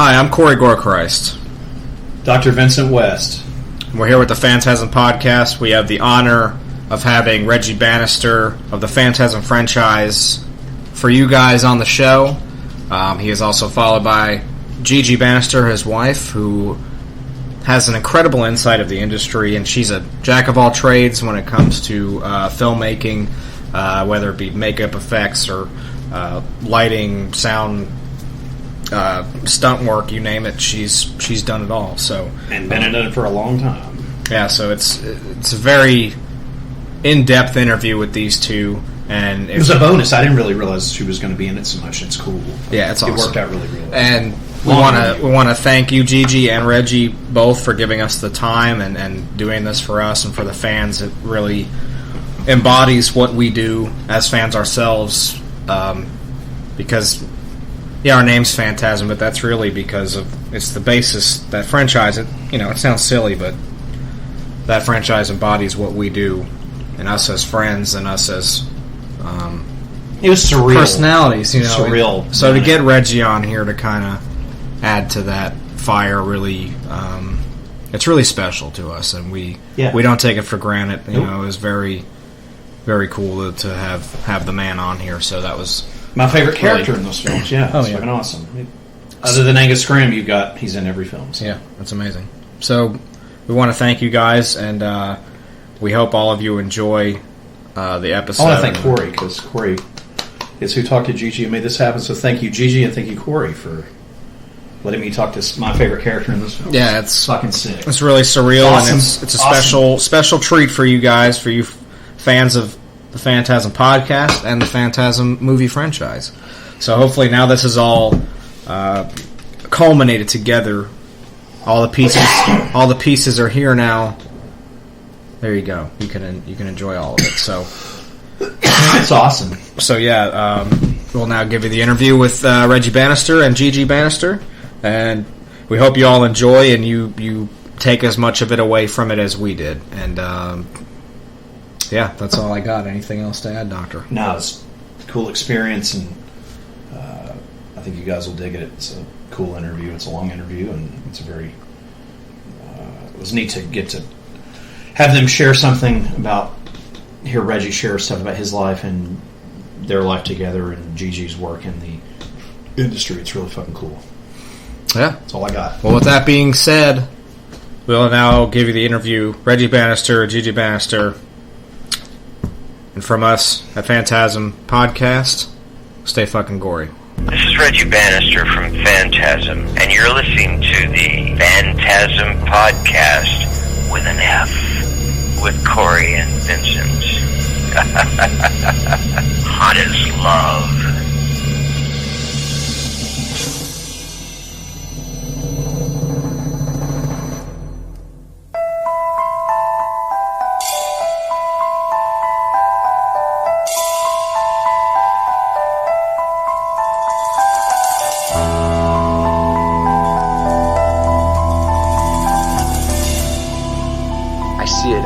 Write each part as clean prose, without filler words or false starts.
Hi, I'm Gorechrist. Dr. Vincent West. We're here with the Phantasm Podcast. We have the honor of having Reggie Bannister of the Phantasm franchise for you guys on the show. He is also followed by Gigi Bannister, his wife, who has an incredible insight of the industry, and she's a jack of all trades when it comes to filmmaking, whether it be makeup effects or lighting, sound, stunt work, you name it. She's done it all. So And been in it for a long time. Yeah, so it's a very in-depth interview with these two, and it was a bonus. I didn't really realize she was going to be in it so much. It's cool. Yeah, it's awesome. It worked out really well. And we want to thank you, Gigi and Reggie, both for giving us the time and doing this for us and for the fans. It really embodies what we do as fans ourselves, because our name's Phantasm, but that's really because of it's the basis, that franchise. It sounds silly, but that franchise embodies what we do, and us as friends, and us as it was surreal personalities. Surreal. So to get Reggie on here to kind of add to that fire, really, it's really special to us, and we don't take it for granted. It was very, very cool to have the man on here. So that was my favorite character in those films. Yeah, it's fucking awesome. Other than Angus Scrim, he's in every film. So. Yeah, that's amazing. So we want to thank you guys, and we hope all of you enjoy the episode. I want to thank Corey, because Corey is who talked to Gigi and made this happen. So thank you, Gigi, and thank you, Corey, for letting me talk to my favorite character in this film. Yeah, it's fucking sick. It's really surreal, awesome. And it's a special treat for you guys, for you fans of the Phantasm Podcast and the Phantasm movie franchise. So hopefully now this is all culminated together. All the pieces are here now. There you go. You can enjoy all of it. So it's awesome. So we'll now give you the interview with Reggie Bannister and Gigi Bannister, and we hope you all enjoy and you take as much of it away from it as we did. And that's all I got. Anything else to add, Doctor? No, it's a cool experience, and I think you guys will dig it. It's a cool interview. It's a long interview, and it's a very it was neat to get to have them share something hear Reggie share stuff about his life and their life together, and Gigi's work in the industry. It's really fucking cool. Yeah. That's all I got. Well, with that being said, we'll now give you the interview. Reggie Bannister, Gigi Bannister, and from us at Phantasm Podcast, stay fucking gory. This is Reggie Bannister from Phantasm, and you're listening to the Phantasm Podcast with an F, with Corey and Vincent. Hot as love.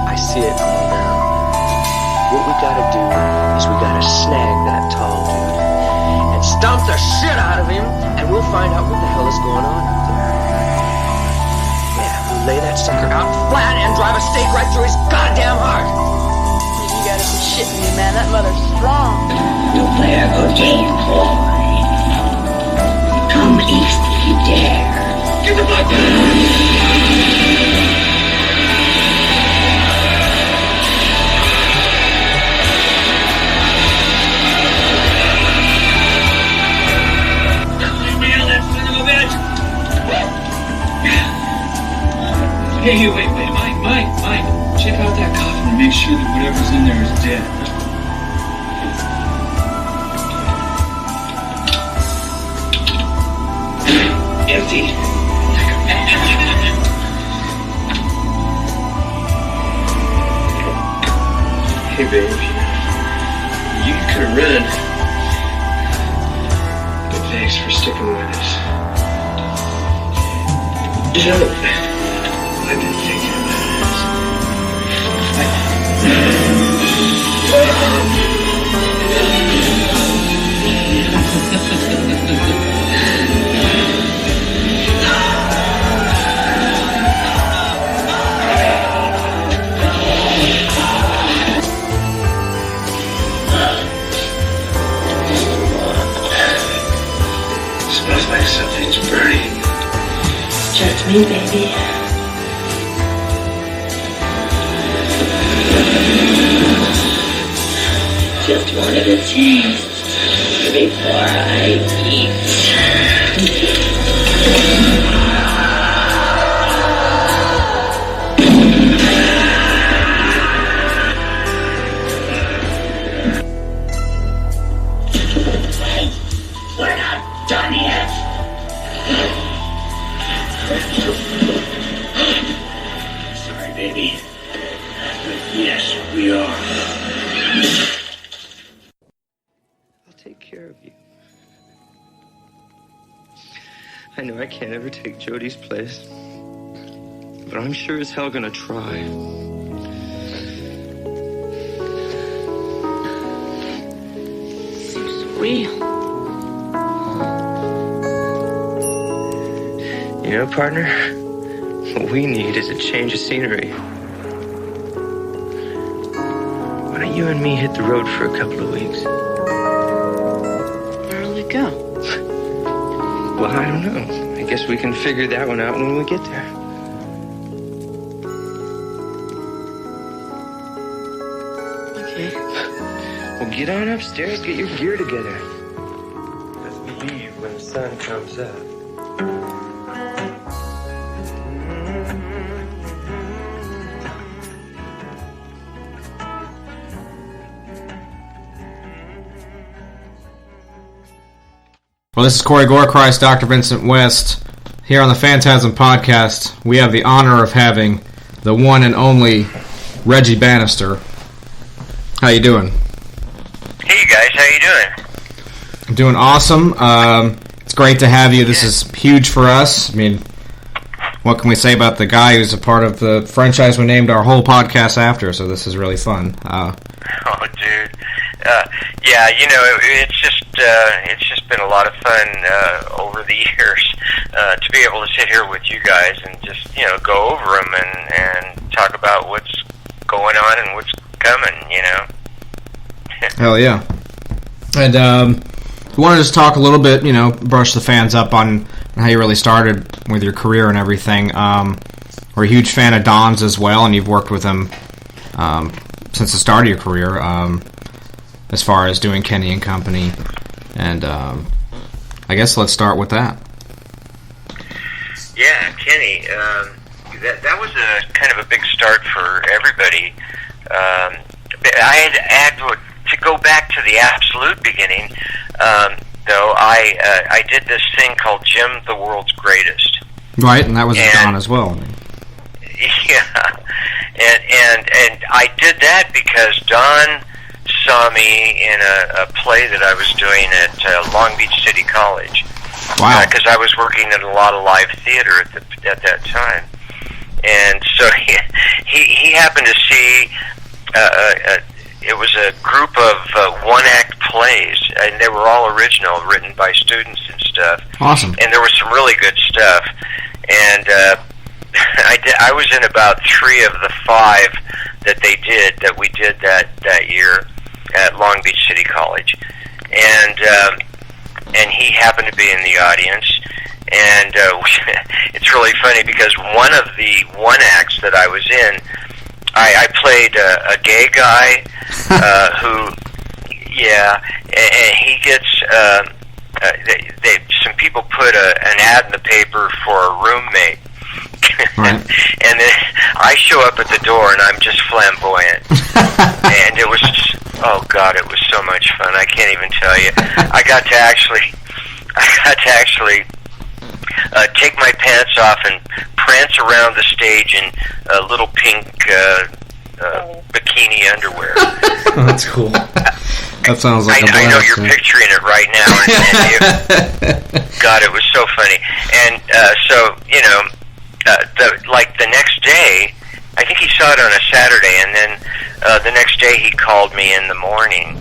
I see it all now. What we gotta do is we gotta snag that tall dude and stomp the shit out of him, and we'll find out what the hell is going on up there. Yeah, we'll lay that sucker out flat and drive a stake right through his goddamn heart. You gotta be shitting me, man. That mother's strong. You play a good game, boy. Come east if you dare. Get the fuck down! Hey, wait, Mike, check out that coffin and make sure that whatever's in there is dead. Empty. Hey, babe, you could have run, but thanks for sticking with us. I've been thinking about it. smells like something's burning. Just me, baby. Just wanted a taste before I eat. We're not done yet. Sorry, baby. But yes, we are. I'll take care of you. I know I can't ever take Jody's place, but I'm sure as hell gonna try. Seems real. You know, partner, what we need is a change of scenery. Why don't you and me hit the road for a couple of weeks? Where'll we go? Well, I don't know. I guess we can figure that one out when we get there. Okay. Well, get on upstairs, get your gear together. Let's leave when the sun comes up. Well, this is Gorechrist, Dr. Vincent West. Here on the Phantasm Podcast, we have the honor of having the one and only Reggie Bannister. How you doing? Hey, you guys, how you doing? I'm doing awesome. It's great to have you. This is huge for us. I mean, what can we say about the guy who's a part of the franchise we named our whole podcast after, so this is really fun. Oh, dude. Yeah, you know, it's just been a lot of fun over the years to be able to sit here with you guys and just, you know, go over them and talk about what's going on and what's coming, you know. Hell yeah. And we want to just talk a little bit, you know, brush the fans up on how you really started with your career and everything. We're a huge fan of Don's as well, and you've worked with him since the start of your career, as far as doing Kenny and Company. And I guess let's start with that. Yeah, Kenny, that was a kind of a big start for everybody. I had to go back to the absolute beginning, though. I did this thing called Jim the World's Greatest. Right, and that was Don as well. Yeah, and I did that because Don saw me in a play that I was doing at Long Beach City College. Wow! Because I was working in a lot of live theater at that time, and so he happened to see. It was a group of one-act plays, and they were all original, written by students and stuff. Awesome. And there was some really good stuff. And I was in about 3 of the 5 that we did that year at Long Beach City College. And he happened to be in the audience. And it's really funny because one of the one-acts that I was in, I played a gay guy who, and he gets, some people put an ad in the paper for a roommate. Right. And then I show up at the door and I'm just flamboyant. And it was, oh God, it was so much fun. I can't even tell you. I got to actually take my pants off and prance around the stage in little pink bikini underwear. Oh, that's cool. That sounds like a blast. I know you're picturing it right now. God, it was so funny. And so, you know, the next day, I think he saw it on a Saturday, and then the next day he called me in the morning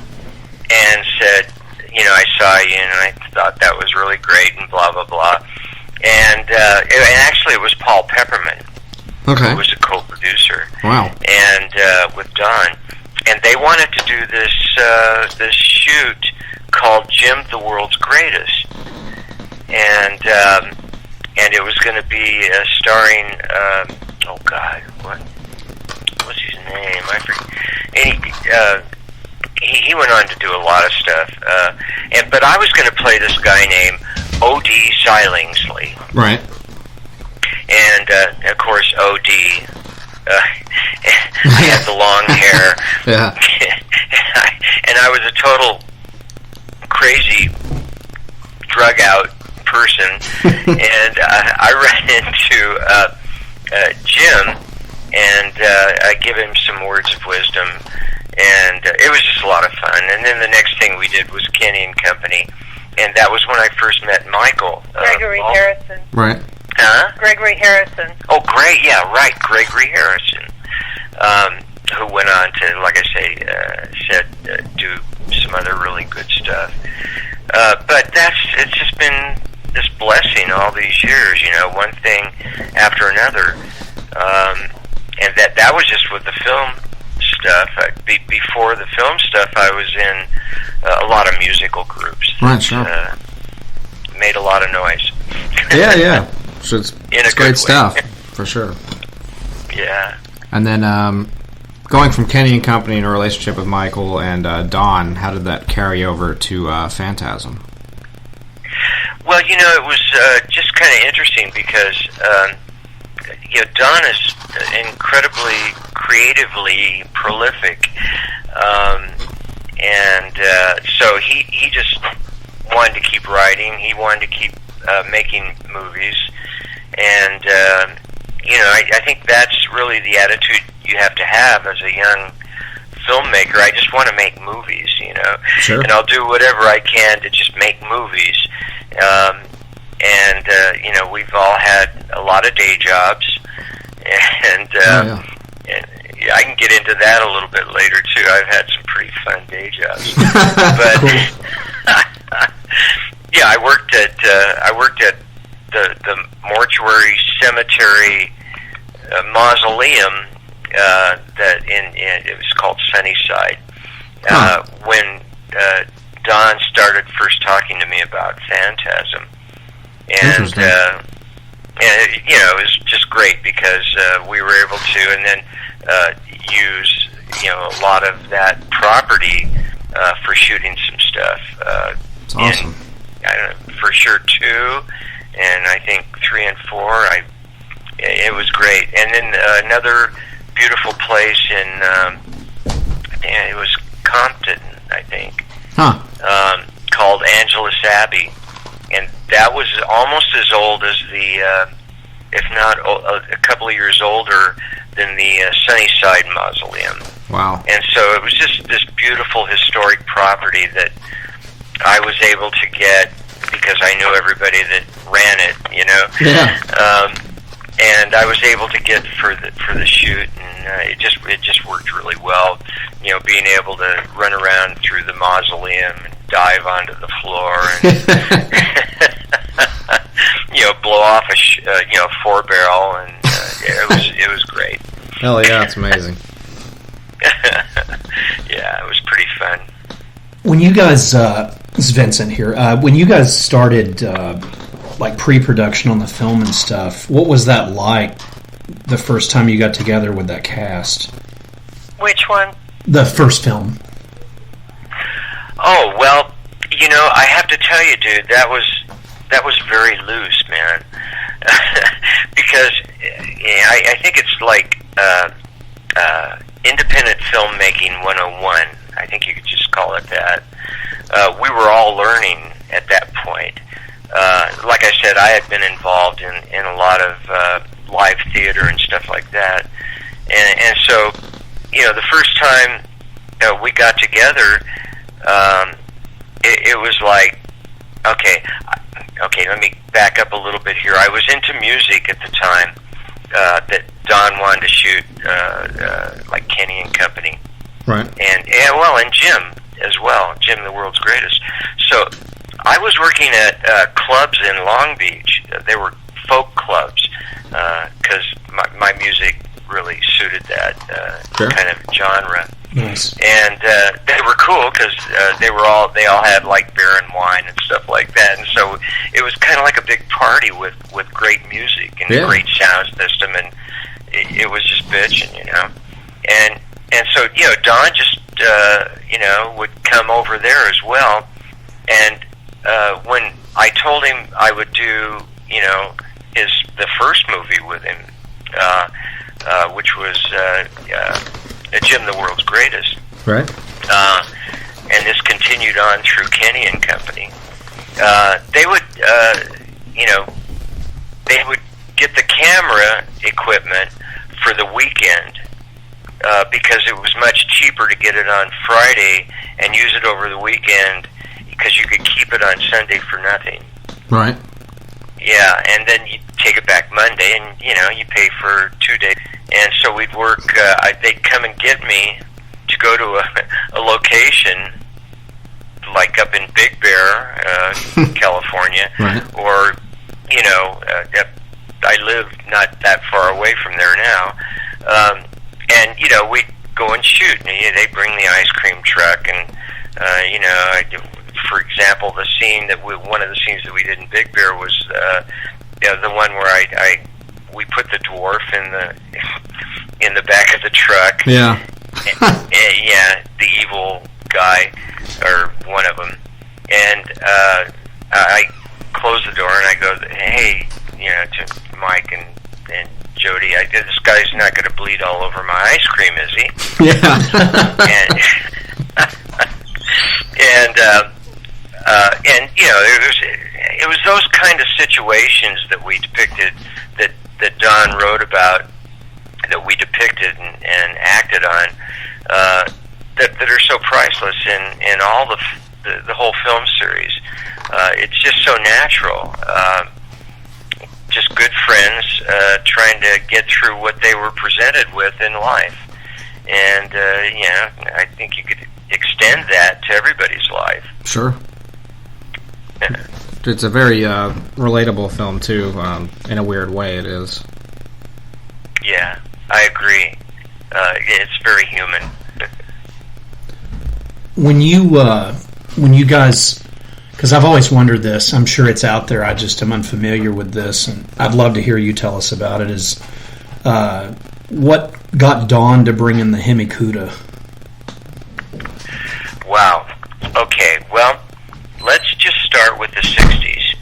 and said, you know, I saw you, and I thought that was really great, and blah, blah, blah. And actually it was Paul Pepperman, who was a co-producer. Wow. And with Don. And they wanted to do this shoot called Jim the World's Greatest. and it was going to be starring. Oh God, what's his name? I forget. He went on to do a lot of stuff, but I was going to play this guy named O.D. Silingsley. Right. And of course, O.D. I had the long hair. Yeah. And I was a total crazy, drug out person. And I ran into Jim, and I give him some words of wisdom. And it was just a lot of fun. And then the next thing we did was Kenny and Company. And that was when I first met Michael. Gregory Harrison. Right. Huh? Gregory Harrison. Oh, great. Yeah, right. Gregory Harrison. Who went on to, like I say, do some other really good stuff. But it's just been this blessing all these years, one thing after another. And that was just with the film stuff. Before the film stuff, I was in a lot of musical groups. Right, sure. Made a lot of noise. Yeah. So it's great stuff, for sure. Yeah. And then going from Kenny and Company in a relationship with Michael and Don, how did that carry over to Phantasm? Well, it was just kind of interesting because Don is incredibly creatively prolific, and so he just wanted to keep writing. He wanted to keep making movies, and I think that's really the attitude you have to have as a young filmmaker. I just want to make movies, Sure. And I'll do whatever I can to just make movies. We've all had a lot of day jobs, and and I can get into that a little bit later too. I've had some pretty fun day jobs, but yeah, I worked at the mortuary cemetery mausoleum that it was called Sunnyside. When Don started first talking to me about Phantasm, and it was just great because we were able to, and then use a lot of that property for shooting some stuff. That's awesome. I don't know, for sure 2, and I think 3 and 4. It was great. And then another beautiful place in it was Compton, I think. Called Angelus Abbey, and that was almost as old as the, if not a couple of years older than the Sunnyside Mausoleum. Wow! And so it was just this beautiful historic property that I was able to get because I knew everybody that ran it, Yeah. And I was able to get for the shoot, and it just worked really well. Being able to run around through the mausoleum and dive onto the floor, and blow off a 4-barrel, and it was great. Hell yeah, it's amazing. Yeah, it was pretty fun. When you guys, this is Vincent here. When you guys started, like pre-production on the film and stuff, what was that like? The first time you got together with that cast? Which one? The first film. Oh well, I have to tell you, dude, that was very loose, man. Because I think it's like independent filmmaking 101. I think you could just call it that. We were all learning at that point. Like I said, I had been involved in a lot of live theater and stuff like that. And so, the first time we got together, it was like, okay, let me back up a little bit here. I was into music at the time that Don wanted to shoot, like Kenny and Company. Right. And Jim as well, Jim the World's Greatest. So I was working at clubs in Long Beach. They were folk clubs because my music really suited that kind of genre. Nice. And they were cool because they all had like beer and wine and stuff like that, and so it was kind of like a big party with great music and a great sound system, and it was just bitching, you know. And so, you know, Don just you know, would come over there as well, and when I told him I would do, you know, the first movie with him, which was Jim the World's Greatest. Right. And this continued on through Kenny and Company. They would, you know, they would get the camera equipment for the weekend because it was much cheaper to get it on Friday and use it over the weekend because you could keep it on Sunday for nothing. Right. Yeah, and then you take it back Monday, and you know you pay for 2 days. And so we'd work. They'd come and get me to go to a location, like up in Big Bear, California, right. Or you know, I live not that far away from there now. And you know, we'd go and shoot. And they bring the ice cream truck, and you know, for example, the scene one of the scenes that we did in Big Bear was the one where we put the dwarf in the back of the truck. Yeah. Yeah, the evil guy or one of them, and I close the door and I go, hey, you know, to Mike and Jody, this guy's not going to bleed all over my ice cream, is he? Yeah. And you know, it was those kind of situations that we depicted, that Don wrote about, that we depicted and acted on, that are so priceless in all the whole film series. It's just so natural. Just good friends trying to get through what they were presented with in life. And, you know, I think you could extend that to everybody's life. Sure. It's a very relatable film, too, in a weird way it is. Yeah, I agree. It's very human. When you guys, because I've always wondered this, I'm sure it's out there, I just am unfamiliar with this, and I'd love to hear you tell us about it, is what got Don to bring in the Hemikuda? Wow. Okay, well, let's just start with the 60s.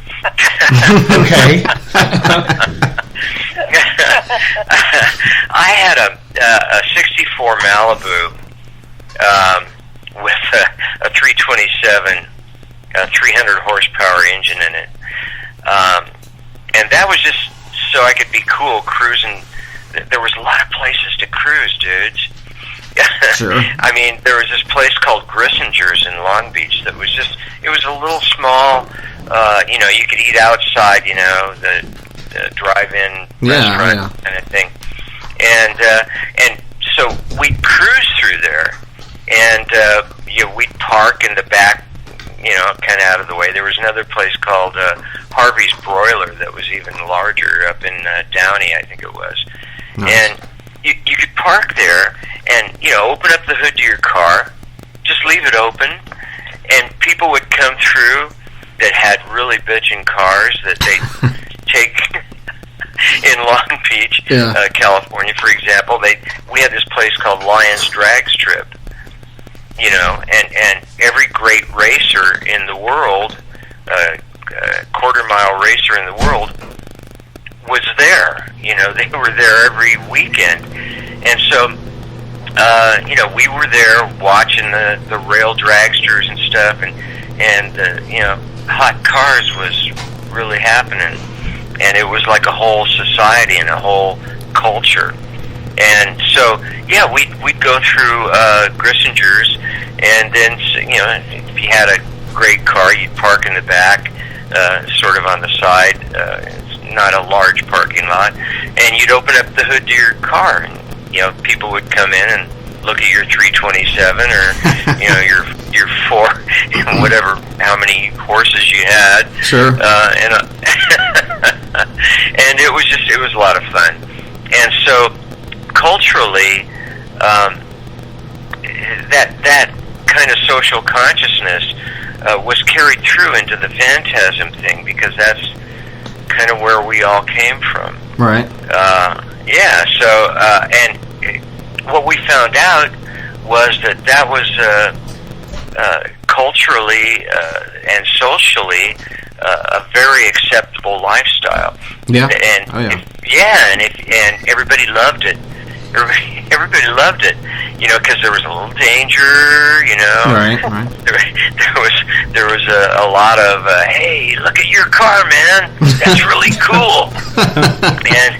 Okay. I had a 64 Malibu with a 327, 300 horsepower engine in it. And that was just so I could be cool cruising. There was a lot of places to cruise, dudes. Sure. I mean, there was this place called Grissinger's in Long Beach that was just, it was a little small, you know, you could eat outside, you know, the drive-in restaurant kind of thing. And so we'd cruise through there, and you know, we'd park in the back, you know, kind of out of the way. There was another place called Harvey's Broiler that was even larger up in Downey, I think it was. Nice. And you could park there and, you know, open up the hood to your car, just leave it open, and people would come through that had really bitchin' cars that they'd take in Long Beach, California, for example. We had this place called Lions Drag Strip, you know, and every great racer in the world, quarter-mile racer in the world, was there. You know, they were there every weekend. And so, you know, we were there watching the rail dragsters and stuff, and you know, hot cars was really happening. And it was like a whole society and a whole culture. And so, yeah, we'd go through Grissinger's, and then, you know, if you had a great car, you'd park in the back, sort of on the side. It's not a large parking lot. And you'd open up the hood to your car, and, you know, people would come in and look at your 327 or, you know, your 4, whatever, how many horses you had. Sure. And it was a lot of fun. And so, culturally, that kind of social consciousness was carried through into the Phantasm thing, because that's kind of where we all came from. Right. Yeah. So, and what we found out was that was culturally and socially a very acceptable lifestyle. Yeah. And and everybody loved it. Everybody loved it, because there was a little danger, Right. There was a lot of, hey, look at your car, man. That's really cool. And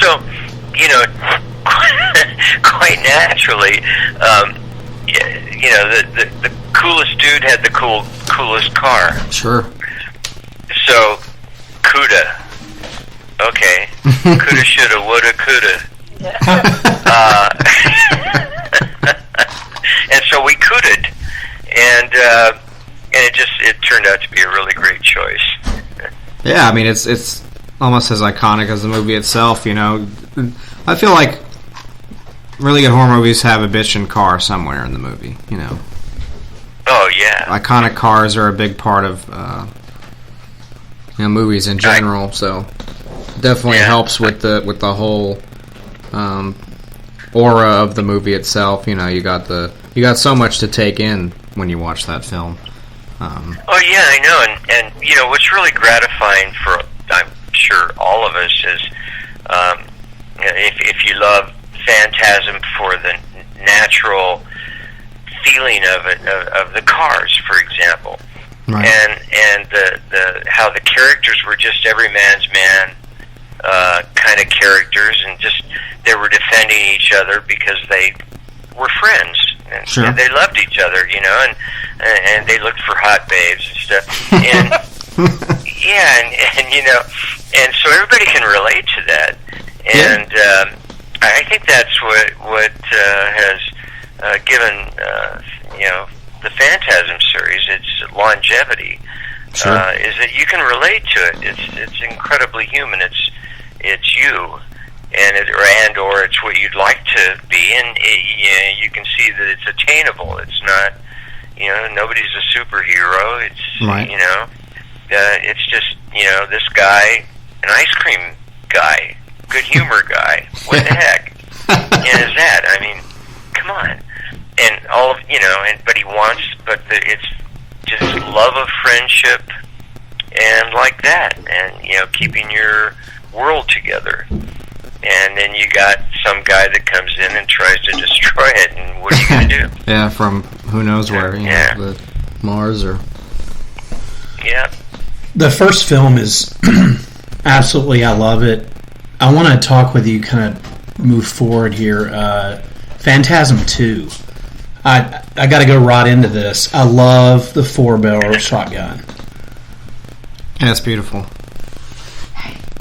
so, quite naturally, the coolest dude had the coolest car. Sure. So, coulda. Okay. Coulda, shoulda, woulda, coulda. And so we coulda, and it turned out to be a really great choice. Yeah, I mean, it's almost as iconic as the movie itself, I feel like really good horror movies have a bitchin' car somewhere in the movie, Oh, yeah. Iconic cars are a big part of movies in general, so definitely helps with the whole aura of the movie itself. You got so much to take in when you watch that film. Oh yeah, I know, and what's really gratifying for, I'm sure, all of us is if you love Phantasm for the natural feeling of it, of the cars, for example, right. and the how the characters were just every man's man kind of characters, and just they were defending each other because they were friends, and, sure. and they loved each other, and they looked for hot babes and stuff, and and so everybody can relate to that, and I think that's what has given the Phantasm series its longevity. Sure. Is that you can relate to it. It's incredibly human. It's you, and or it's what you'd like to be, and you can see that it's attainable. It's not, nobody's a superhero. It's right. It's just this guy, an ice cream guy, good humor guy. What the heck? Is that? I mean, come on. And all of but he wants, it's just love of friendship and like that, and keeping your world together. And then you got some guy that comes in and tries to destroy it, and what are you going to do? Yeah, from who knows where, the Mars or... Yeah. The first film is absolutely, I love it. I want to talk with you, kind of move forward here. Phantasm 2. I got to go right into this. I love the 4-barrel shotgun. Yeah, it's beautiful.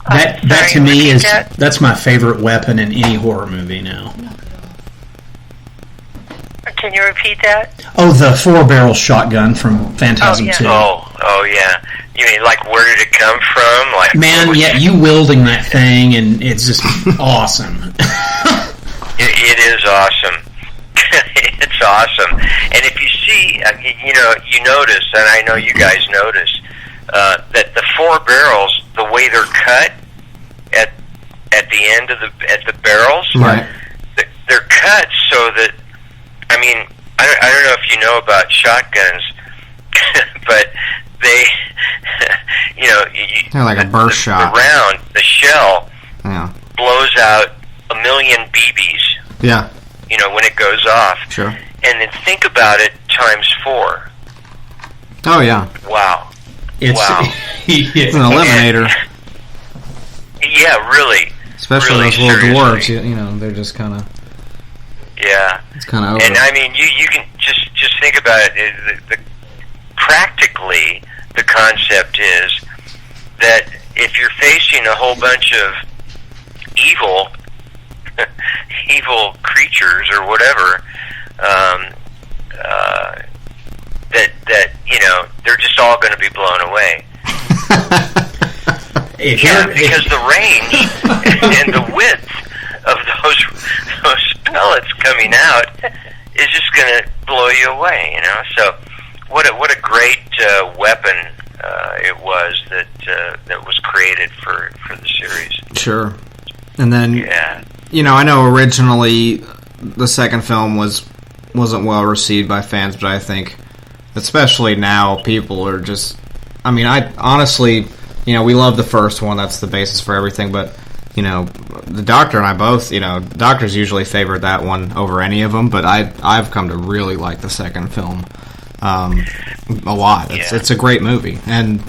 That to me that's my favorite weapon in any horror movie now. Can you repeat that? Oh, the 4-barrel shotgun from Phantasm 2. Oh yeah. You mean, like, where did it come from? Like, man, yeah, you wielding that thing, and it's just awesome. It is awesome. It's awesome. And if you see, you notice, and I know you guys notice, that the 4 barrels, the way they're cut at the end of the barrels, right. They're cut so that, I mean, I don't know if you know about shotguns, but they, they're like a burst shot. The round, the shell, yeah, blows out 1 million BBs. Yeah. When it goes off. Sure. And then think about it times 4. Oh yeah. Wow. Wow. It's an eliminator. Yeah, really. Especially really those little seriously. dwarves, they're just kind of... Yeah. It's kind of over. And I mean, you can just think about it. Practically, the concept is that if you're facing a whole bunch of evil creatures or whatever, that they're just all going to be blown away. Because the range and the width of those pellets coming out is just going to blow you away, you know. So what a great weapon it was that was created for the series. Sure. And then, yeah. You know, I know originally the second film wasn't well received by fans, but I think, especially now, people are just... I mean, I honestly, you know, we love the first one. That's the basis for everything, but, you know, the Doctor and I both, you know, Doctors usually favor that one over any of them, but I've come to really like the second film a lot. It's a great movie. And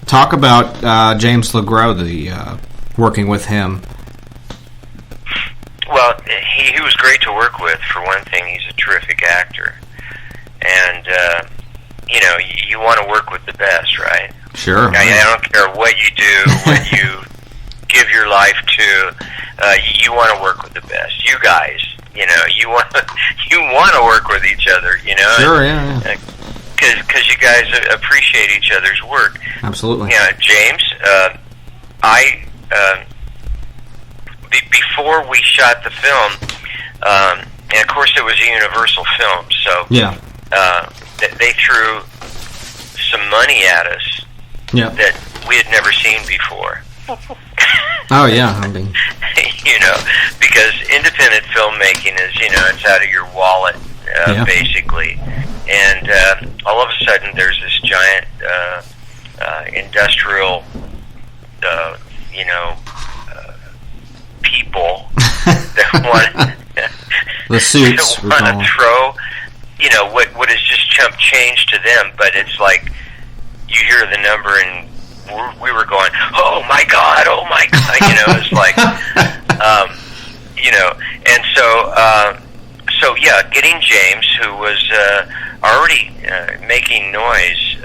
talk about James LeGros, working with him. Well, he was great to work with. For one thing, he's a terrific actor, and you know, you want to work with the best, right? Sure. I don't care what you do, what you give your life to. You want to work with the best. You guys, you know, you want to work with each other. You know, sure, yeah. Because you guys appreciate each other's work. Absolutely. Yeah, James, before we shot the film, and of course it was a Universal film, so yeah, they threw some money at us that we had never seen before. Oh yeah, I mean, you know, because independent filmmaking is, you know, it's out of your wallet, basically, and all of a sudden there's this giant industrial, you know, people that want the suits that want to throw, you know, what is just chump change to them, but it's like you hear the number and we were going, oh my god, you know, it's like, you know, and so yeah, getting James, who was already making noise,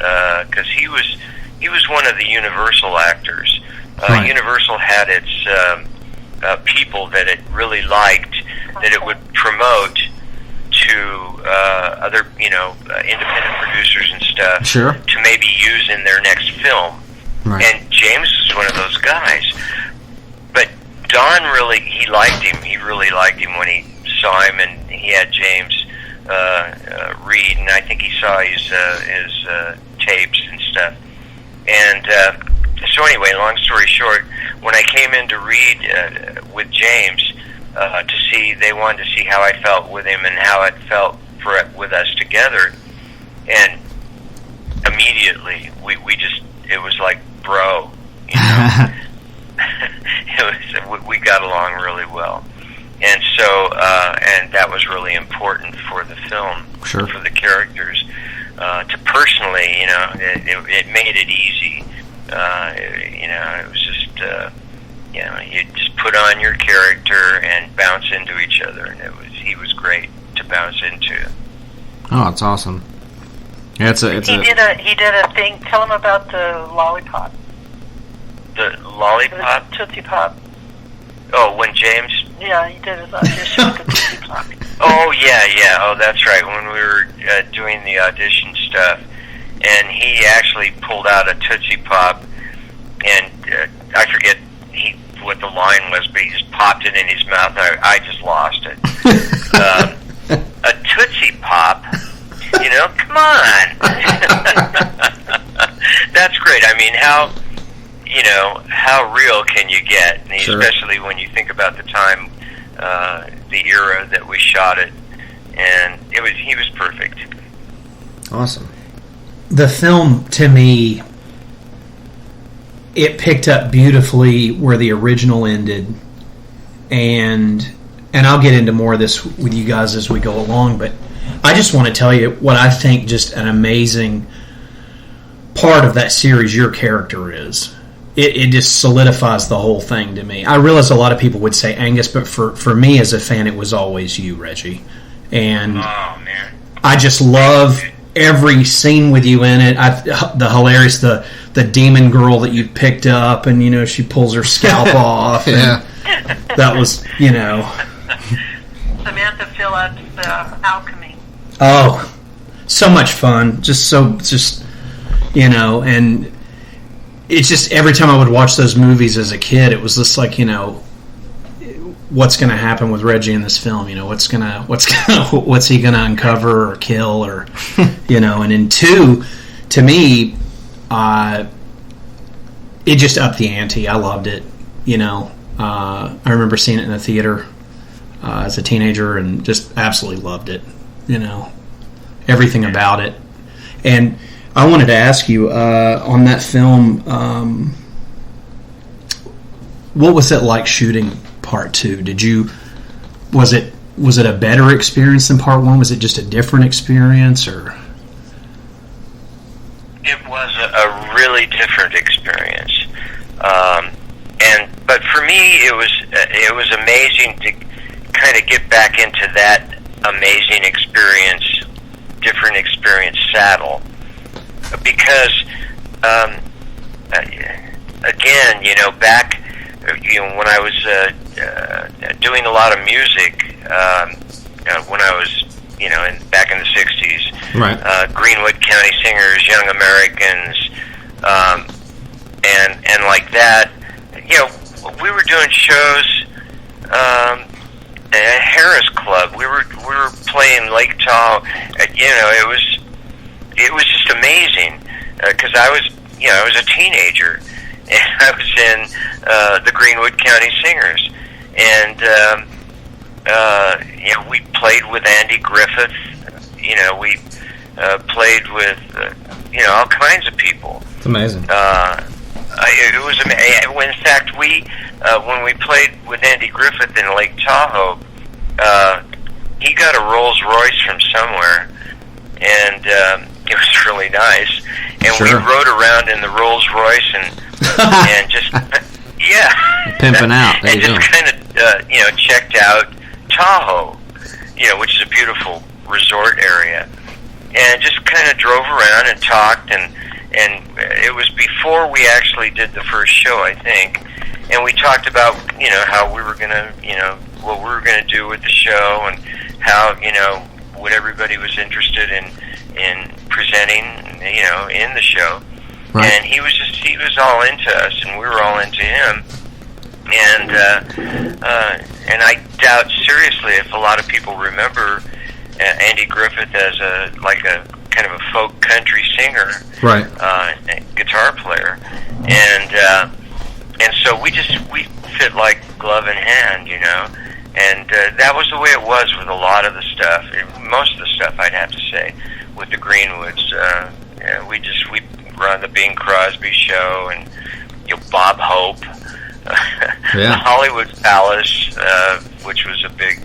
because he was one of the Universal actors. Right. Universal had its people that it really liked, that it would promote to other, you know, independent producers and stuff, sure, to maybe use in their next film. Right. And James was one of those guys. But Don he liked him. He really liked him when he saw him, and he had James read, and I think he saw his tapes and stuff. And so anyway, long story short, when I came in to read with James, they wanted to see how I felt with him and how it felt with us together, and immediately it was like, bro, you know. We got along really well, and so and that was really important for the film, sure, for the characters, to personally, you know, it made it easy. You know, it was just, you know, you just put on your character and bounce into each other, and he was great to bounce into. Oh, it's awesome. Yeah, He did a thing. Tell him about the lollipop. The lollipop? The Tootsie Pop. Oh, when James? Yeah, he did his audition with the Tootsie Pop. Oh, yeah. Oh, that's right. When we were doing the audition stuff, and he actually pulled out a Tootsie Pop, and I forget what the line was, but he just popped it in his mouth, and I just lost it. A Tootsie Pop? You know, come on. That's great. I mean, how real can you get? And sure, especially when you think about the time, the era that we shot it, and he was perfect. Awesome. The film, to me, it picked up beautifully where the original ended, and I'll get into more of this with you guys as we go along, but I just want to tell you what I think just an amazing part of that series your character is. It just solidifies the whole thing to me. I realize a lot of people would say Angus, but for me as a fan, it was always you, Reggie. And oh, man, I just love every scene with you in it. The hilarious, the demon girl that you picked up, and, you know, she pulls her scalp off. Yeah. That was, you know. Samantha Phillips, Alchemy. Oh, so much fun. Just, you know, and it's just every time I would watch those movies as a kid, it was just like, you know, what's going to happen with Reggie in this film. What's he going to uncover or kill, or and in 2, to me, it just upped the ante. I loved it. I remember seeing it in the theater as a teenager and just absolutely loved it. Everything about it. And I wanted to ask you on that film, what was it like shooting part 2? Was it a better experience than part 1? Was it just a different experience, or? It was a really different experience, but for me, it was amazing to kind of get back into that amazing experience, different experience saddle, because again, back when I was doing a lot of music, when I was back in the 60s, right? Greenwood County Singers, Young Americans, and like that. We were doing shows at Harris Club. We were playing Lake Tahoe. It was just amazing because I was a teenager and I was in the Greenwood County Singers, and we played with Andy Griffith. We played with all kinds of people. It's amazing. It was amazing. In fact, when we played with Andy Griffith in Lake Tahoe, he got a Rolls Royce from somewhere, and it was really nice. And sure. We rode around in the Rolls Royce and just pimping out. There and you just go. kind of checked out Tahoe, which is a beautiful resort area, and just kind of drove around and talked, and it was before we actually did the first show, I think, and we talked about how we were gonna what we were gonna do with the show, and how what everybody was interested in presenting in the show. Right. And he was all into us, and we were all into him. And I doubt seriously if a lot of people remember Andy Griffith as a kind of a folk country singer, right? Guitar player, and so we fit like glove in hand, and that was the way it was with a lot of the stuff. Most of the stuff, I'd have to say, with the Greenwoods. We run the Bing Crosby show, and Bob Hope, the Hollywood Palace, which was a big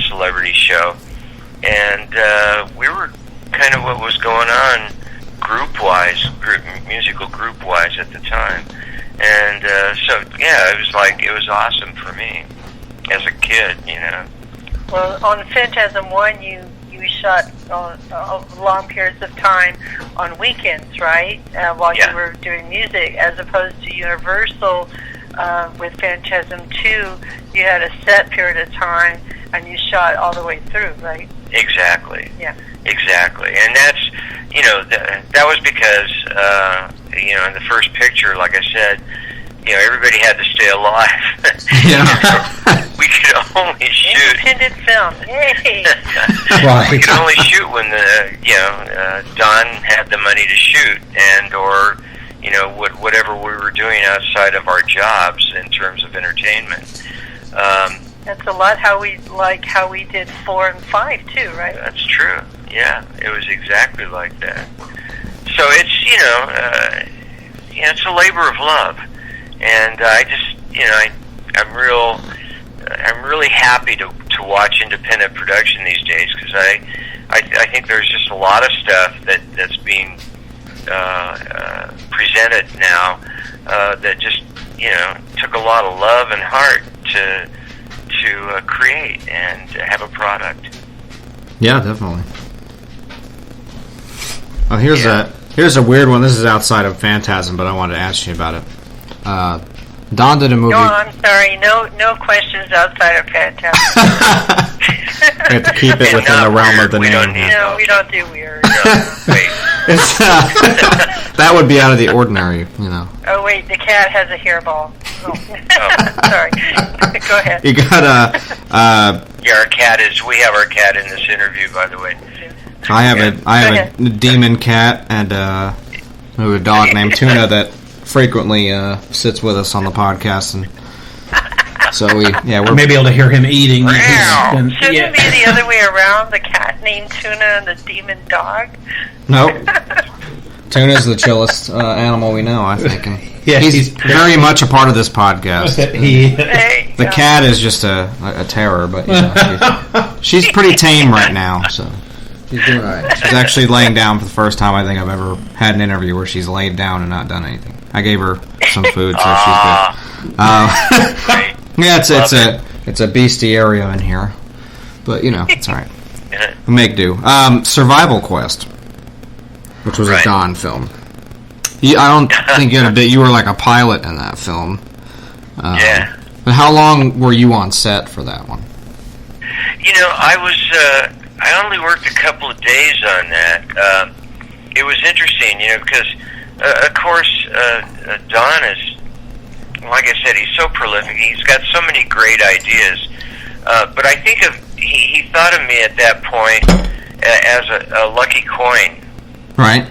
celebrity show, and we were kind of what was going on musical group-wise at the time, and so it was awesome for me as a kid, Well, on Phantasm 1, you shot long periods of time on weekends, right? While you were doing music, as opposed to Universal with Phantasm 2, you had a set period of time and you shot all the way through, right? Exactly. Yeah. Exactly, and that's that was because in the first picture, like I said, everybody had to stay alive. We could only shoot independent film. Yay! Right. We could only shoot when Don had the money to shoot, or whatever we were doing outside of our jobs in terms of entertainment. That's a lot how we did 4 and 5 too, right? That's true. Yeah, it was exactly like that. So it's it's a labor of love, and I just I'm really happy to watch independent production these days, because I think there's just a lot of stuff that's being presented now that just took a lot of love and heart to create and have a product. Yeah, definitely. Oh, here's a weird one. This is outside of Phantasm, but I wanted to ask you about it. Don did a movie. No, I'm sorry. No questions outside of Phantasm. We have to keep it within the realm of the name. No, we don't do weird. That would be out of the ordinary, Oh wait, the cat has a hairball. Sorry. Go ahead. You got we have our cat in this interview, by the way. I have a demon cat and a dog named Tuna that frequently sits with us on the podcast, and so we're maybe able to hear him eating. Shouldn't it be the other way around? The cat named Tuna and the demon dog? Nope. Tuna's the chillest animal we know, I think. And yeah, he's very much a part of this podcast. The cat is just a terror, but she's pretty tame right now, so she's doing all right. She's actually laying down for the first time I think I've ever had an interview where she's laid down and not done anything. I gave her some food, so she's good. Yeah, it's a bestiario in here, but it's all right. We make do. Survival Quest, which was a Don film. I don't think you had a bit. You were like a pilot in that film. Yeah. But how long were you on set for that one? I only worked a couple of days on that. It was interesting, because, of course, Don is, like I said, he's so prolific. He's got so many great ideas. But I think he thought of me at that point as a lucky coin. Right.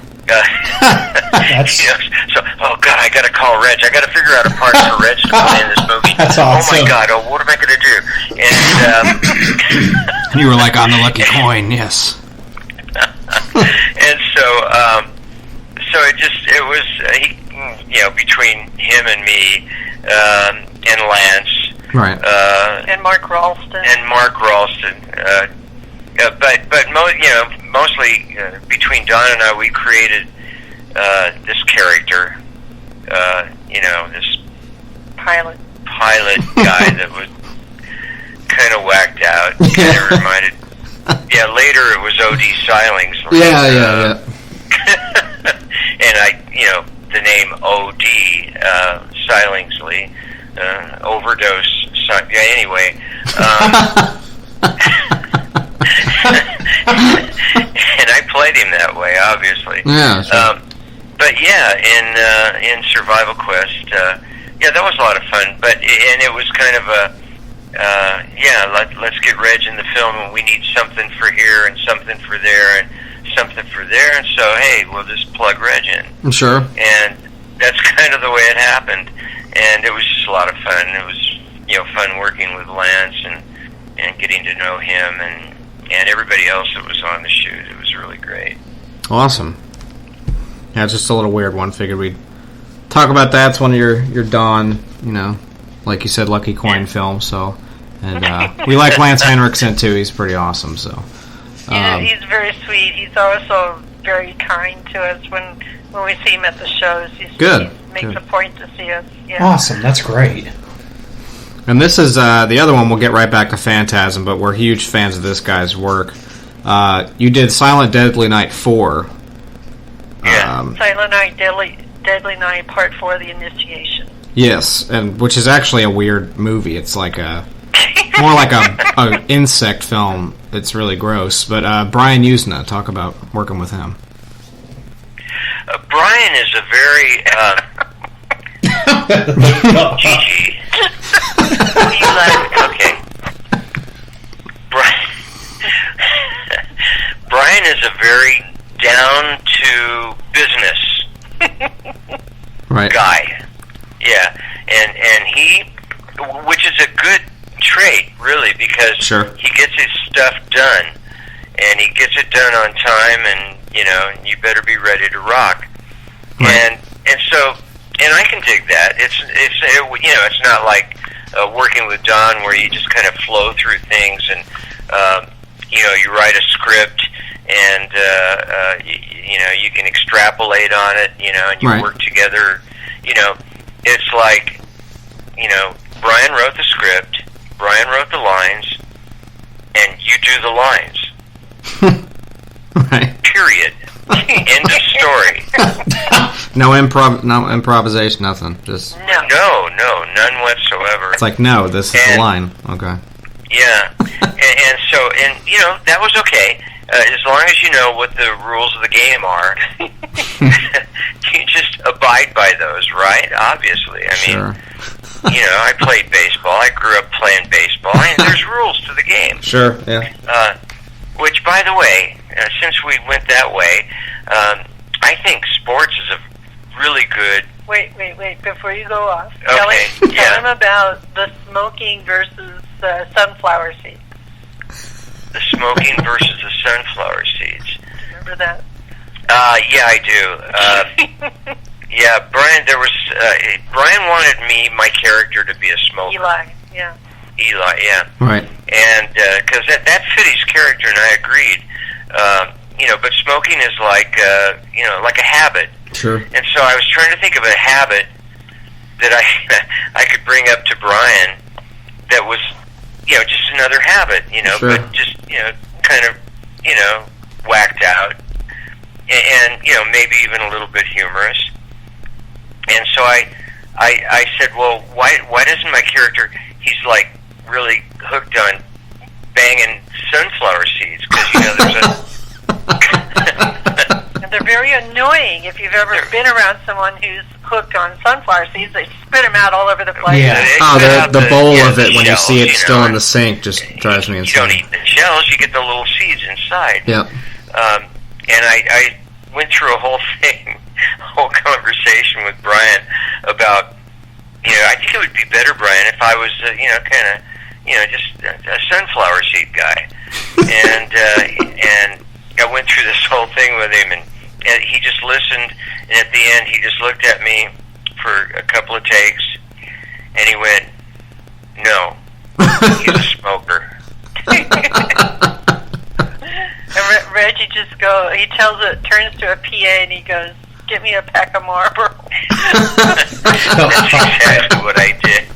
Oh God, I gotta call Reg. I gotta figure out a part for Reg to play in this movie. That's awesome. Oh my God, what am I gonna do? And you were like on the lucky coin, yes. And so it was between him and me and Lance, right, and Mark Ralston. But mostly between Don and I, we created this character, this pilot guy that was kind of whacked out. Kind of reminded. Yeah, later it was O.D. Sillingsley. Yeah. And the name O.D. Sillingsley, overdose. Anyway. And I played him that way, obviously. Yeah. Sure. But in Survival Quest, that was a lot of fun. And it was kind of let's get Reg in the film, and we need something for here and something for there and something for there, and so hey, we'll just plug Reg in. Sure. And that's kind of the way it happened, and it was just a lot of fun. It was fun working with Lance and getting to know him and everybody else that was on the shoot. It was really great. Awesome. Yeah, it's just a little weird one. Figured we'd talk about that. It's one of your Don, like you said, lucky coin film. So, and we like Lance Henriksen too. He's pretty awesome. So, he's very sweet. He's also very kind to us when we see him at the shows. He makes a point to see us. Yeah. Awesome. That's great. And this is the other one. We'll get right back to Phantasm, but we're huge fans of this guy's work. You did Silent Deadly Night 4. Yeah. Silent Night, Deadly Night, Part 4, The Initiation. Yes, and which is actually a weird movie. It's like more like a insect film. It's really gross. But Brian Usna, talk about working with him. Brian is a very Gigi. Okay. Brian is a very down to business guy. Yeah, and he, which is a good trait, really, because he gets his stuff done, and he gets it done on time, and you better be ready to rock. Right. And so I can dig that. It's not like working with Don where you just kind of flow through things and you write a script and you can extrapolate on it, and you work together. It's like Brian wrote the script, Brian wrote the lines, and you do the lines. Right. Period. End of story. No improvisation, nothing. Just no, none whatsoever. It's like this is the line. Okay. Yeah, and so that was okay as long as you know what the rules of the game are. You just abide by those, right? Obviously, I mean, I played baseball. I grew up playing baseball. There's rules to the game. Sure, yeah. Which, by the way, since we went that way, I think sports is a really good... Wait. Before you go off, okay, tell him about the smoking versus sunflower seeds. The smoking versus the sunflower seeds. Remember that? Yeah, I do. Yeah, Brian. Brian wanted my character to be a smoker. Eli, yeah. Right. And because that fit his character, and I agreed. But smoking is like like a habit. Sure. And so I was trying to think of a habit that I could bring up to Brian that was just another habit, sure. but just kind of whacked out, and maybe even a little bit humorous. And so I said, well, why doesn't my character? He's like really hooked on banging sunflower seeds because there's a. And they're very annoying. If you've ever been around someone who's hooked on sunflower seeds, they spit them out all over the place. Yeah. The bowl of it when you see it still in the sink just drives me insane. You don't eat the shells; you get the little seeds inside. Yep. And I went through a whole conversation with Brian about, I think it would be better, Brian, if I was, just a sunflower seed guy. And I went through this whole thing with him, and he just listened, and at the end, he just looked at me for a couple of takes, and he went, no, he's a smoker. And Reggie he turns to a PA and he goes, "Get me a pack of Marlboro." That's exactly what I did.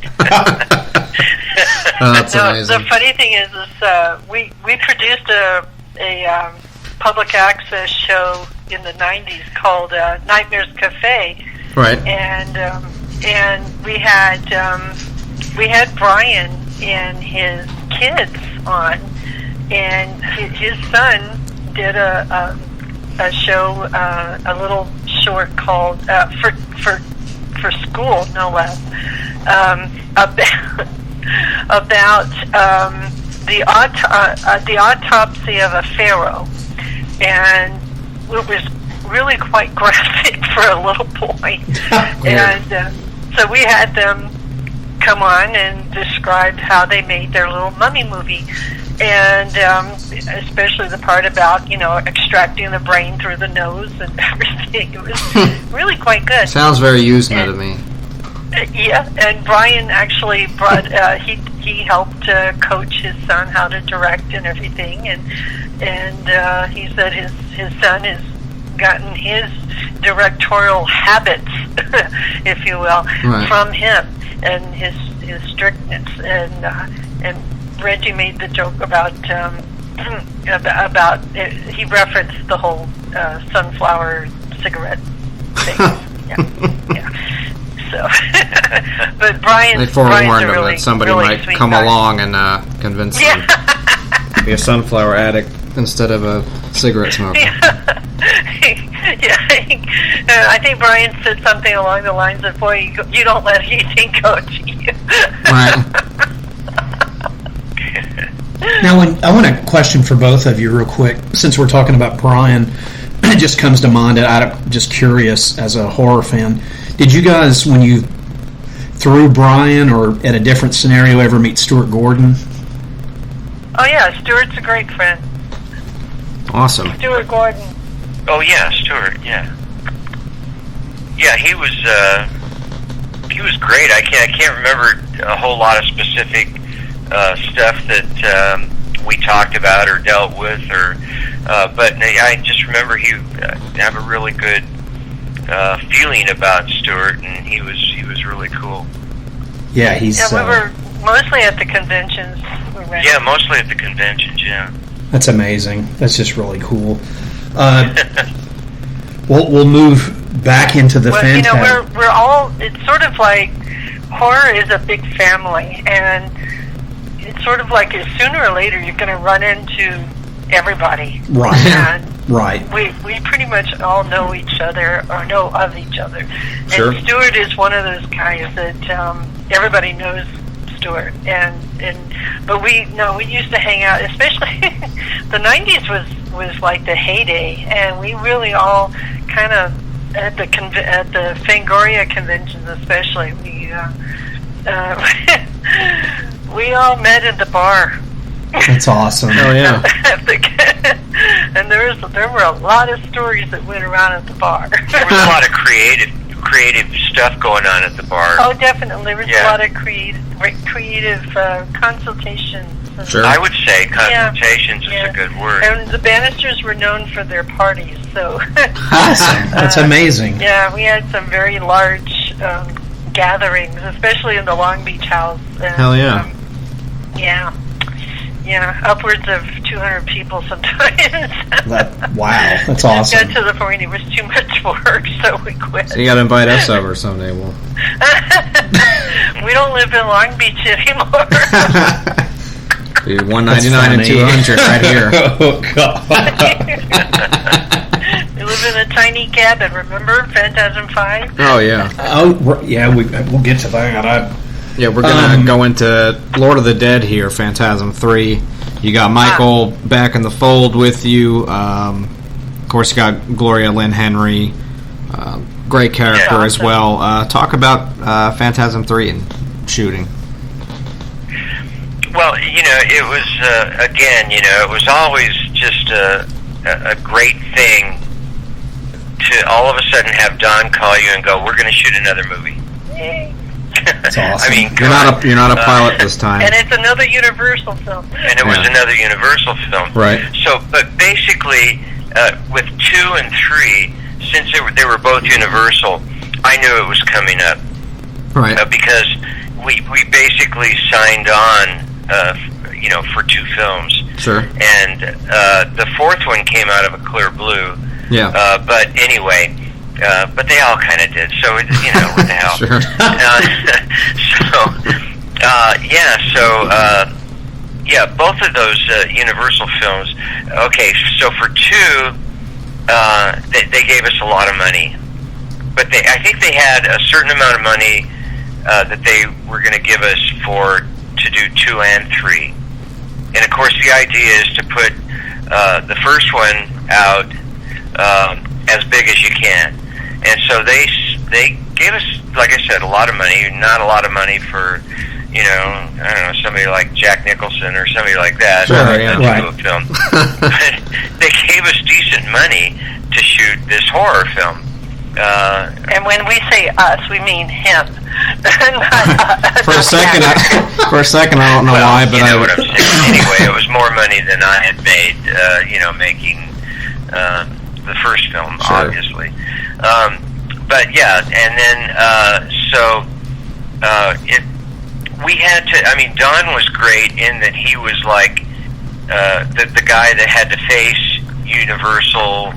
That's amazing. The funny thing is we produced a public access show in the 90s called Nightmares Cafe. Right. And we had Brian and his kids on, and his son did a show, a little short called for school, no less, about the autopsy of a pharaoh, and it was really quite graphic for a little boy. And so we had them come on and describe how they made their little mummy movie, and especially the part about extracting the brain through the nose and everything. It was really quite good. Sounds very Usna to me. Yeah, and Brian actually brought he helped coach his son how to direct and everything, and he said his son has gotten his directorial habits, if you will, right, from him and his strictness. And Reggie made the joke about he referenced the whole sunflower cigarette thing. Yeah. So, but they forewarned him really, that somebody really might come along and convince him to be a sunflower addict instead of a cigarette smoker. I think Brian said something along the lines of, "Boy, you don't let anything go to you." Right. Now, I want a question for both of you real quick. Since we're talking about Brian, it just comes to mind. I'm just curious as a horror fan. Did you guys, when you through Brian or at a different scenario, ever meet Stuart Gordon? Oh yeah, Stuart's a great friend. Awesome. Stuart Gordon. Oh yeah, Stuart. Yeah. Yeah, he was great. I can't remember a whole lot of specific stuff that we talked about or dealt with, but I just remember he have a really good feeling about Stuart, and he was really cool. Yeah, he's. Yeah, we were mostly at the conventions. Yeah, mostly at the conventions. Yeah. That's amazing. That's just really cool. We'll move back into the Phantasm. We're all. It's sort of like horror is a big family, and it's sort of like sooner or later you're going to run into everybody. Right. And Right. We pretty much all know each other or know of each other. Sure. And Stuart is one of those guys that everybody knows Stuart. But we used to hang out, especially the 90s was like the heyday, and we really all kind of at the Fangoria conventions especially, we all met at the bar. That's awesome. Oh yeah. And there were a lot of stories that went around at the bar. There was a lot of creative stuff going on at the bar. Oh, definitely. There was a lot of creative consultations. Sure. I would say consultations is a good word. And the Bannisters were known for their parties, so. Awesome. That's amazing. Yeah, we had some very large gatherings, especially in the Long Beach house. And, Hell yeah. Yeah, upwards of 200 people sometimes. Wow, that's awesome. It got to the point it was too much work, so we quit. So you got to invite us over someday. We'll. We don't live in Long Beach anymore. Dude, $199 and $200 right here. Oh God. We live in a tiny cabin. Remember Phantasm 5? Oh yeah. Oh yeah, we'll get to that. Yeah, we're gonna go into Lord of the Dead here, Phantasm 3. You got Michael back in the fold with you. Of course, you got Gloria Lynn Henry, great character as well. Talk about Phantasm 3 and shooting. Well, it was again, it was always just a great thing to all of a sudden have Don call you and go, "We're going to shoot another movie." Yay. That's awesome. I mean, you're not a pilot this time. And it's another Universal film. And it was another Universal film. Right. So, but basically, with 2 and 3, since they were both Universal, I knew it was coming up. Right. Because we basically signed on, for 2 films. Sure. And the 4th one came out of a clear blue. Yeah. But anyway. But they all kind of did, so what the hell? Sure. Both of those Universal films. Okay, so for 2, they gave us a lot of money, but I think they had a certain amount of money that they were going to give us to do 2 and 3, and of course the idea is to put the first one out as big as you can. And so they gave us, like I said, a lot of money. Not a lot of money for, I don't know, somebody like Jack Nicholson or somebody like that. Sure, yeah. To do a film. But they gave us decent money to shoot this horror film. And when we say us, we mean him. For a second, I don't know why, but you know what I'm saying. Anyway, it was more money than I had made, making the first film, sure. Obviously. But yeah, and then we had to. I mean, Don was great in that he was like the guy that had to face Universal's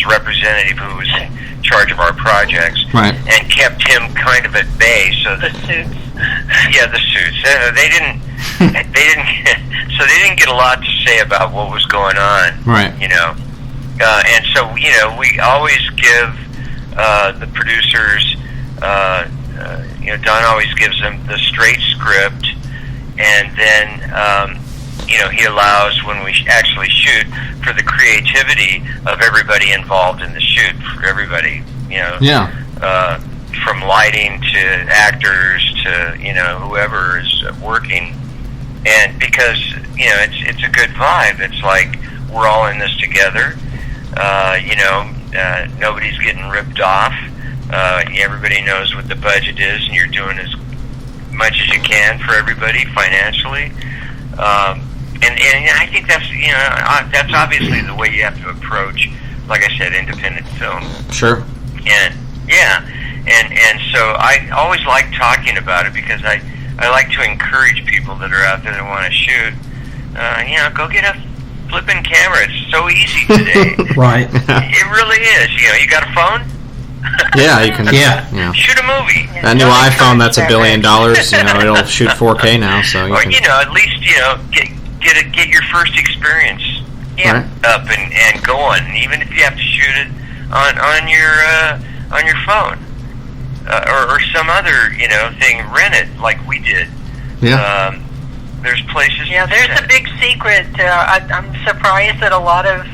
representative, who was in charge of our projects, right, and kept him kind of at bay. So the suits. Yeah, the suits. They didn't. So they didn't get a lot to say about what was going on. Right. And so, we always give the producers, Don always gives them the straight script, and then, he allows, when we actually shoot, for the creativity of everybody involved in the shoot, for everybody, from lighting to actors to, whoever is working. And because, it's a good vibe. It's like we're all in this together. Nobody's getting ripped off. Everybody knows what the budget is, and you're doing as much as you can for everybody financially. And I think that's obviously the way you have to approach, like I said, independent film. Sure. And and so I always like talking about it because I like to encourage people that are out there that want to shoot. Go get a flipping camera. It's so easy today. Right. It really is. You got a phone? Yeah, you can. Yeah. Shoot a movie. That new iPhone that's $1 billion. It'll shoot 4K now. So at least get your first experience. up and going. And even if you have to shoot it on your phone or some other thing, rent it like we did. Yeah. There's places. Yeah, there's a big secret. I'm surprised that a lot of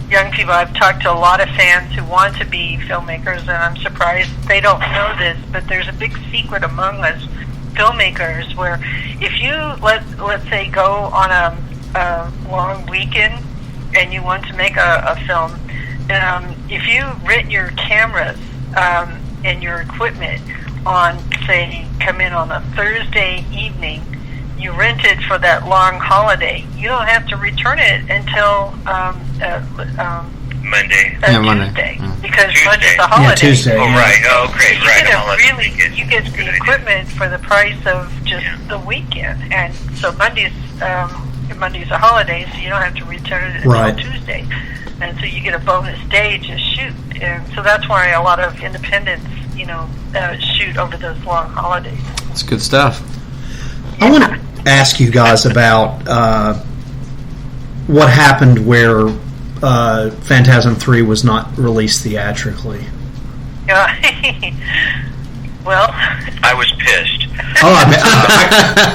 young people. I've talked to a lot of fans who want to be filmmakers, and I'm surprised they don't know this. But there's a big secret among us filmmakers where if you let's say go on a long weekend and you want to make a film, if you rent your cameras and your equipment on, say, come in on a Thursday evening, you rent it for that long holiday, you don't have to return it until Monday. Tuesday. Because Monday's a holiday. Yeah, Tuesday. Oh, right. Oh, great. Right. You get the equipment for the price of just the weekend. And so Monday's a holiday, so you don't have to return it until Tuesday. And so you get a bonus day to shoot. And so that's why a lot of independents, shoot over those long holidays. It's good stuff. I want to ask you guys about what happened where Phantasm 3 was not released theatrically. Well, I was pissed. Oh,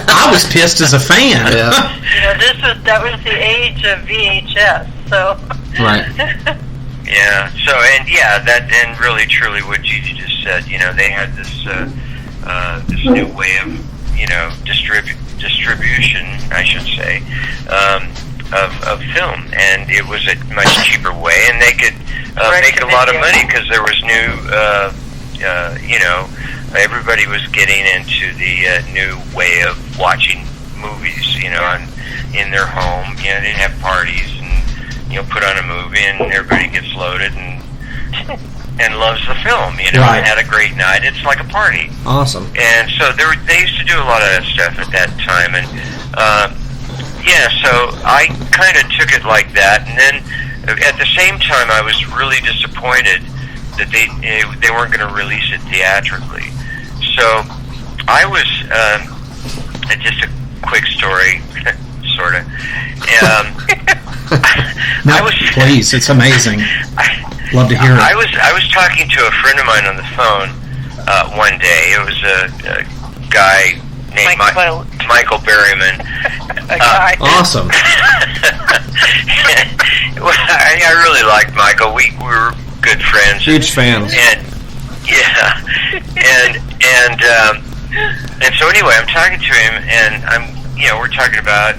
I was pissed as a fan. Yeah. That was the age of VHS. So. Right. Yeah. So and really truly what Gigi just said. They had this new way of distribution, I should say, of film, and it was a much cheaper way, and they could make a lot of money because there was everybody was getting into the new way of watching movies, in their home. They didn't have parties, and put on a movie, and everybody gets loaded and loves the film, and had a great night. It's like a party. Awesome. And so they used to do a lot of that stuff at that time, and so I kind of took it like that. And then at the same time, I was really disappointed that they weren't going to release it theatrically. So I was just a quick story, sort of. No, please, it's amazing. Love to hear it. I was talking to a friend of mine on the phone one day. It was a guy named Michael Berryman. Awesome. I really liked Michael. We were good friends. Huge fans. And so anyway, I'm talking to him, and we're talking about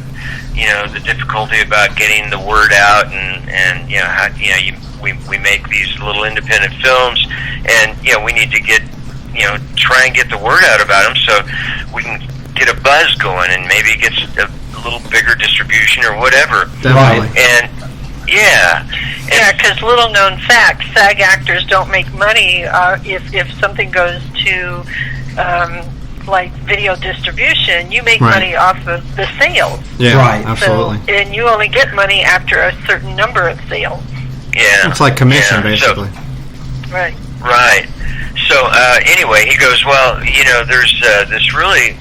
the difficulty about getting the word out, and how we make these little independent films, and we need to try and get the word out about them so we can get a buzz going, and maybe it gets a little bigger distribution or whatever. Definitely. And because little known fact, SAG actors don't make money if something goes to like video distribution. You make money off of the sales. Yeah, right. Absolutely. So, and you only get money after a certain number of sales. Yeah. It's like commission, basically. Right. Right. So anyway, he goes, well, there's this really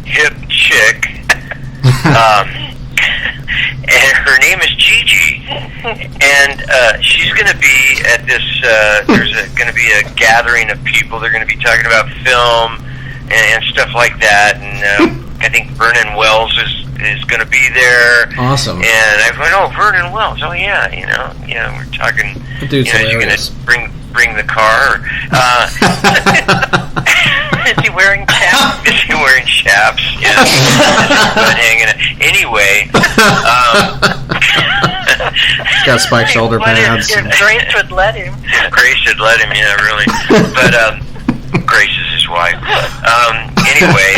hip chick, and her name is Gigi, and she's going to be at this. There's going to be a gathering of people. They're going to be talking about film and stuff like that, and I think Vernon Wells is going to be there. Awesome. And I went, oh, Vernon Wells. Oh yeah, we're talking. The dude's you're going to bring the car. Is he wearing chaps? Is he wearing chaps? Yeah. But hanging. Anyway. Got spiked shoulder pads. If Grace would let him. Grace would let him, yeah, really. But Grace is his wife. Anyway,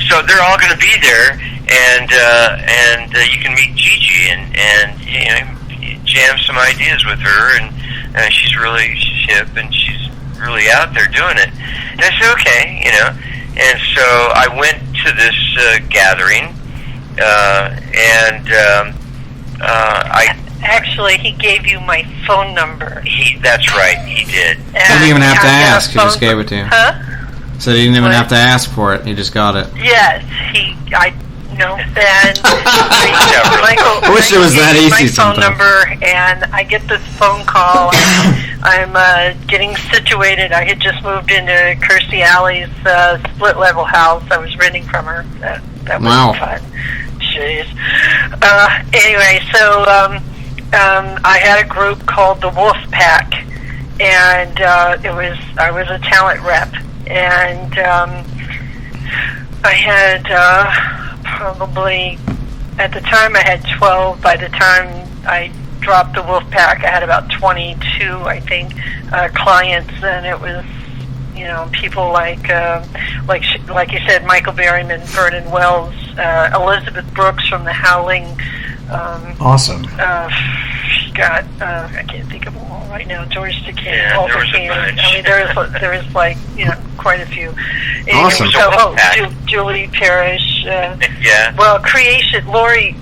so they're all going to be there, and you can meet Gigi and jam some ideas with her, and she's hip, and she's really out there doing it. And I said, okay, and so I went to this gathering, and Actually, he gave you my phone number. That's right, he did. He didn't even have to ask, he just gave it to you. Huh? So he didn't even have to ask for it, he just got it. Yes, No. And Michael, I wish it was that easy. My phone number, and I get this phone call. I'm getting situated. I had just moved into Kirstie Alley's split-level house. I was renting from her. That was fun. Jeez. Anyway, so I had a group called the Wolf Pack, and I was a talent rep, and I had probably, at the time I had 12. By the time I dropped the Wolf Pack, I had about 22, I think, clients, and it was, people like you said, Michael Berryman, Vernon Wells, Elizabeth Brooks from The Howling. Awesome. I can't think of them all right now. George Takei, there was a bunch. I mean, there was like, quite a few. Awesome. Julie Parrish. Yeah. Well, Creation. Lori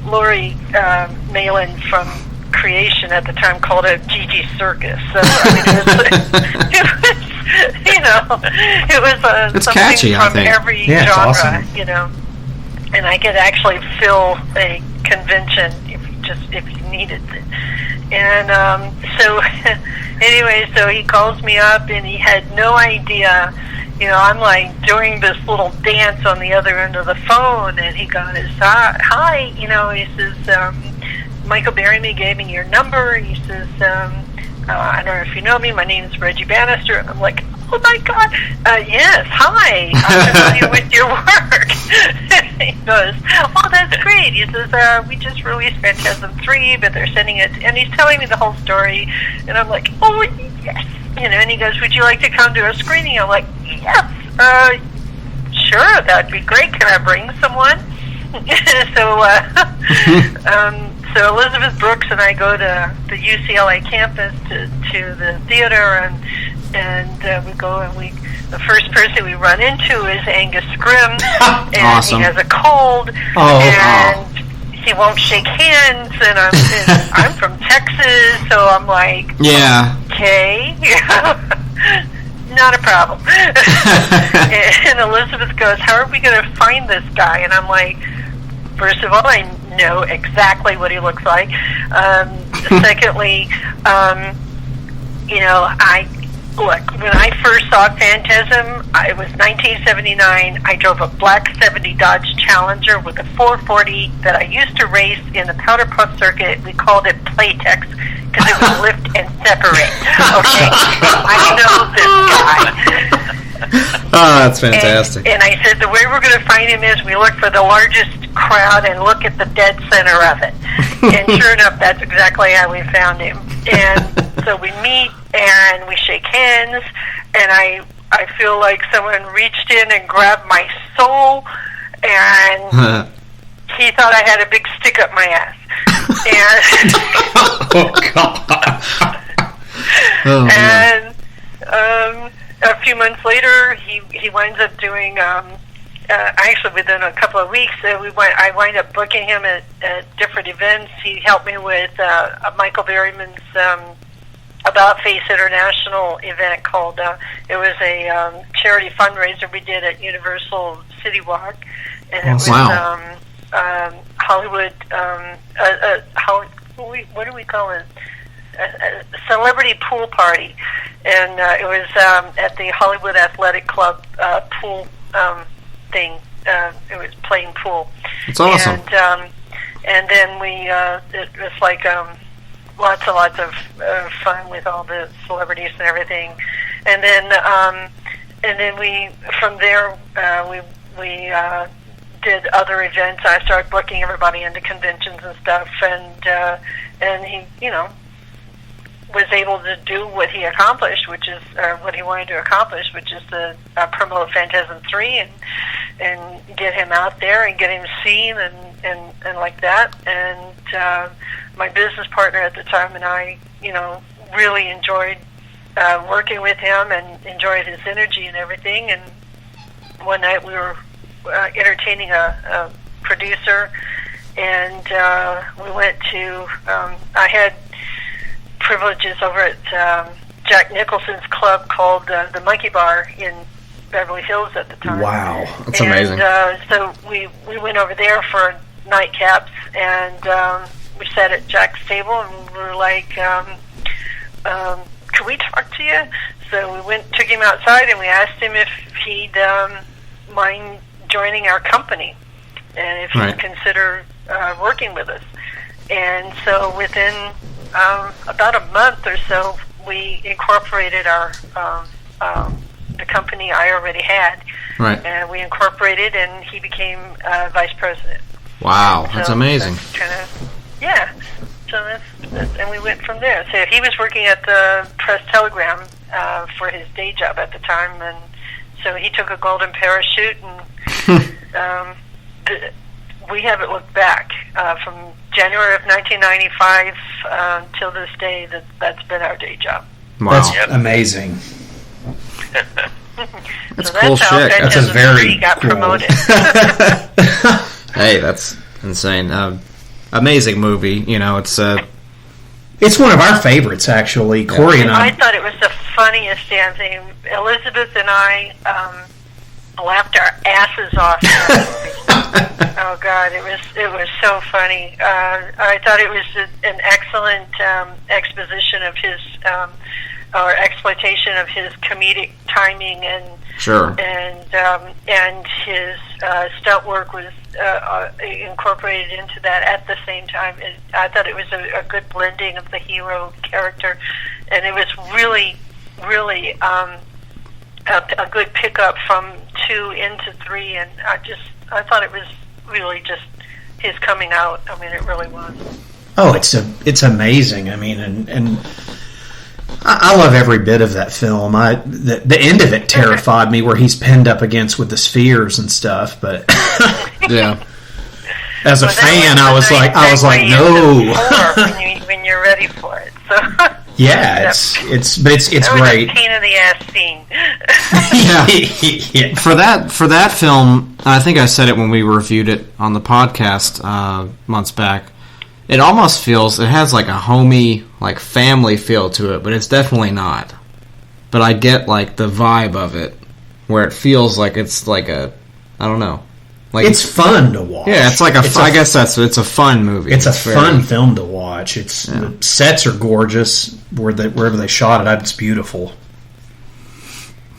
Malin from Creation at the time called it Gigi Circus. So it was it's something catchy, from I think. every Yeah, genre. it's awesome. And I could actually fill a convention if you needed it. And so anyway, so he calls me up, and he had no idea. I'm like doing this little dance on the other end of the phone, and he got his hi. He says, Michael Berryman gave me your number. He says, I don't know if you know me. My name is Reggie Bannister. And I'm like, oh my God, yes, hi. I'm familiar with your work. He goes, oh, that's great. He says, we just released Phantasm 3, but they're sending it, and he's telling me the whole story, and I'm like, oh, yes. And he goes, would you like to come to a screening? I'm like, yes, sure, that'd be great. Can I bring someone? So Elizabeth Brooks and I go to the UCLA campus to the theater, and we go, and the first person we run into is Angus Scrimm, and awesome. He has a cold, and he won't shake hands, and I'm from Texas, so I'm like, yeah, okay, not a problem. And Elizabeth goes, how are we going to find this guy? And I'm like, first of all, I know exactly what he looks like. Secondly, when I first saw Phantasm, it was 1979. I drove a black 70 Dodge Challenger with a 440 that I used to race in the powder puff circuit. We called it Playtex because it would lift and separate. Okay, I know this guy. Oh, that's fantastic. And I said the way we're going to find him is we look for the largest crowd and look at the dead center of it. And sure enough, that's exactly how we found him. And so we meet and we shake hands, and I feel like someone reached in and grabbed my soul, and he thought I had a big stick up my ass. And oh, God. Oh, and a few months later, he winds up doing. Actually, within a couple of weeks, I wind up booking him at different events. He helped me with Michael Berryman's About Face International event called. It was a charity fundraiser we did at Universal City Walk, and it was Hollywood. What do we call it? A celebrity pool party, and it was at the Hollywood Athletic Club pool thing. It was playing pool. It's awesome. And then it was like lots of fun with all the celebrities and everything. And then we from there we did other events. I started booking everybody into conventions and stuff, and he was able to do what he accomplished, which is what he wanted to accomplish, which is to promote Phantasm 3 and get him out there and get him seen and like that. And my business partner at the time and I, really enjoyed working with him and enjoyed his energy and everything. And one night we were entertaining a producer, and we went to. I had privileges over at Jack Nicholson's club called the Monkey Bar in Beverly Hills at the time. Wow, that's amazing. So we went over there for nightcaps, and we sat at Jack's table, and we were like, "Can we talk to you?" So we took him outside, and we asked him if he'd mind joining our company, and if he'd consider working with us. And so within about a month or so, we incorporated our the company I already had. Right. And we incorporated, and he became vice president. Wow, that's amazing. Yeah. So that's, and we went from there. So he was working at the Press Telegram for his day job at the time, and so he took a golden parachute, and we haven't looked back from January of 1995 till this day. That's been our day job. Wow. That's amazing. That's so cool shit. That's a very got cool. Promoted. Hey, that's insane. Amazing movie. You know, it's one of our favorites, actually. Yeah. Corey and I thought it was the funniest damn thing. Elizabeth and I laughed our asses off. Oh God, it was so funny. I thought it was an excellent exposition of his or exploitation of his comedic timing, and and his stunt work was incorporated into that at the same time. I thought it was a good blending of the hero character, and it was really a good pickup from 2 into 3, and I thought it was really just his coming out. I mean, it really was. Oh, it's amazing. I mean, and I love every bit of that film. The end of it terrified me, where he's pinned up against with the spheres and stuff. But yeah, as a fan, I was like, no. when you're ready for it. So yeah, it's great. A pain in the ass scene. Yeah. For that film, I think I said it when we reviewed it on the podcast months back. It almost feels, it has like a homey, like family feel to it, but it's definitely not. But I get like the vibe of it, where it feels like it's like I don't know. Like it's fun to watch. Yeah, it's like it's a fun movie. It's a fun film to watch. The sets are gorgeous. Wherever they shot it, it's beautiful.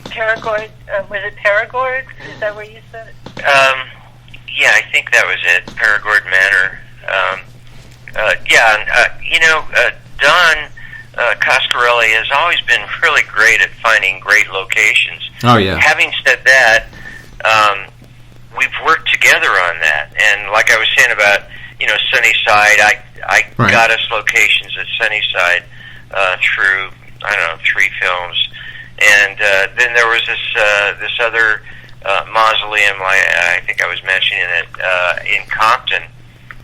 Paraguay, was it Paraguay? Is that where you said it? Yeah, I think that was it. Paraguay Manor. Don Coscarelli has always been really great at finding great locations. Oh, yeah. Having said that, we've worked together on that. And like I was saying about, Sunnyside, I got us locations at Sunnyside through, 3 films. And then there was this other mausoleum, I think I was mentioning it, in Compton,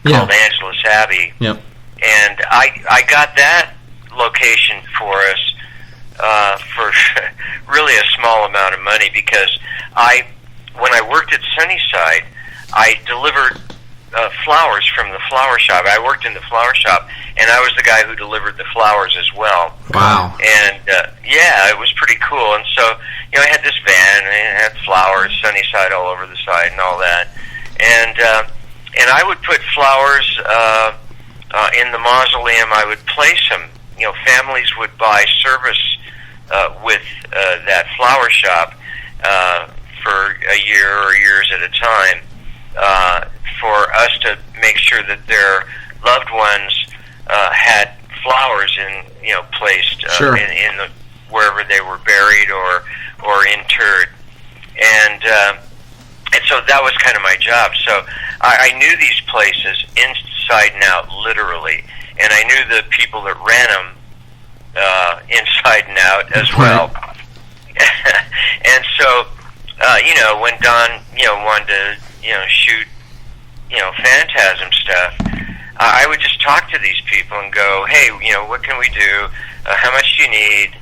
called Angelus Abbey. Yep. And I got that location for us for really a small amount of money, because when I worked at Sunnyside, I delivered flowers from the flower shop. I worked in the flower shop, and I was the guy who delivered the flowers as well. Wow. And it was pretty cool. And so, I had this van, and it had flowers, Sunnyside all over the side and all that. And I would put flowers in the mausoleum. I would place them. Families would buy service with that flower shop for a year or years at a time, for us to make sure that their loved ones had flowers placed in the wherever they were buried or interred. And so that was kind of my job. So I knew these places inside and out, literally, and I knew the people that ran them inside and out as well. And so, when Don, wanted to, shoot, Phantasm stuff, I would just talk to these people and go, hey, what can we do? How much do you need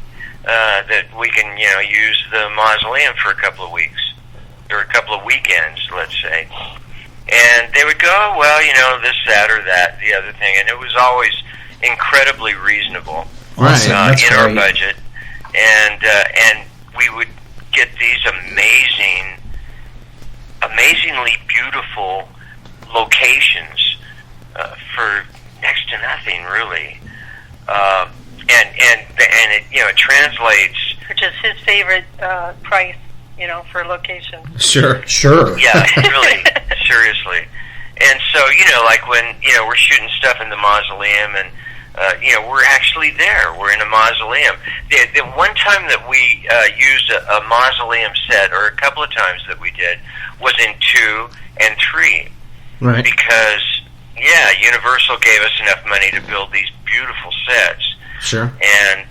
that we can, use the mausoleum for a couple of weeks? Or a couple of weekends, let's say. And they would go, well, this, that, or that, the other thing. And it was always incredibly reasonable in our budget. And we would get these amazingly beautiful locations for next to nothing, really. And it, you know, it translates. Which is his favorite price, you know, for location. Sure. Yeah, really, seriously. And so, you know, like when, you know, we're shooting stuff in the mausoleum, and you know, we're actually there. We're in a mausoleum. The one time that we used a mausoleum set, or a couple of times that we did, was in 2 and 3. Right. Because, yeah, Universal gave us enough money to build these beautiful sets. Sure. And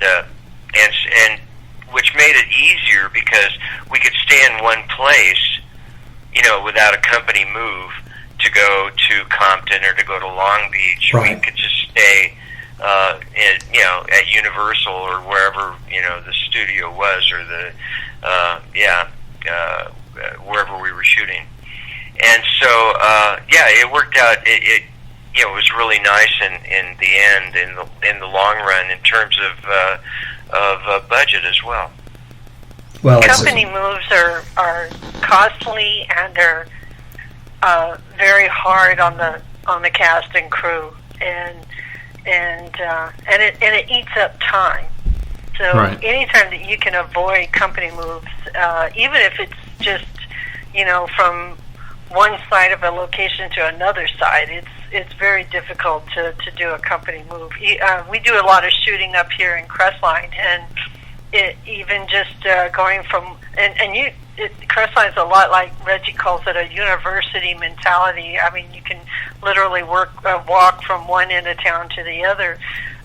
which made it easier because we could stay in one place, you know, without a company move to go to Compton or to go to Long Beach. Right. We could just stay, you know, at Universal or wherever, you know, the studio was, or the, wherever we were shooting. And so, yeah, it worked out. It you know, it was really nice in the end, in the long run, in terms of budget as well. Well, company moves are costly, and they're very hard on the cast and crew, and it eats up time. So right. Anytime that you can avoid company moves, even if it's just, you know, from one side of a location to another side, it's very difficult to do a company move. We do a lot of shooting up here in Crestline, and even just going from Crestline's a lot like Reggie calls it, a university mentality. I mean, you can literally walk from one end of town to the other.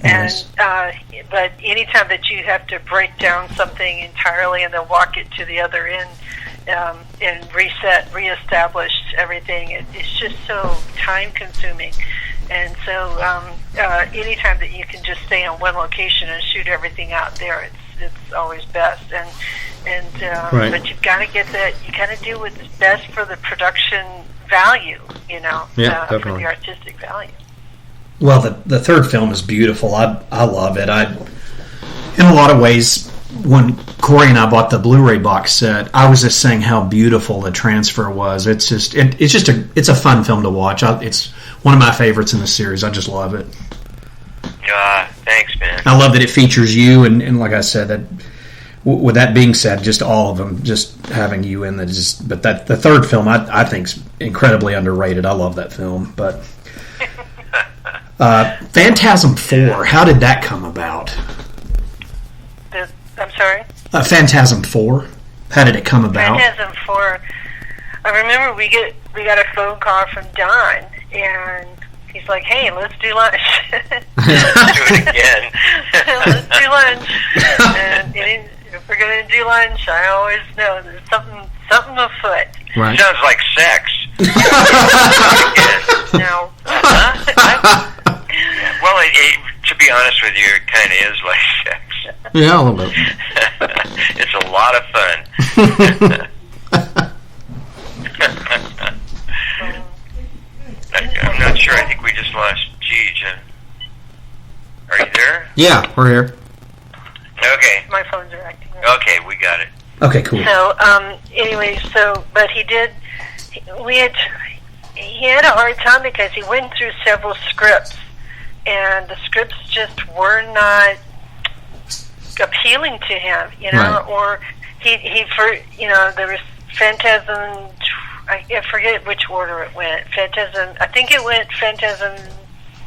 Nice. And but anytime that you have to break down something entirely and then walk it to the other end, and reestablish everything, it's just so time consuming. And so anytime that you can just stay on one location and shoot everything out there, it's always best. And right. But you've got to get that. You got to do what's best for the production value, you know, for the artistic value. Well, the third film is beautiful. I love it. In a lot of ways, when Corey and I bought the Blu-ray box set, I was just saying how beautiful the transfer was. It's a fun film to watch. It's one of my favorites in the series. I just love it. Thanks, man. I love that it features you, and like I said, that with that being said, just all of them, just having you in the but that the third film I think is incredibly underrated. I love that film, but Phantasm 4, how did that come about? I'm sorry? Phantasm 4, how did it come about? Phantasm 4, I remember we got a phone call from Don, and he's like, "Hey, let's do lunch." Let's do it again. Let's do lunch. And if we're going to do lunch, I always know there's something afoot. Right. Sounds like sex. No. Well, to be honest with you, it kind of is like sex. Yeah, a little bit. It's a lot of fun. I'm not sure. I think we just lost Gigi. Are you there? Yeah, we're here. Okay. My phones are acting. Okay, we got it. Okay, cool. So, anyway, but he had a hard time because he went through several scripts, and the scripts just were not appealing to him, you know, right. Or there was Phantasm, I forget which order it went. Phantasm, I think it went Phantasm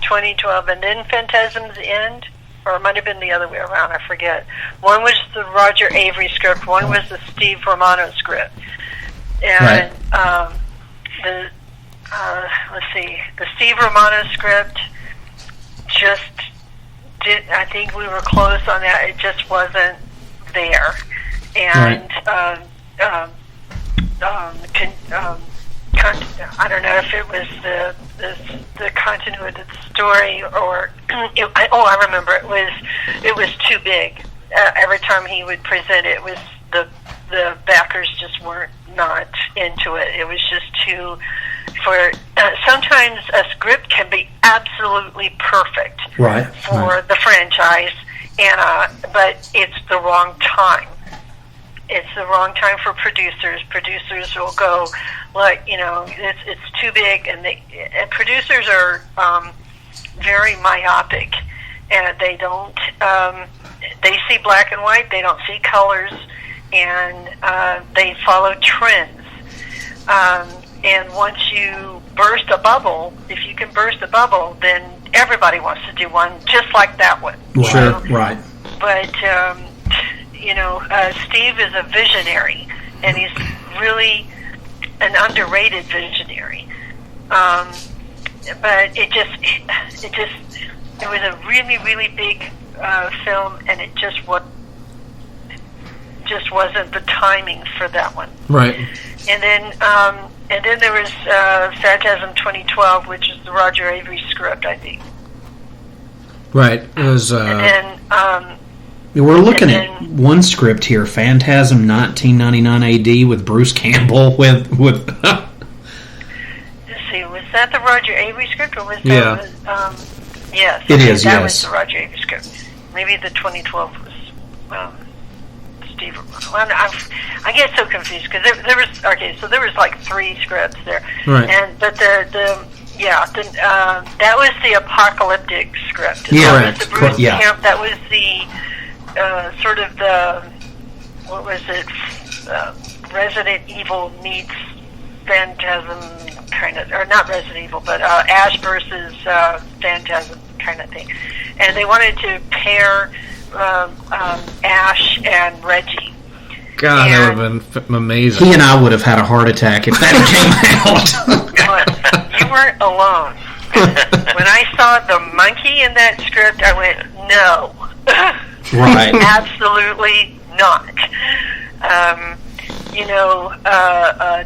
2012 and then Phantasm's End, or it might have been the other way around, I forget. One was the Roger Avery script, one was the Steve Romano script. And right. The Steve Romano script just I think we were close on that. It just wasn't there. And right. I don't know if it was the continuity of the story, or I remember it was too big. Every time he would present it, was the backers just weren't not into it. It was just too. Sometimes a script can be absolutely perfect for the franchise, but it's the wrong time. it's the wrong time for producers. Producers will go, like, it's too big, and producers are very myopic, and they don't. They see black and white. They don't see colors, and they follow trends. And once you burst a bubble, if you can burst a bubble, then everybody wants to do one just like that one. Sure, right. But Steve is a visionary, and he's really an underrated visionary. But it was a really, really big film, and it just wasn't the timing for that one. Right. And then there was Phantasm 2012, which is the Roger Avery script, I think. Right. It was. And then we're looking at one script here, Phantasm 1999 AD with Bruce Campbell with. Let's see, was that the Roger Avery script, or was that? Yes. It is. That yes. was the Roger Avery script. Maybe the 2012 was. Steve. Well, I get so confused because there was so there was like 3 scripts there, right? But that was the apocalyptic script. Yeah, that was the Bruce Camp. That was the sort of the what was it? Resident Evil meets Phantasm kind of, or not Resident Evil, but Ash versus Phantasm kind of thing, and they wanted to pair Ash and Reggie. God, that would have been amazing. He and I would have had a heart attack if that came out. You weren't alone. When I saw the monkey in that script, I went, no. Right. Absolutely not.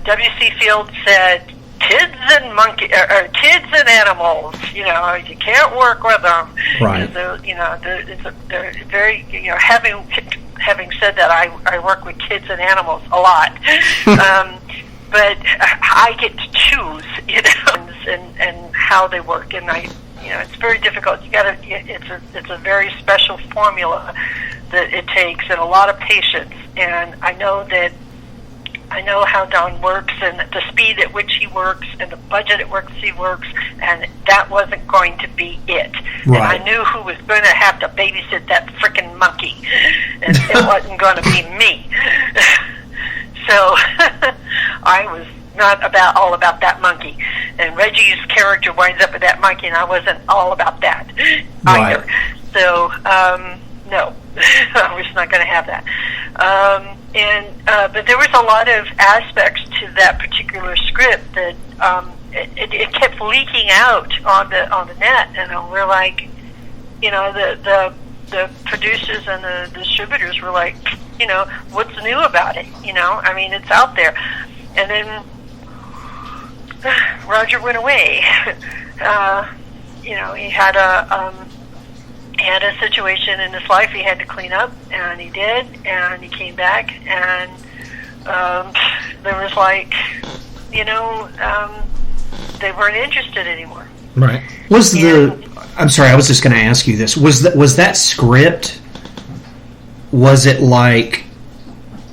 W.C. Fields said, kids and kids and animals, you can't work with them. Right. So, they're very, having said that, I work with kids and animals a lot. But I get to choose, and how they work, and it's very difficult. It's a very special formula that it takes, and a lot of patience. And I know how Don works, and the speed at which he works, and the budget at which he works, and that wasn't going to be it. Right. And I knew who was going to have to babysit that frickin' monkey, and it wasn't going to be me. So I was not all about that monkey. And Reggie's character winds up with that monkey, and I wasn't all about that either. So, no, I was not going to have that. But there was a lot of aspects to that particular script that it kept leaking out on the net, and we're like, the producers and the distributors were like, what's new about it? It's out there. And then Roger went away. He had a situation in his life he had to clean up, and he did, and he came back, and there was like, they weren't interested anymore. Right. I'm sorry, I was just going to ask you this. Was that script, was it like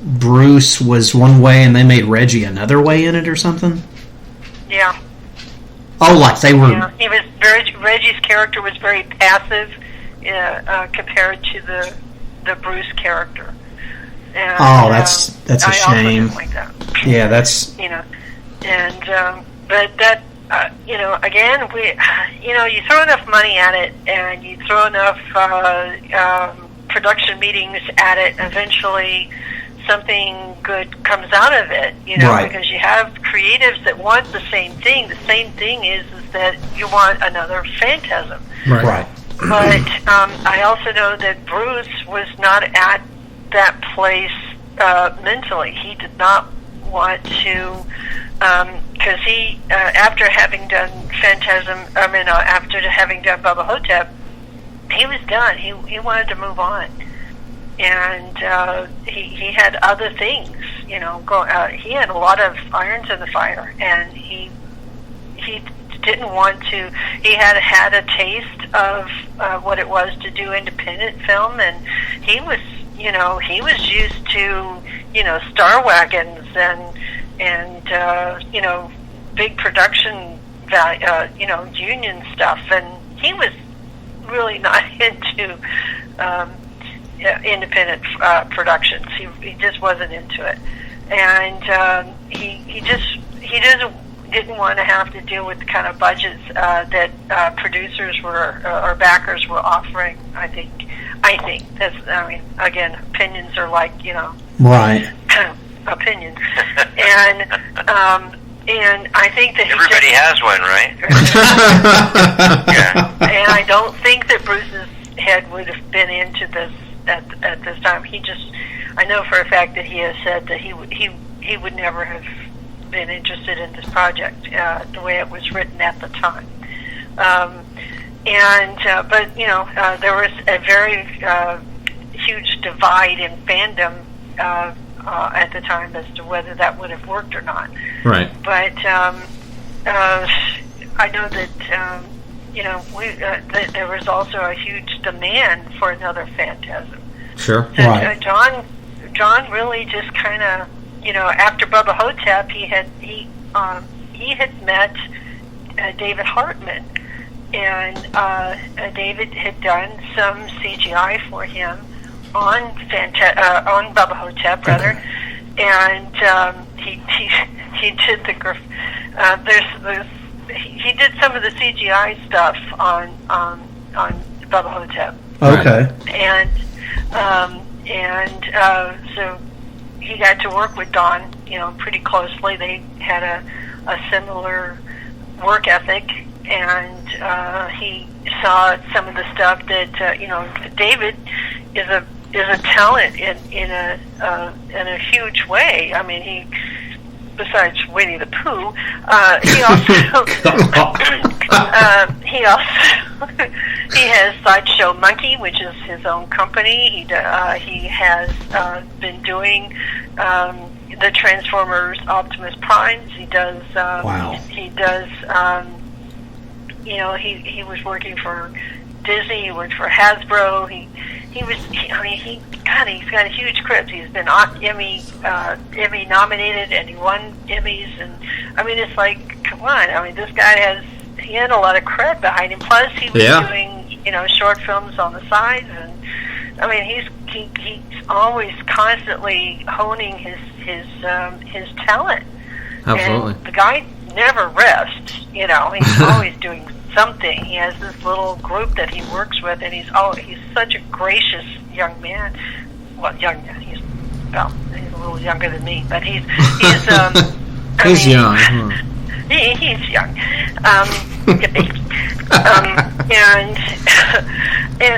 Bruce was one way and they made Reggie another way in it or something? Yeah. Oh, like they were... Yeah, he was Reggie's character was very passive compared to the Bruce character. And, that's a shame. I also didn't like that. Yeah, that's... But that, again, you throw enough money at it, and you throw enough production meetings at it, eventually something good comes out of it, right. Because you have creatives that want the same thing. The same thing is that you want another Phantasm. Right. But I also know that Bruce was not at that place mentally. He did not want to, because he, after having done after having done Bubba Hotep, he was done. He wanted to move on. And he had other things, he had a lot of irons in the fire, and he didn't want to. He had a taste of what it was to do independent film, and he was used to star wagons and big production union stuff, and he was really not into independent productions. He just wasn't into it, and he didn't want to have to deal with the kind of budgets that producers or backers were offering. I think that's. Again, opinions are like right. Opinions, and I think that everybody has one, right? Yeah. And I don't think that Bruce's head would have been into this at this time. I know for a fact that he has said that he would never have been interested in this project the way it was written at the time. But there was a very huge divide in fandom at the time as to whether that would have worked or not. Right. But I know that that there was also a huge demand for another Phantasm. Sure. Right. John really just kind of after Bubba Hotep, he had met David Hartman, and David had done some CGI for him on Bubba Hotep, rather, and he did he did some of the CGI stuff on Bubba Hotep. Okay. And so he got to work with Don, pretty closely. They had a similar work ethic, and he saw some of the stuff that David is a talent in a huge way. I mean, besides Winnie the Pooh, he has Sideshow Monkey, which is his own company. He has been doing the Transformers Optimus Primes. He does. Wow. He does. He was working for Disney. He worked for Hasbro. He's got a huge credit. He's been Emmy nominated, and he won Emmys. And I mean, it's like, come on. I mean, this guy he had a lot of cred behind him. Plus, he was doing short films on the sides, and I mean, he's always constantly honing his talent. Absolutely. And the guy never rests. He's always doing something. He has this little group that he works with, and he's such a gracious young man. Well, young man. He's a little younger than me, but he's he's young. He's young.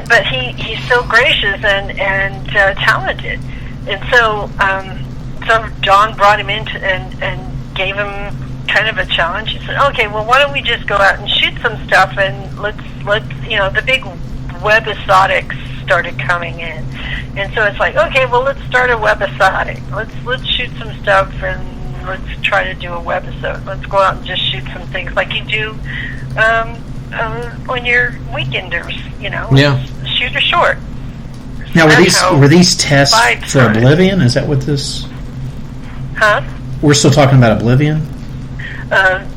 But he's so gracious and talented, and so John brought him in and gave him kind of a challenge. He said, "Okay, well, why don't we just go out and shoot some stuff, and let's the big webisodics started coming in, and so it's like, okay, well, let's start a webisodic. Let's shoot some stuff and let's try to do a webisode. Let's go out and just shoot some things like you do on your weekenders, shoot a short." Now, were these tests for Oblivion? Is that what this? Huh? We're still talking about Oblivion.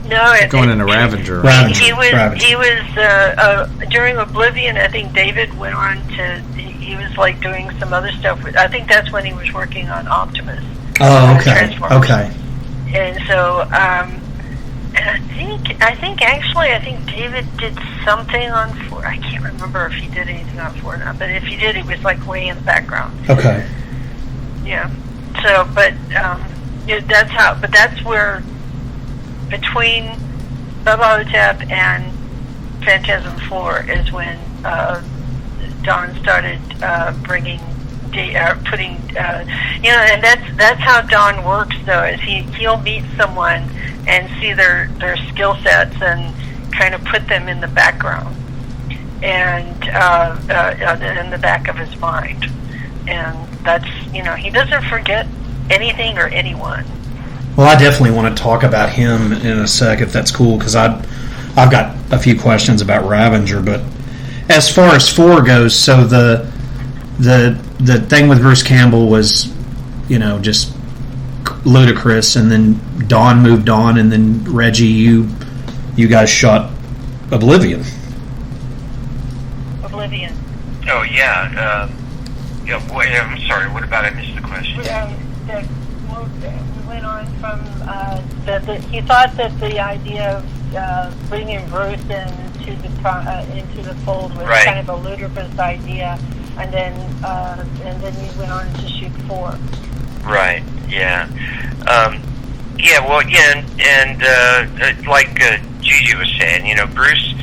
No, going into Ravager. He was during Oblivion. I think David went on to. He was like doing some other stuff. I think that's when he was working on Optimus. Oh, okay. Okay. And so, I think David did something on 4. I can't remember if he did anything on 4 or not. But if he did, it was like way in the background. Okay. Yeah. So, but that's how. But that's where. Between Bubba Hotep and Phantasm 4 is when Don started putting, and that's how Don works. Though, is he'll meet someone and see their skill sets and kind of put them in the background and in the back of his mind, and that's he doesn't forget anything or anyone. Well, I definitely want to talk about him in a sec, if that's cool, because I've got a few questions about Ravager. But as far as 4 goes, so the thing with Bruce Campbell was just ludicrous. And then Don moved on, and then Reggie, you guys shot Oblivion. Oh yeah. I'm sorry. What about? I missed the question. We went on from he thought that the idea of bringing Bruce into the fold was kind of a ludicrous idea, and then you went on to shoot 4. Right. Yeah. And like Gigi was saying, Bruce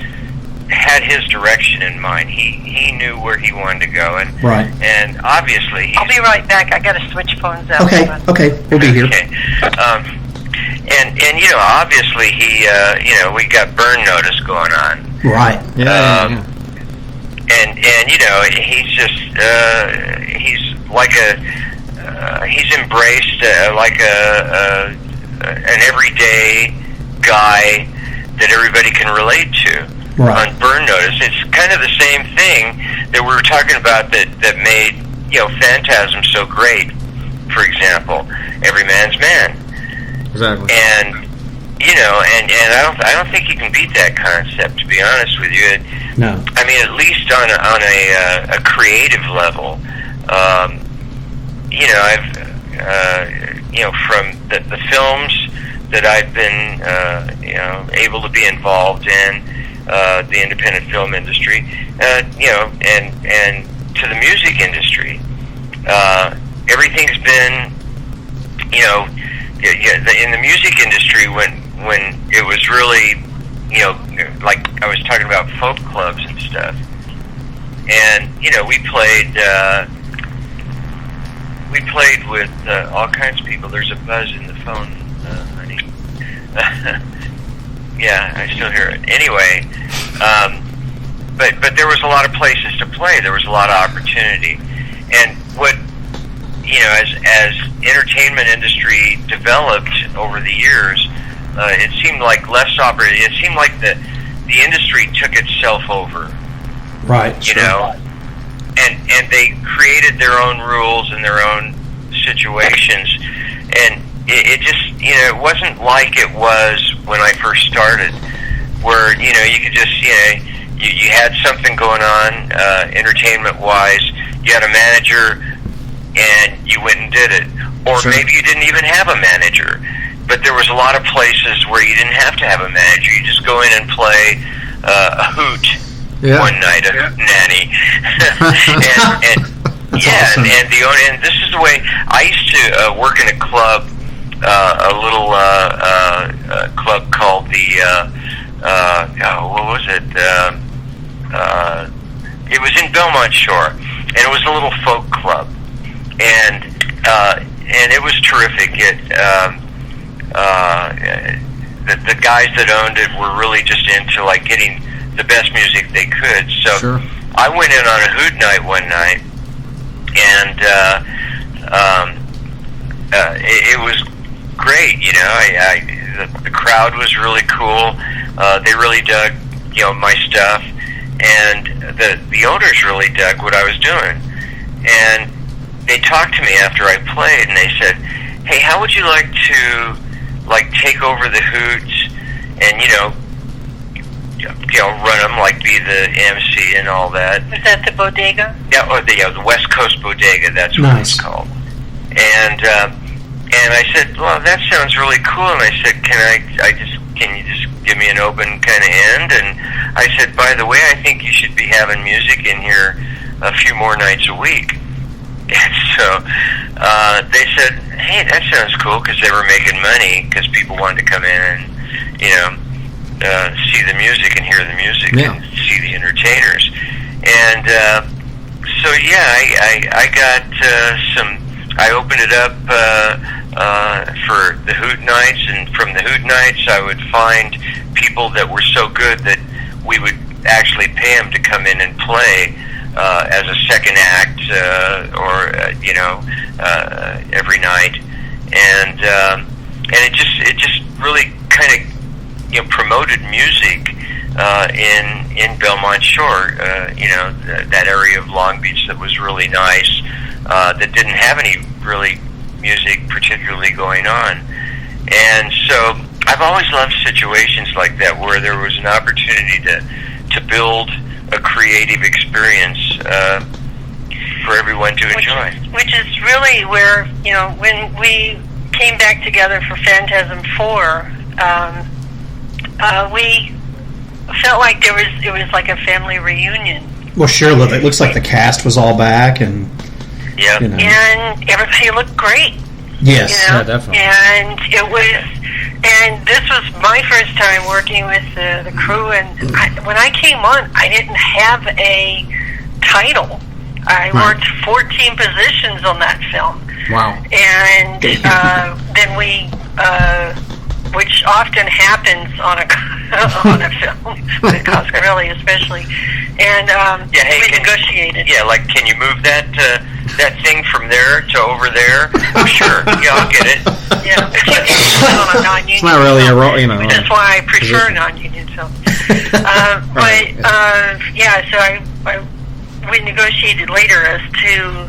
had his direction in mind. He knew where he wanted to go, and and obviously I'll be right back. I got to switch phones out. Okay, we'll be here. Okay. And obviously he we got burn notice going on. Right. And he's just he's like he's embraced like an everyday guy that everybody can relate to. Right. On burn notice. It's kind of the same thing that we were talking about that made Phantasm so great. For example, Every Man's Man. Exactly. And and I don't think you can beat that concept, to be honest with you. No. I mean, at least on a creative level, I've from the films that I've been able to be involved in. The independent film industry, and to the music industry, everything's been, in the music industry when it was really, like I was talking about folk clubs and stuff, and we played with all kinds of people. There's a buzz in the phone, honey. Yeah, I still hear it. Anyway, but there was a lot of places to play. There was a lot of opportunity, and what as entertainment industry developed over the years, it seemed like less opportunity. It seemed like the industry took itself over. Right. And they created their own rules and their own situations, and it just, it wasn't like it was when I first started, where, you could just, you had something going on, entertainment-wise, you had a manager, and you went and did it. Or maybe you didn't even have a manager, but there was a lot of places where you didn't have to have a manager. You just go in and play a hoot one night, a hoot nanny. Awesome. And this is the way, I used to work in a club, a little club called the what was it? It was in Belmont Shore, and it was a little folk club, and it was terrific. The guys that owned it were really just into like getting the best music they could. So I went in on a hoot night one night, and it was great, the crowd was really cool. They really dug, my stuff, and the owners really dug what I was doing. And they talked to me after I played, and they said, "Hey, how would you like to take over the hoots and run them, like be the MC and all that?" Is that the bodega? Yeah, the West Coast Bodega. That's what it's called. And I said, "Well, that sounds really cool." And I said, "Can you just give me an open kind of end?" And I said, "By the way, I think you should be having music in here a few more nights a week." And so they said, "Hey, that sounds cool," because they were making money because people wanted to come in and see the music and hear the music and see the entertainers. And so I got some. I opened it up for the hoot nights, and from the hoot nights, I would find people that were so good that we would actually pay them to come in and play as a second act, every night, and it just really kind of promoted music in Belmont Shore, that area of Long Beach that was really nice, that didn't have any really music particularly going on. And so I've always loved situations like that where there was an opportunity to build a creative experience for everyone to enjoy. Which is really where, when we came back together for Phantasm 4, we felt like it was like a family reunion. Well, sure. It looks like the cast was all back, and and everybody looked great. Yes, yeah, definitely. And this was my first time working with the crew. And when I came on, I didn't have a title. I worked 14 positions on that film. Wow. And then we, which often happens on a film, with Coscarelli especially. And we negotiated. Like, can you move that thing from there to over there? Oh, sure. Yeah, I'll get it. Yeah, but you can on a non-union. It's not really a role, That's why I prefer non-union films. So we negotiated later as to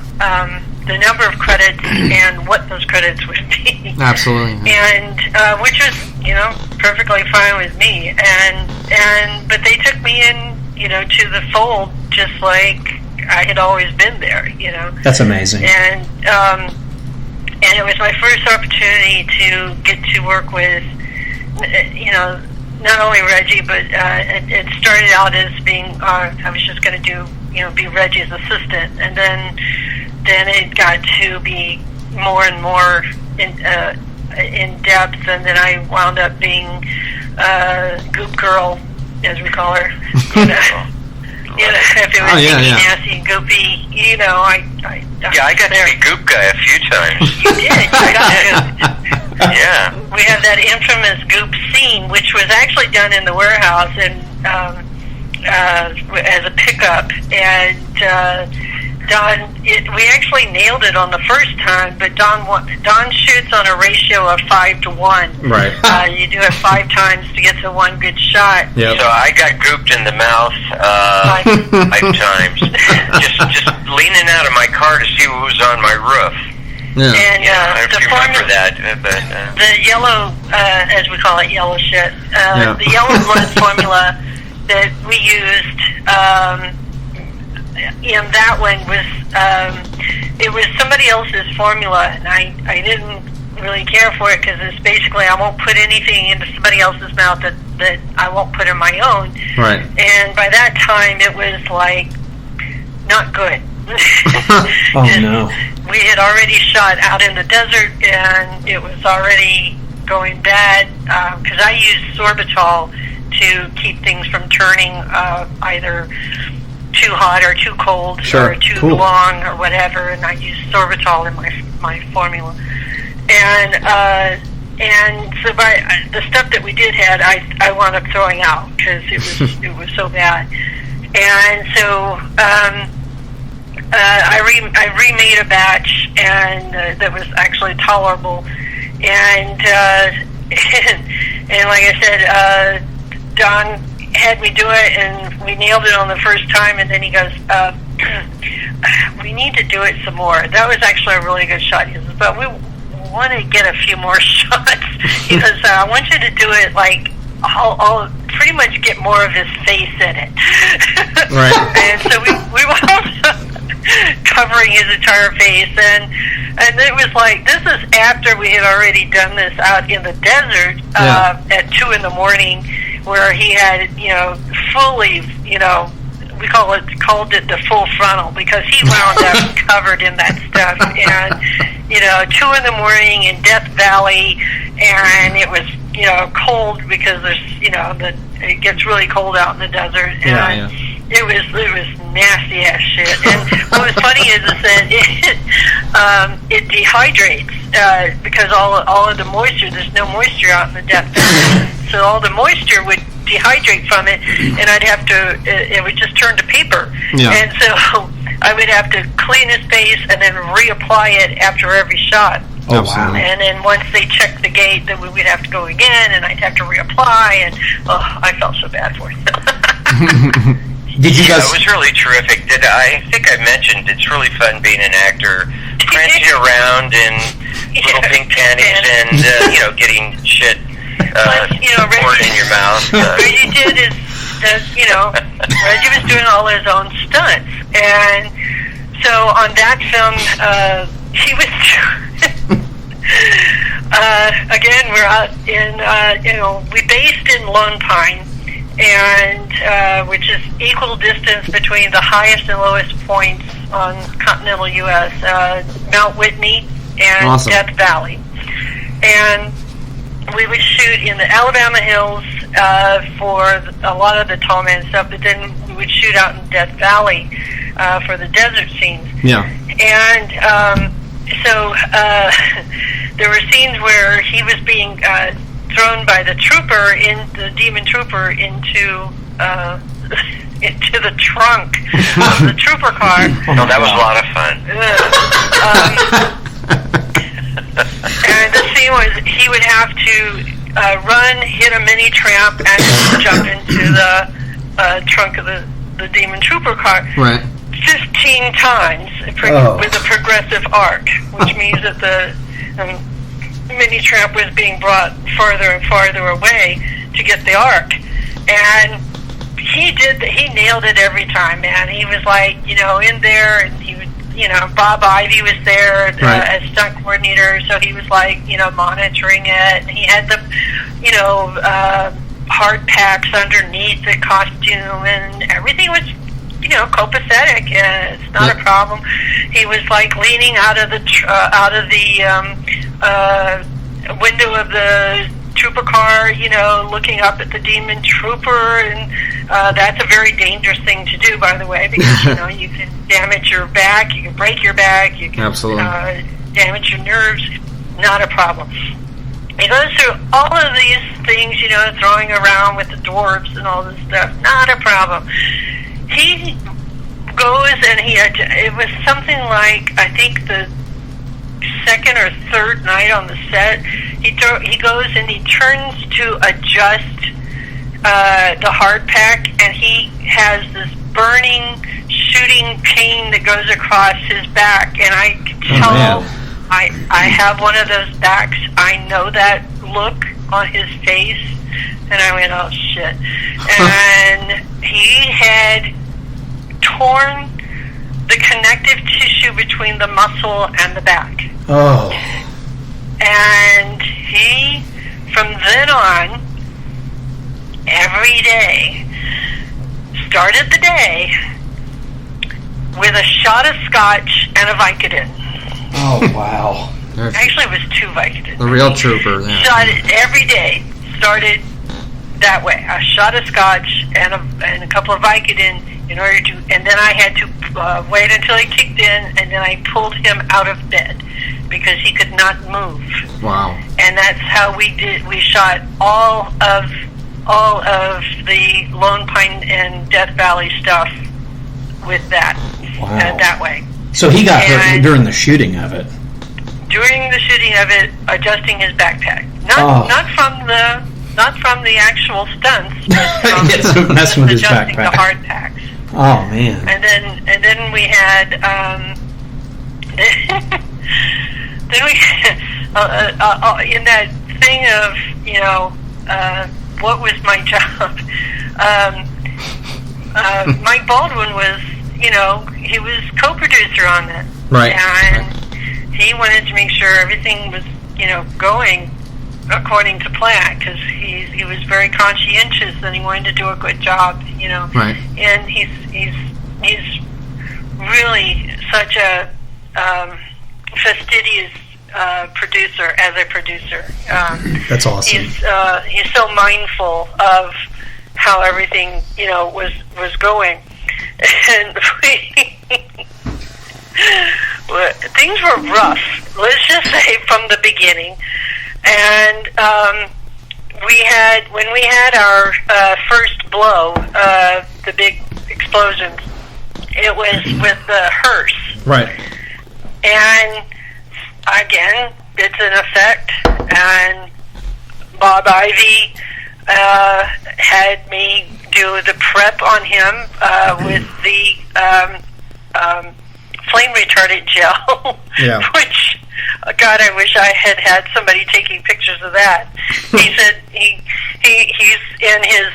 the number of credits and what those credits would be. Absolutely. And which was, perfectly fine with me. But they took me in, to the fold, just like I had always been there. That's amazing. And it was my first opportunity to get to work with, not only Reggie, but it started out as being I was just going to do, be Reggie's assistant, and then it got to be more and more in depth, and then I wound up being Goop Girl, as we call her. If it was nasty and goopy, I got to be Goop Guy a few times. You did. You got Yeah. We have that infamous Goop scene, which was actually done in the warehouse and as a pickup, and Don, we actually nailed it on the first time, but Don shoots on a ratio of 5 to 1. Right. You do it 5 times to get to one good shot. Yep. So I got gooped in the mouth 5 times, just leaning out of my car to see what was on my roof. Yeah. And I don't remember that, but the yellow, as we call it, yellow shit. The yellow blood formula that we used in that one was it was somebody else's formula, and I didn't really care for it because it's basically I won't put anything into somebody else's mouth that I won't put in my own. Right. And by that time, it was like not good. Oh no. We had already shot out in the desert, and it was already going bad because I used sorbitol to keep things from turning either too hot or too cold or too long or whatever, and I used sorbitol in my formula. And so by the stuff that we did had, I wound up throwing out because it was so bad. And so I remade a batch, and that was actually tolerable. And and like I said, Don had me do it, and we nailed it on the first time. And then he goes, "We need to do it some more." That was actually a really good shot. He says, "But we want to get a few more shots." He goes, "I want you to do it like I'll pretty much get more of his face in it." Right. And so we wound up covering his entire face, and it was like, this is after we had already done this out in the desert at 2 a.m, where he had fully we called it the full frontal, because he wound up covered in that stuff, and 2 a.m in Death Valley, and it was cold because there's it gets really cold out in the desert, and it was nasty ass shit. And what was funny is that it dehydrates because all of the moisture, there's no moisture out in the Death Valley, so all the moisture would dehydrate from it, and I'd have to it would just turn to paper, and so I would have to clean his face and then reapply it after every shot. Oh, wow. And then once they checked the gate, then we'd have to go again, and I'd have to reapply, and I felt so bad for him. Did you guys? It was really terrific. I think I mentioned it's really fun being an actor prancing around in little pink panties and getting shit poured in your mouth. What you did is that Reggie was doing all his own stunts, and so on that film he was. Again, we're out in we based in Lone Pine, and which is equal distance between the highest and lowest points on continental U.S. Mount Whitney and awesome. Death Valley, and we would shoot in the Alabama hills for a lot of the tall man stuff, but then we would shoot out in Death Valley for the desert scenes. Yeah, and so there were scenes where he was being thrown by the demon trooper into the trunk of the trooper car. Oh, that was a lot of fun. And the scene was he would have to run, hit a mini tramp, and jump into the trunk of the demon trooper car. right. 15 times with a progressive arc, which means that the mini tramp was being brought farther and farther away to get the arc. And he nailed it every time, man. He was like, in there, and he would, Bob Ivy was there as stunt coordinator, so he was like, monitoring it. And he had the, hard packs underneath the costume, and everything was, copacetic. It's not a problem. He was like leaning out of the window of the trooper car, looking up at the demon trooper, and that's a very dangerous thing to do, by the way, because you can damage your back, you can break your back, you can absolutely damage your nerves. Not a problem. He goes through all of these things, throwing around with the dwarves and all this stuff. Not a problem. He goes and it was something like, I think the second or third night on the set, he goes and he turns to adjust the hard pack, and he has this burning, shooting pain that goes across his back, and I can tell I have one of those backs. I know that look on his face, and I went, oh shit. And he had torn the connective tissue between the muscle and the back. Oh. And he, from then on, every day, started the day with a shot of scotch and a Vicodin. Oh, wow. Actually, it was 2 Vicodin. The real trooper. Yeah. Shot it every day. Started that way. A shot of scotch and a couple of Vicodin in order to, and then I had to wait until he kicked in, and then I pulled him out of bed because he could not move. Wow. And that's how we did. We shot all of the Lone Pine and Death Valley stuff with that. Wow. That way. So he got hurt during the shooting of it. During the shooting of it, adjusting his backpack. Not from the actual stunts, but from messing with his adjusting backpack. the hard packs. Oh man! And then we had then we in that thing of what was my job? Mike Baldwin was he was co-producer on it, right? And he wanted to make sure everything was going according to plan, because he was very conscientious and he wanted to do a good job, Right. And he's really such a fastidious producer as a producer. That's awesome. He's so mindful of how everything was going, and things were rough. Let's just say from the beginning. And when we had our first blow, the big explosions, it was with the hearse. Right. And again, it's an effect. And Bob Ivy had me do the prep on him with the flame retardant gel, which, God, I wish I had somebody taking pictures of that. He said he's in his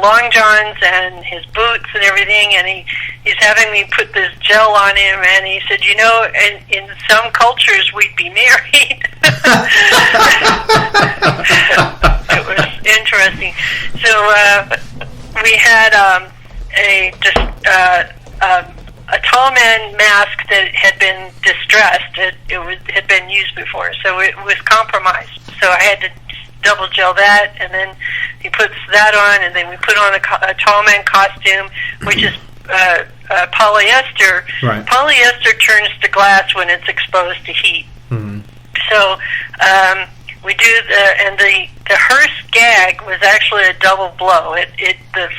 long johns and his boots and everything, and he's having me put this gel on him, and he said, in some cultures we'd be married. It was interesting. So we had a tall man mask that had been distressed. It had been used before, so it was compromised. So I had to double gel that, and then he puts that on, and then we put on a tall man costume, which is polyester. Right. Polyester turns to glass when it's exposed to heat. Mm-hmm. So we do the hearse gag was actually a double blow. The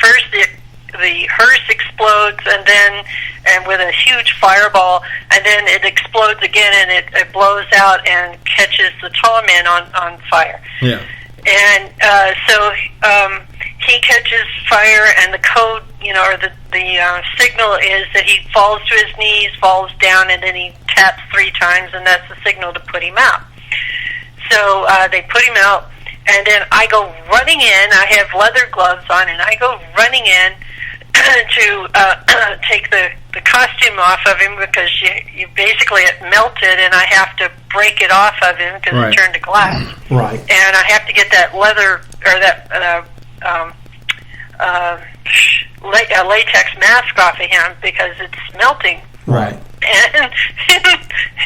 hearse explodes, and with a huge fireball, and then it explodes again, and it blows out and catches the tall man on fire. Yeah. And so he catches fire, and the code, or the signal is that he falls to his knees, falls down, and then he taps 3 times, and that's the signal to put him out. So they put him out, and then I go running in. I have leather gloves on, and I go running in to take the costume off of him, because you basically it melted, and I have to break it off of him because it turned to glass. Right. And I have to get that leather or that latex mask off of him because it's melting. Right. And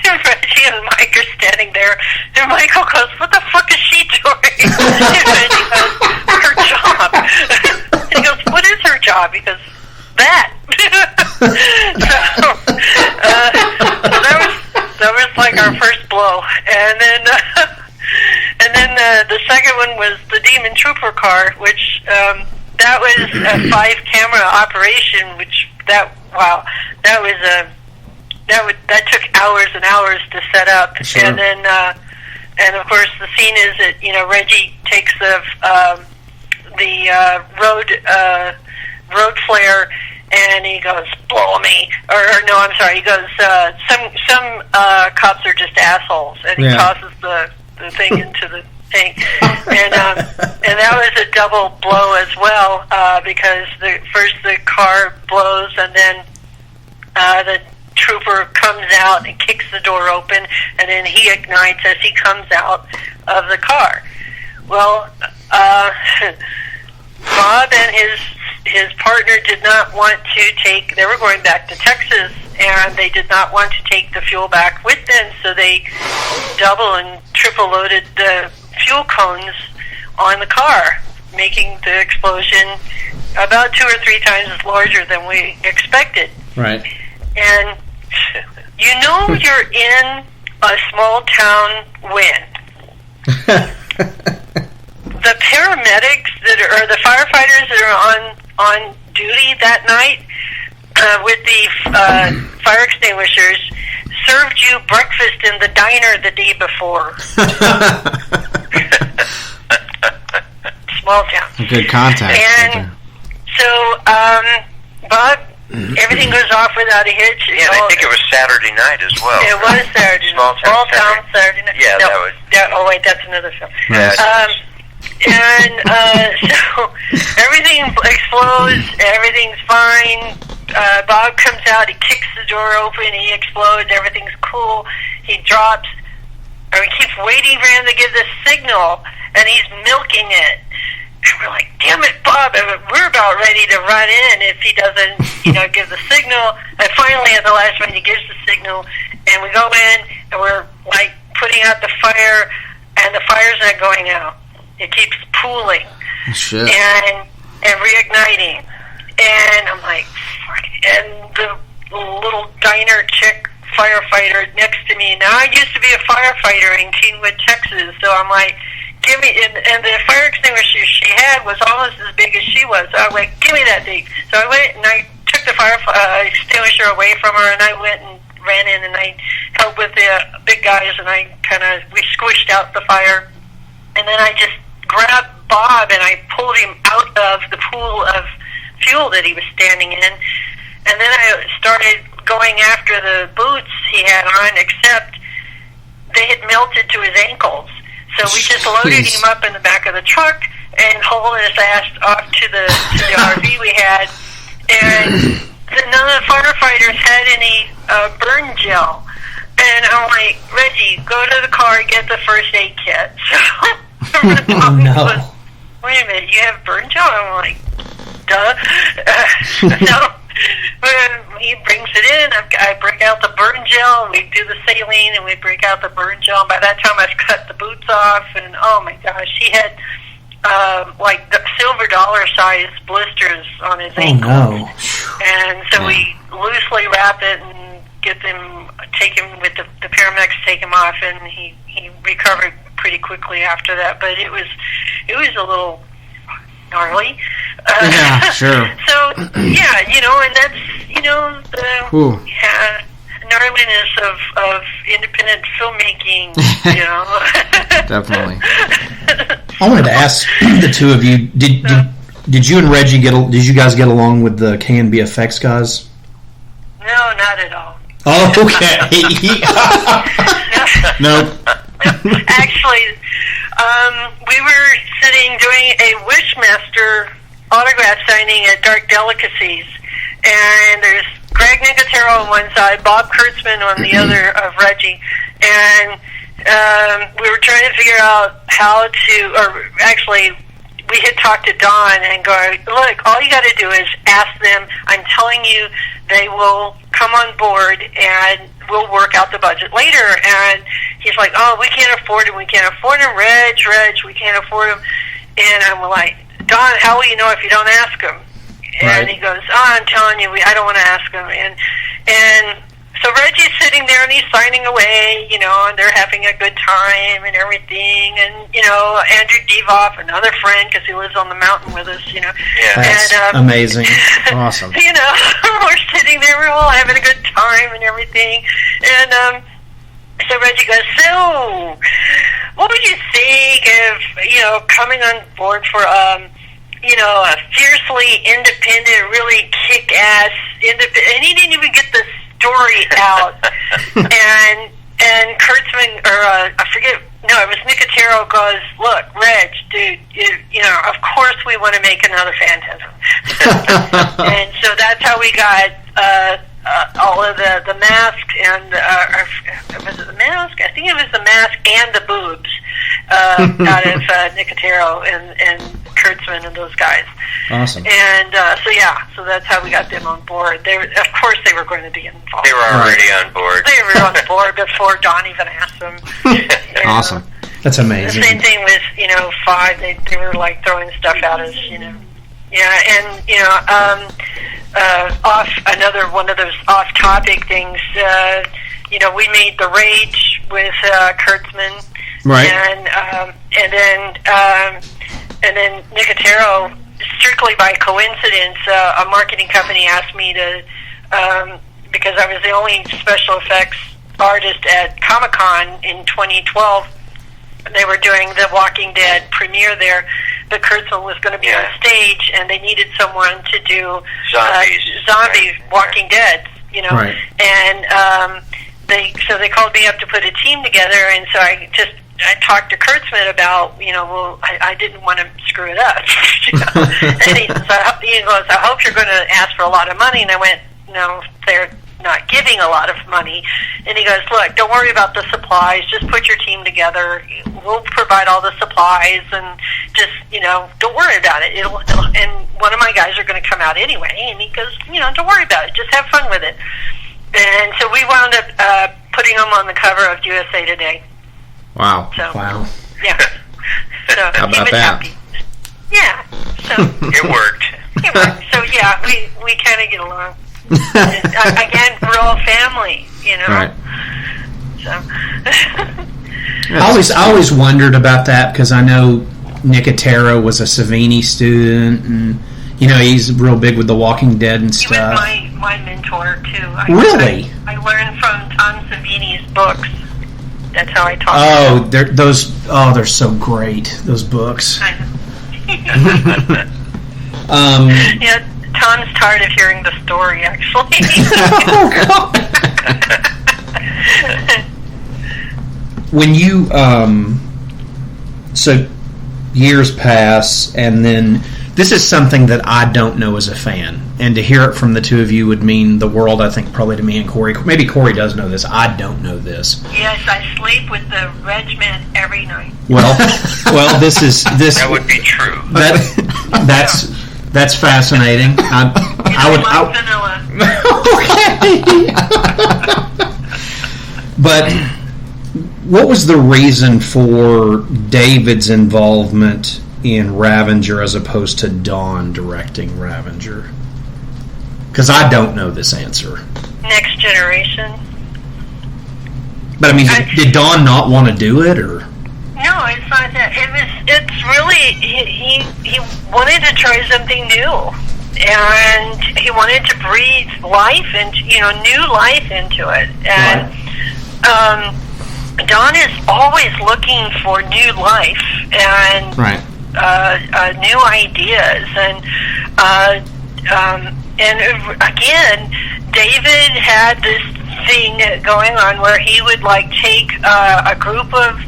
Reggie and Mike are standing there, and Michael goes, "What the fuck is she doing?" And he goes, "Her job." And he goes, "What is her job?" He goes, "That." So that was like our first blow, and then the second one was the Demon Trooper car, which that was a 5-camera operation, that took hours and hours to set up. Sure. And then and of course the scene is that Reggie takes the road flare, and he goes, "Blow me," or no, I'm sorry, he goes, some cops are just assholes, and he tosses the thing into the thing, and that was a double blow as well, because first the car blows, and then the trooper comes out and kicks the door open, and then he ignites as he comes out of the car. Well, Bob and his partner did not want to they were going back to Texas, and they did not want to take the fuel back with them, so they double and triple loaded the fuel cones on the car, making the explosion about 2 or 3 times larger than we expected. Right. And you're in a small town when the paramedics or the firefighters that are on duty that night with the fire extinguishers served you breakfast in the diner the day before. Small town. Good contact. And so Bob, everything goes off without a hitch. Yeah, I think it was Saturday night as well. It was Saturday night. Small town Saturday night. Yeah, no, that was... oh, wait, that's another film. Right. So everything explodes, everything's fine. Bob comes out, he kicks the door open, he explodes, everything's cool. He drops, or he keeps waiting for him to give the signal, and he's milking it. And we're like, "Damn it, Bob!" And we're about ready to run in if he doesn't, give the signal. And finally, at the last minute, he gives the signal, and we go in, and we're like putting out the fire, and the fire's not going out. It keeps pooling and reigniting, and I'm like, "Fuck!" And the little diner chick firefighter next to me. Now, I used to be a firefighter in Kingwood, Texas, so I'm like, "Give me," and the fire extinguisher she had was almost as big as she was. So I went, "Give me that thing." So I went and I took the fire extinguisher away from her, and I went and ran in, and I helped with the big guys, and we squished out the fire, and then I just grabbed Bob and I pulled him out of the pool of fuel that he was standing in, and then I started going after the boots he had on, except they had melted to his ankles. So we just loaded him up in the back of the truck and hauled his ass off to the RV we had. And none of the firefighters had any burn gel. And I'm like, Reggie, go to the car and get the first aid kit. Oh, no. Wait a minute, you have burn gel? I'm like, duh. So when he brings it in, I break out the burn gel, and we do the saline, and we break out the burn gel. And by that time, I've cut the boots off, and oh my gosh, he had like the silver dollar size blisters on his ankles. No. And so we loosely wrap it and take him with the paramedics, take him off, and he recovered pretty quickly after that. But it was a little gnarly. Yeah, sure. So yeah, and that's the gnarliness of independent filmmaking. Definitely. I wanted to ask the two of you: Did you and Reggie did you guys get along with the K&B Effects guys? No, not at all. Oh, okay. Nope. Actually, we were sitting doing a Wishmaster autograph signing at Dark Delicacies, and there's Greg Nicotero on one side, Bob Kurtzman on the other of Reggie, and we were trying to figure out how to, or actually, we had talked to Don and go, look, all you got to do is ask them. I'm telling you, they will come on board and we'll work out the budget later. And he's like, oh, we can't afford him. We can't afford him. Reg, we can't afford him. And I'm like, Don, how will you know if you don't ask him? And he goes, oh, I'm telling you, I don't want to ask him. And so Reggie's sitting there and he's signing away, and they're having a good time and everything. And, Andrew Devoff, another friend, because he lives on the mountain with us, Yeah. That's amazing. Awesome. We're sitting there, we're all having a good time and everything. And so Reggie goes, so what would you think of, coming on board for, a fiercely independent, really kick-ass, and he didn't even get the story out. and Kurtzman, or I forget, no, it was Nicotero goes, look, Reg, dude, of course we want to make another Phantasm. And so that's how we got all of the mask and, was it the mask? I think it was the mask and the boobs out of Nicotero and Kurtzman and those guys. Awesome. And so that's how we got them on board. Of course they were going to be involved. They were already on board. They were on board before Don even asked them. Awesome. That's amazing. The same thing with, Five. They were like throwing stuff at us, Yeah, and, off another one of those off-topic things, we made The Rage with Kurtzman. Right. And then Nicotero, strictly by coincidence, a marketing company asked me to, because I was the only special effects artist at Comic-Con in 2012. They were doing the Walking Dead premiere there, but Kurtzman was going to be on stage, and they needed someone to do zombie Walking Dead, Right. And they called me up to put a team together, and so I talked to Kurtzman about, I didn't want to screw it up. And he goes, I hope you're going to ask for a lot of money. And I went, no, they're not giving a lot of money. And he goes, look, don't worry about the supplies. Just put your team together. We'll provide all the supplies, and just, don't worry about it. And one of my guys are going to come out anyway. And he goes, don't worry about it. Just have fun with it. And so we wound up putting him on the cover of USA Today. Wow. So, wow. Yeah. So how about that? Happy. Yeah. So it worked. So yeah, we kind of get along. And, again, we're all family, Right. So. I always wondered about that, because I know Nicotero was a Savini student, and he's real big with The Walking Dead and stuff. He was my mentor too. Really? I learned from Tom Savini's books. That's how I talk. They're so great, those books. I know. Yeah, Tom's tired of hearing the story, actually. Oh, God. When you, so years pass, and then this is something that I don't know as a fan, and to hear it from the two of you would mean the world, I think, probably to me and Corey. Maybe Corey does know this. I don't know this. Yes, I sleep with the regiment every night. Well, this. That would be true. That's fascinating. I would. Okay. But what was the reason for David's involvement in Ravager as opposed to Dawn directing Ravager? Because I don't know this answer. Next Generation. But I mean, did Dawn not want to do it, or? No, it's not that. It's really he wanted to try something new, and he wanted to breathe life into new life into it. And Dawn is always looking for new life and new ideas, and again, David had this thing going on where he would take a group of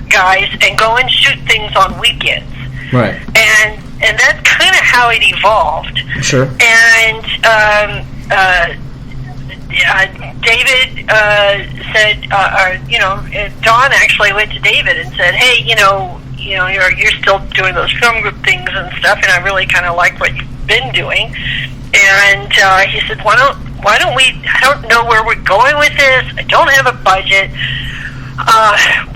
guys and go and shoot things on weekends. Right. And that's kind of how it evolved. Sure. And David said, Dawn actually went to David and said, "Hey, you're still doing those film group things and stuff, and I really kind of like what you've been doing." And he said, "Why don't we? I don't know where we're going with this. I don't have a budget.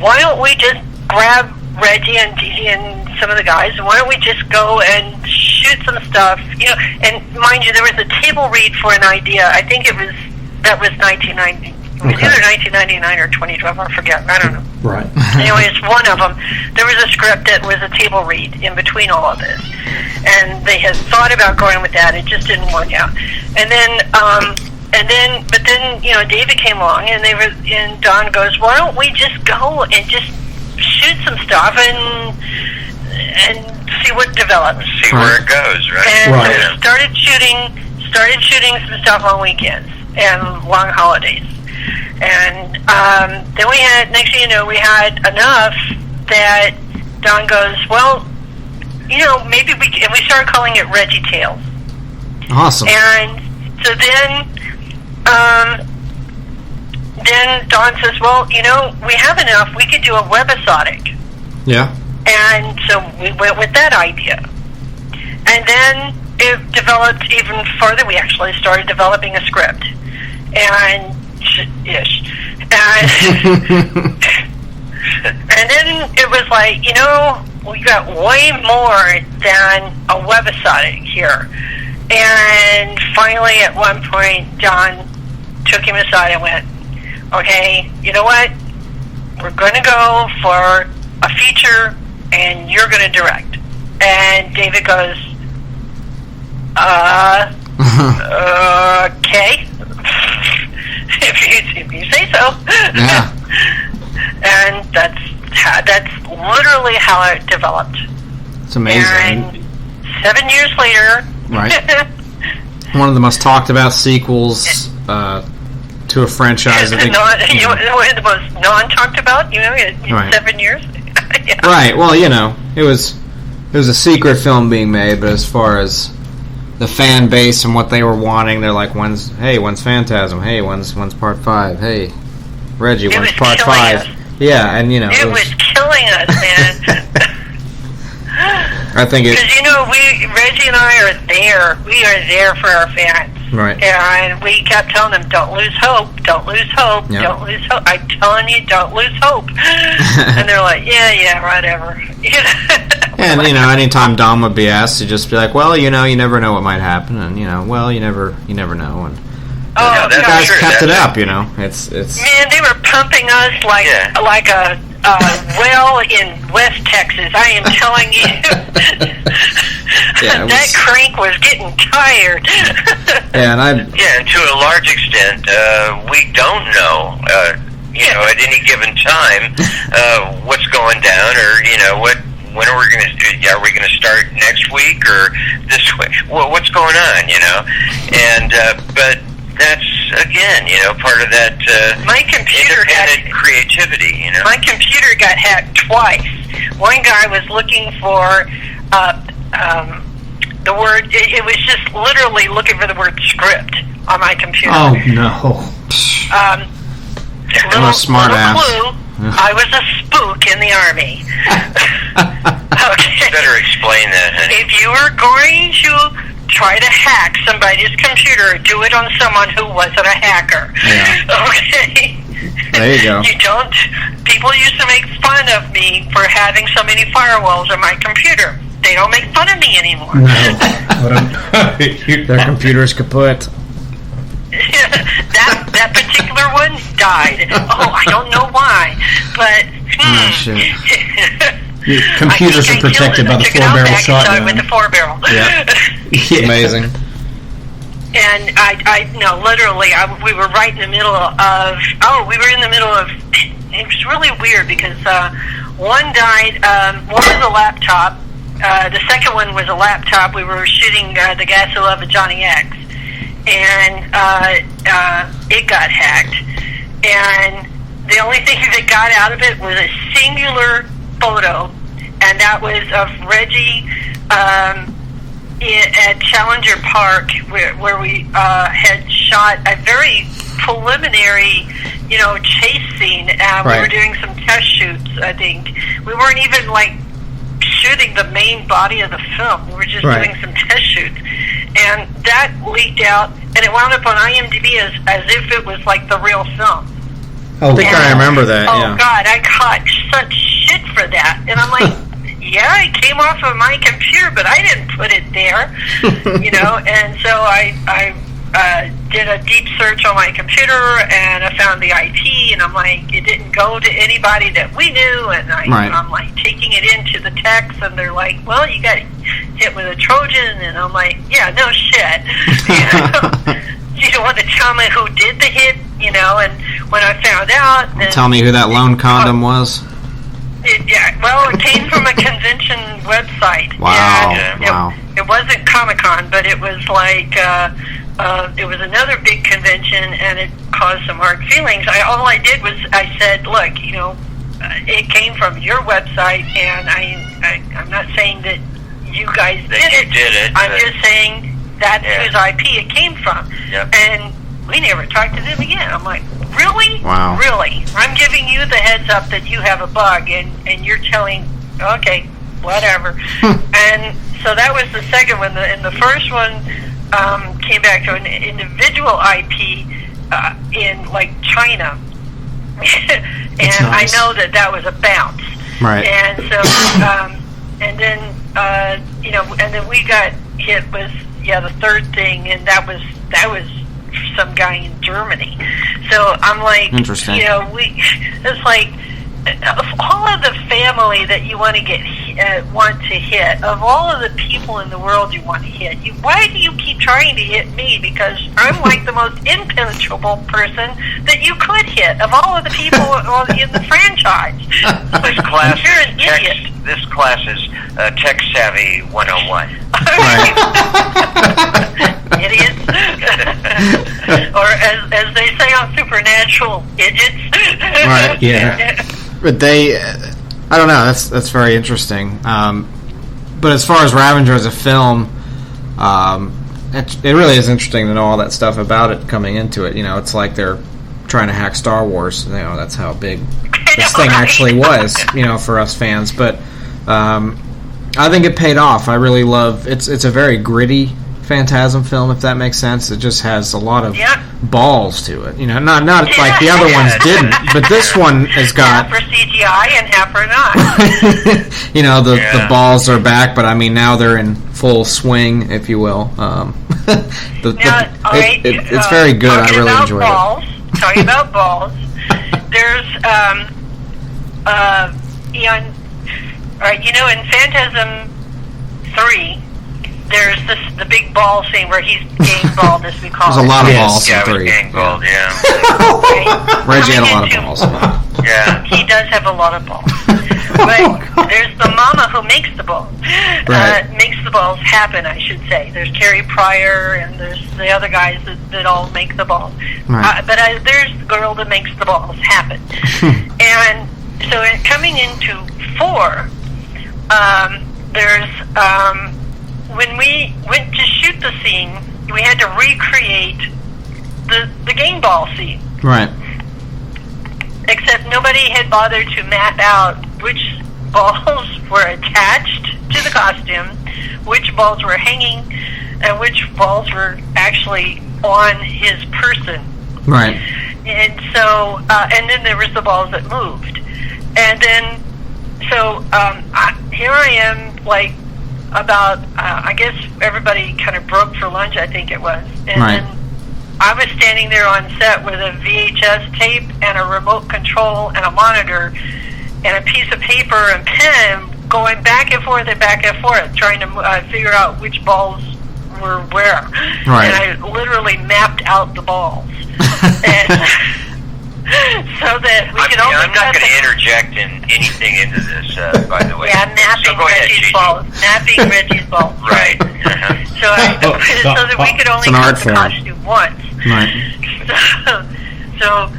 Why don't we just grab Reggie and Gigi and some of the guys, and why don't we just go and shoot some stuff? And mind you, there was a table read for an idea. I think that was 1990. It was either 1999 or 2012. I forget. I don't know. Right. Anyways, one of them, there was a script that was a table read in between all of this, and they had thought about going with that. It just didn't work out. And then, David came along, and Don goes, "Why don't we just go and just shoot some stuff and see what develops, see where it goes, right?" And they started shooting some stuff on weekends and long holidays. And then we had, next thing you know, we had enough that Don goes, "Well, maybe we," and we started calling it Reggie Tales. Awesome. And so then Don says, "Well, we have enough. We could do a webisodic." Yeah. And so we went with that idea. And then it developed even further. We actually started developing a script. And and then it was like, we got way more than a webisodic here. And finally, at one point, Don took him aside and went, "Okay, you know what? We're going to go for a feature, and you're going to direct." And David goes, "Okay, if you say so." Yeah. And that's literally how it developed. It's amazing. And 7 years later, right. One of the most talked about sequels to a franchise. I think. One of the most non-talked about, in right. 7 years. Yeah. Right. Well, it was a secret film being made, but as far as the fan base and what they were wanting, they're like, when's Phantasm? Hey, when's Part 5? Hey, Reggie, when's Part 5? Us. Yeah, and it was killing us, man. I think it. Because Reggie and I are there. We are there for our fans. Right. And we kept telling them, "Don't lose hope. Don't lose hope. Yep. Don't lose hope. I'm telling you, don't lose hope." And they're like, "Yeah, whatever." And anytime Dom would be asked, to just be like, "Well, you never know what might happen," and well, you never know, and the guys kept it up. It's man, they were pumping us like a well in West Texas. I am telling you, that crank was getting tired. And to a large extent, we don't know. At any given time, what's going down, or when are we going to start next week or this week? Well, what's going on, you know? And but that's, again, you know, part of that my computer independent creativity, you know? My computer got hacked twice. One guy was looking for the word, it was just literally looking for the word script on my computer. Oh, no. What a smart ass. Clue, I was a spook in the Army. Okay. Better explain that, honey. If you were going to try to hack somebody's computer, do it on someone who wasn't a hacker. Yeah. Okay? There you go. People used to make fun of me for having so many firewalls on my computer. They don't make fun of me anymore. No. Their computer's kaput. that particular one died. Oh, I don't know why, but oh, shit. Your computers are protected by the 4-barrel shotgun. With the 4-barrel. Yeah. Amazing. And I no, literally, we were right in the middle of. We were in the middle of. It was really weird because one died. One was a laptop. The second one was a laptop. We were shooting The Gas Who Love of Johnny X. And it got hacked. And the only thing that got out of it was a singular photo, and that was of Reggie at Challenger Park, where we had shot a very preliminary, chase scene. Right. We were doing some test shoots, I think. We weren't even, shooting the main body of the film. We were just doing some test shoots. And that leaked out, and it wound up on IMDb as if it was like the real film. I think I remember that, Oh, God, I caught such shit for that. And I'm like, yeah, it came off of my computer, but I didn't put it there. And so I did a deep search on my computer, and I found the IP, and I'm like, it didn't go to anybody that we knew, and I'm like taking it into the techs, and they're like, well, you got hit with a Trojan, and I'm like, yeah, no shit. You don't want to tell me who did the hit, and when I found out... Tell me who that lone condom was? It came from a convention website. Wow. Wow. It wasn't Comic-Con, but it was like... it was another big convention, and it caused some hard feelings. All I did was I said, look, it came from your website, and I'm not saying that you guys did it. I'm just saying that's whose IP it came from. Yep. And we never talked to them again. I'm like, really? Wow. Really? I'm giving you the heads up that you have a bug, and you're telling, okay, whatever. And so that was the second one. And the first one came back to an individual IP in China, and nice. I know that was a bounce. Right. And so, and then and then we got hit with the third thing, and that was some guy in Germany. So I'm like, interesting. It's like, of all of the family that you want to hit, of all of the people in the world you want to hit, why do you keep trying to hit me? Because I'm like the most impenetrable person that you could hit of all of the people in the franchise. You're an idiot. This class is Tech Savvy 101. Idiots. Or as they say on Supernatural, idiots. Right, yeah. But I don't know, that's very interesting. But as far as Ravager as a film, it really is interesting to know all that stuff about it coming into it. It's like they're trying to hack Star Wars. That's how big this thing actually was, for us fans. But I think it paid off. I really love it's a very gritty Phantasm film, if that makes sense. It just has a lot of balls to it. Not like the other ones didn't, but this one has got half for CGI and half for not. The balls are back, but I mean now they're in full swing, if you will. It's very good. I really enjoyed it. Talking about balls, there's in Phantasm 3. There's the big ball scene where he's gang balled, as we call it. There's a lot of balls in 3. Gang balled, yeah. Reggie had a lot of balls. Yeah. He does have a lot of balls. But there's the mama who makes the balls. Right. Makes the balls happen, I should say. There's Carrie Pryor, and there's the other guys that all make the balls. Right. But there's the girl that makes the balls happen. And so coming into 4, there's when we went to shoot the scene, we had to recreate the game ball scene. Right. Except nobody had bothered to map out which balls were attached to the costume, which balls were hanging, and which balls were actually on his person. Right. And so, and then there was the balls that moved. And then, so here I am, like, about, I guess everybody kind of broke for lunch, I think it was. And right. then I was standing there on set with a VHS tape and a remote control and a monitor and a piece of paper and pen, going back and forth, trying to figure out which balls were where. Right. And I literally mapped out the balls. And so that we could only... I'm not going to interject anything into this, by the way. Yeah, mapping Reggie's balls. Mapping Reggie's balls. Right. So that we could only cut the costume once. Right. So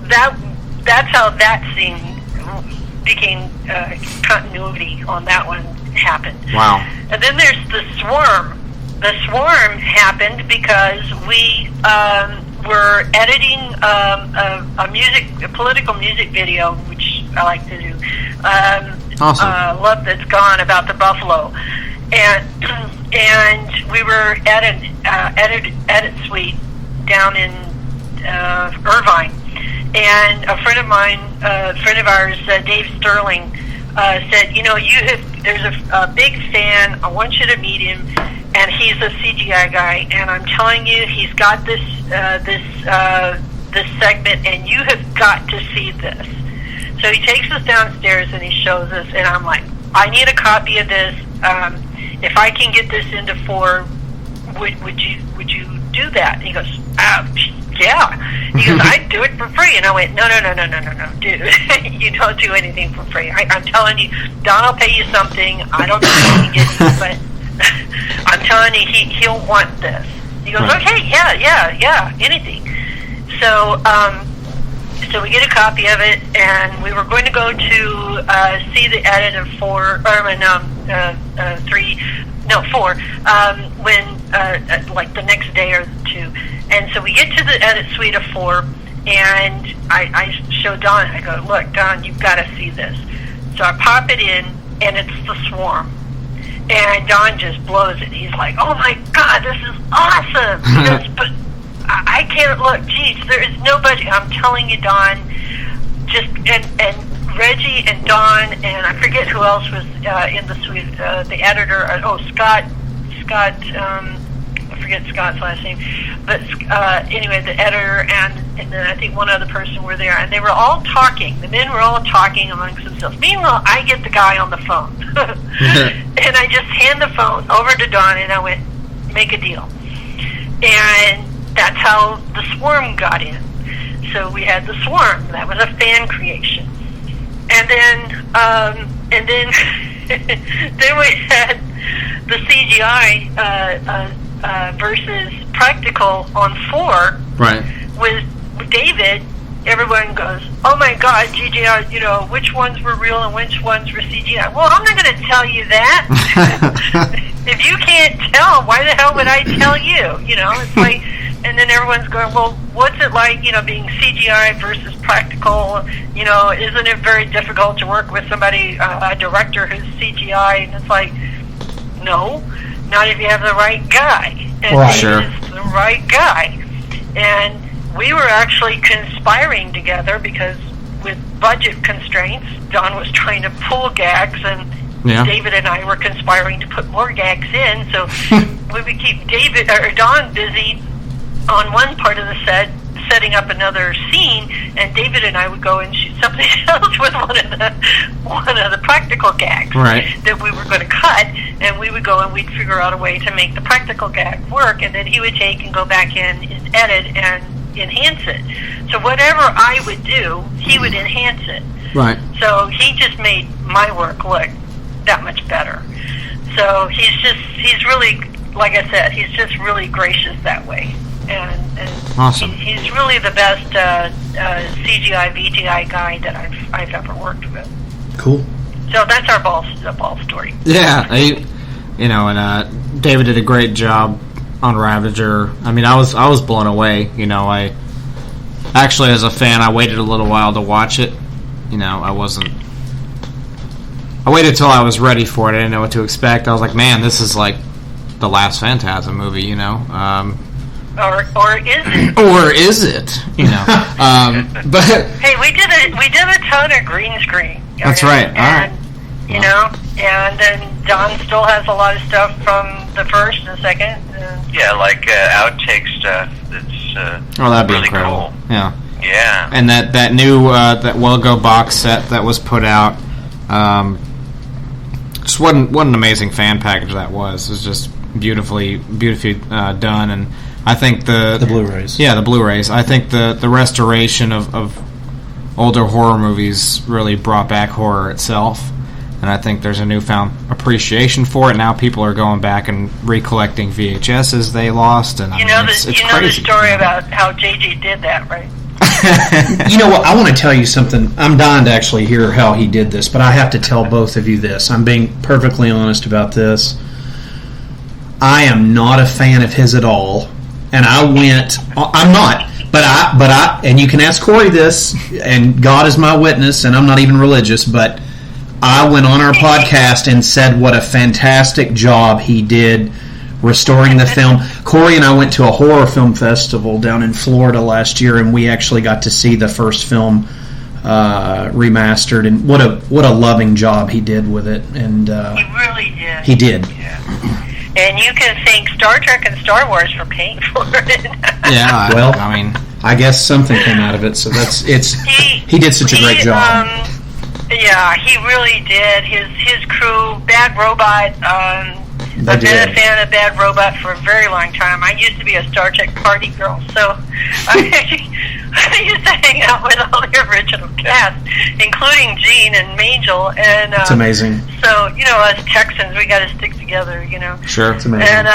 that's how that scene became continuity on that one happened. Wow. And then there's the swarm. The swarm happened because we were editing a political music video, which I like to do. Awesome. Love That's Gone, about the buffalo. And we were at an edit suite down in Irvine, and a friend of ours, Dave Sterling, said, there's a big fan. I want you to meet him, and he's a CGI guy, and I'm telling you, he's got this segment, and you have got to see this. So he takes us downstairs and he shows us, and I'm like, I need a copy of this. If I can get this into 4, would you do that? And he goes, yeah. He goes, I'd do it for free. And I went, no, dude, you don't do anything for free. I'm telling you, Don will pay you something. I don't know how he gets it, but I'm telling you, he'll want this. He goes, okay, yeah, anything. So, so we get a copy of it, and we were going to go to see the edit of 4, or 4, when like the next day or 2. And so we get to the edit suite of 4, and I show Don. I go, look, Don, you've got to see this. So I pop it in, and it's the swarm. And Don just blows it. He's like, oh my God, this is awesome. He goes, but I can't look. Geez, there is nobody. I'm telling you, Don. And Reggie and Don, and I forget who else was in the suite. The editor. Scott. I forget Scott's last name. But anyway, the editor and then I think one other person were there, and they were all talking. The men were all talking amongst themselves. Meanwhile, I get the guy on the phone, and I just hand the phone over to Don, and I went, make a deal. And that's how the swarm got in. So we had the swarm. That was a fan creation. And then then we had the CGI versus practical on 4. Right. With David. Everyone goes, oh my God, CGI, which ones were real and which ones were CGI? Well, I'm not going to tell you that. If you can't tell, why the hell would I tell you? It's like, and then everyone's going, well, what's it like, being CGI versus practical? Isn't it very difficult to work with somebody, a director who's CGI? And it's like, no, not if you have the right guy. And right. he Sure. is the right guy. And we were actually conspiring together because with budget constraints, Don was trying to pull gags, and David and I were conspiring to put more gags in. So we would keep Don busy on one part of the set, setting up another scene, and David and I would go and shoot something else with one of the practical gags that we were going to cut, and we would go and we'd figure out a way to make the practical gag work, and then he would take and go back in and edit and enhance it. So whatever I would do, he would enhance it. Right. So he just made my work look that much better. So he's really, like I said, he's just really gracious that way. And awesome. He's really the best CGI, VGI guy that I've ever worked with. Cool. So that's our ball story. Yeah, and David did a great job on Ravager. I mean, I was blown away. I actually, as a fan, I waited a little while to watch it. I waited till I was ready for it. I didn't know what to expect. I was like, man, this is like the last Phantasm movie. Or is it? Or is it? But hey, we did a ton of green screen. That's right. All right. And then Don still has a lot of stuff from the first and second. Yeah, like outtake stuff. That's that'd be really incredible. Cool. Yeah. Yeah. And that new that Well-Go box set that was put out, just what an amazing fan package that was. It was just beautifully done, and I think the Blu-rays. Yeah, the Blu-rays. I think the restoration of older horror movies really brought back horror itself, and I think there's a newfound appreciation for it. Now people are going back and recollecting VHSs they lost, and it's the crazy. Story about how JJ did that, right? You know what? I want to tell you something. I'm dying to actually hear how he did this, but I have to tell both of you this. I'm being perfectly honest about this. I am not a fan of his at all, and I'm not. But I, and you can ask Corey this, and God is my witness, and I'm not even religious, but I went on our podcast and said what a fantastic job he did restoring the film. Corey and I went to a horror film festival down in Florida last year, and we actually got to see the first film remastered, and what a loving job he did with it. And he really did. He did. Yeah. And you can thank Star Trek and Star Wars for paying for it. Yeah, well, I guess something came out of it. So he did such a great job. Yeah, he really did. His crew, Bad Robot. I've been a fan of Bad Robot for a very long time. I used to be a Star Trek party girl, so I used to hang out with all the original cast, including Gene and Majel. And it's amazing. So us Texans, we got to stick together. Sure, it's amazing.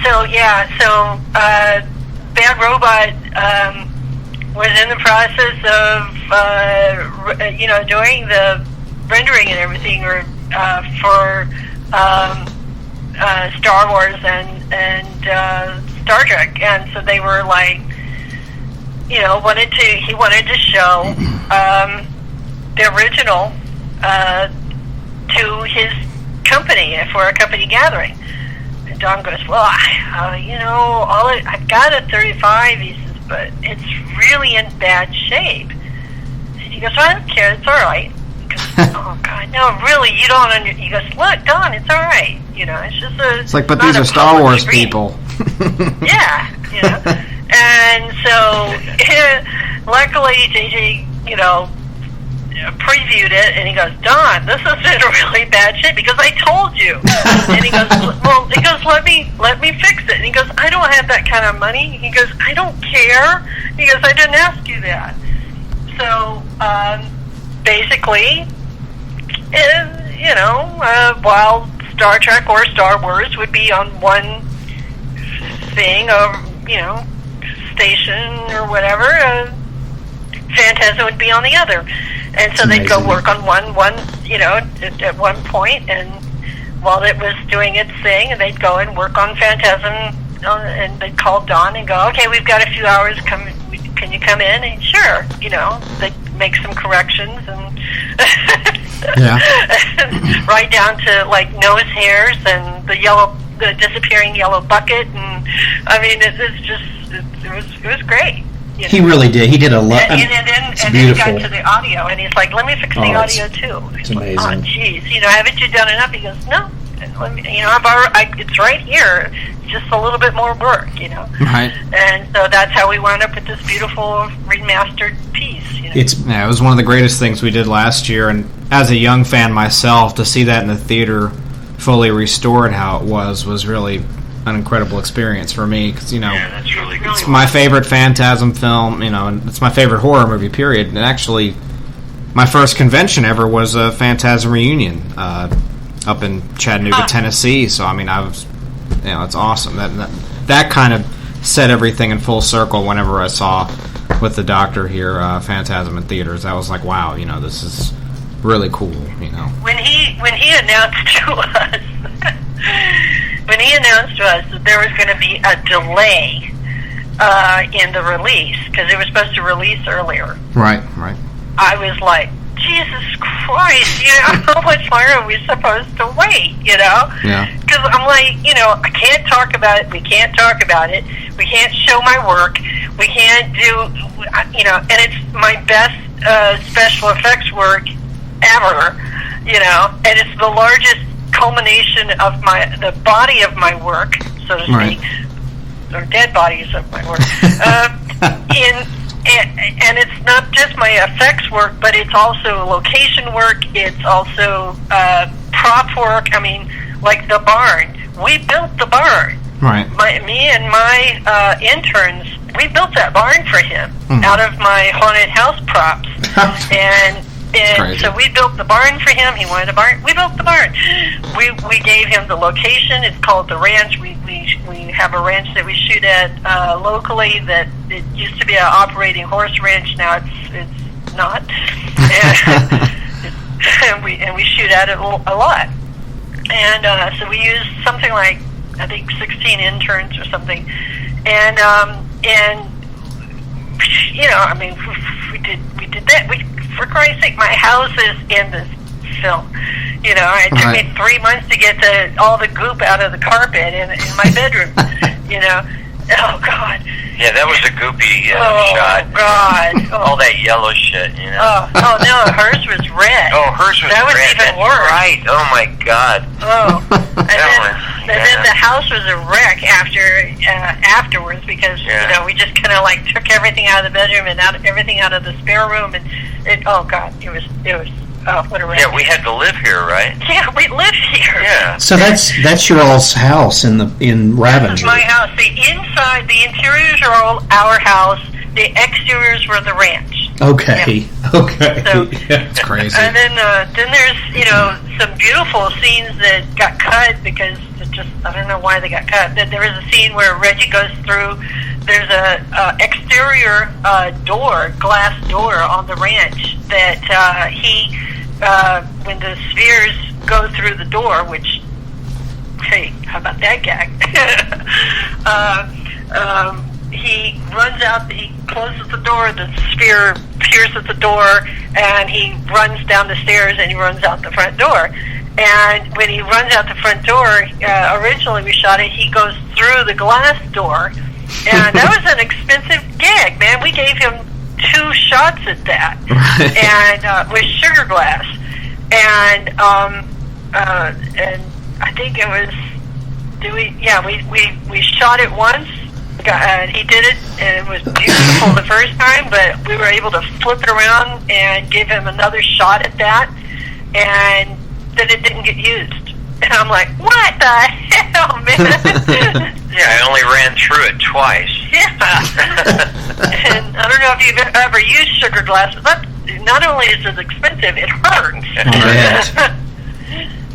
So Bad Robot was in the process of doing the rendering and everything, for Star Wars and Star Trek, and so they were like, he wanted to show the original to his company for a company gathering. And Don goes, well, I've got a 35, he says, but it's really in bad shape. And he goes, I don't care, it's all right. Oh God, no, really, you don't he goes, look, Don, it's all right. It's just it's like, but these are Star Wars people. Yeah, and so luckily JJ, previewed it, and he goes, Don, this is in really bad shape because I told you. And he goes, let me fix it. And he goes, I don't have that kind of money. He goes, I don't care. He goes, I didn't ask you that. So basically, while Star Trek or Star Wars would be on one thing, or station or whatever, Phantasm would be on the other, and so they'd go work on one at one point, and while it was doing its thing, and they'd go and work on Phantasm, and they'd call Don and go, okay, we've got a few hours, can you come in? And sure, they'd make some corrections and right down to like nose hairs and the disappearing yellow bucket, and I mean it was great. He really did. He did a lot. And then he got to the audio, and he's like, "Let me fix the audio too." It's amazing. Oh, jeez, haven't you done enough? He goes, "No, it's right here. It's just a little bit more work, Right. And so that's how we wound up with this beautiful remastered piece. It was one of the greatest things we did last year, and as a young fan myself, to see that in the theater fully restored how it was really an incredible experience for me because that's really good. It's my favorite Phantasm film, and it's my favorite horror movie. Period. And actually, my first convention ever was a Phantasm reunion up in Chattanooga, Tennessee. So I was, it's awesome. That kind of set everything in full circle. Whenever I saw with the Doctor here, Phantasm in theaters, I was like, wow, this is really cool. When he announced to us. When he announced to us that there was going to be a delay in the release, because it was supposed to release earlier. Right. I was like, Jesus Christ, how much longer are we supposed to wait, Yeah. Because I'm like, I can't talk about it, we can't talk about it, we can't show my work, we can't do, and it's my best special effects work ever, and it's the largest culmination of the body of my work, so to speak, or dead bodies of my work. And it's not just my effects work, but it's also location work. It's also prop work. Like the barn. We built the barn. Right. Me and my interns, we built that barn for him out of my haunted house props, and so we built the barn for him. He wanted a barn. We built the barn. We gave him the location. It's called the ranch. We have a ranch that we shoot at locally. That it used to be an operating horse ranch. Now it's not. And we shoot at it a lot. And so we used something like, I think 16 interns or something. And we did that. For Christ's sake, my house is in this film. It took me 3 months to get all the goop out of the carpet in my bedroom. Oh, God. Yeah, that was a goopy shot. Oh, God. All that yellow shit, Oh, no, hers was red. Oh, hers was red. That was even worse. Right. Oh, my God. Oh. And then the house was a wreck afterwards because, we just kind of took everything out of the bedroom and everything out of the spare room. And it was what a wreck. Yeah, we had to live here, right? Yeah, we lived here. Yeah. So that's your all's house in Ravenger. This is my house. The interiors are all our house. The exteriors were the ranch. Okay. Yeah. Okay. So, it's crazy. And then there's some beautiful scenes that got cut because I don't know why they got cut. There was a scene where Reggie goes through. There's a exterior glass door on the ranch that he when the spheres go through the door, which, hey, how about that gag? He runs out, he closes the door, the sphere appears at the door, and he runs down the stairs and he runs out the front door. And when he runs out the front door, originally we shot it, he goes through the glass door, and that was an expensive gig, man. We gave him 2 shots at that, and with sugar glass, and I think it was, we shot it once. He did it, and it was beautiful the first time, but we were able to flip it around and give him another shot at that, and then it didn't get used. And I'm like, what the hell, man? Yeah, I only ran through it twice. Yeah. And I don't know if you've ever used sugar glass, but not only is it expensive, it hurts.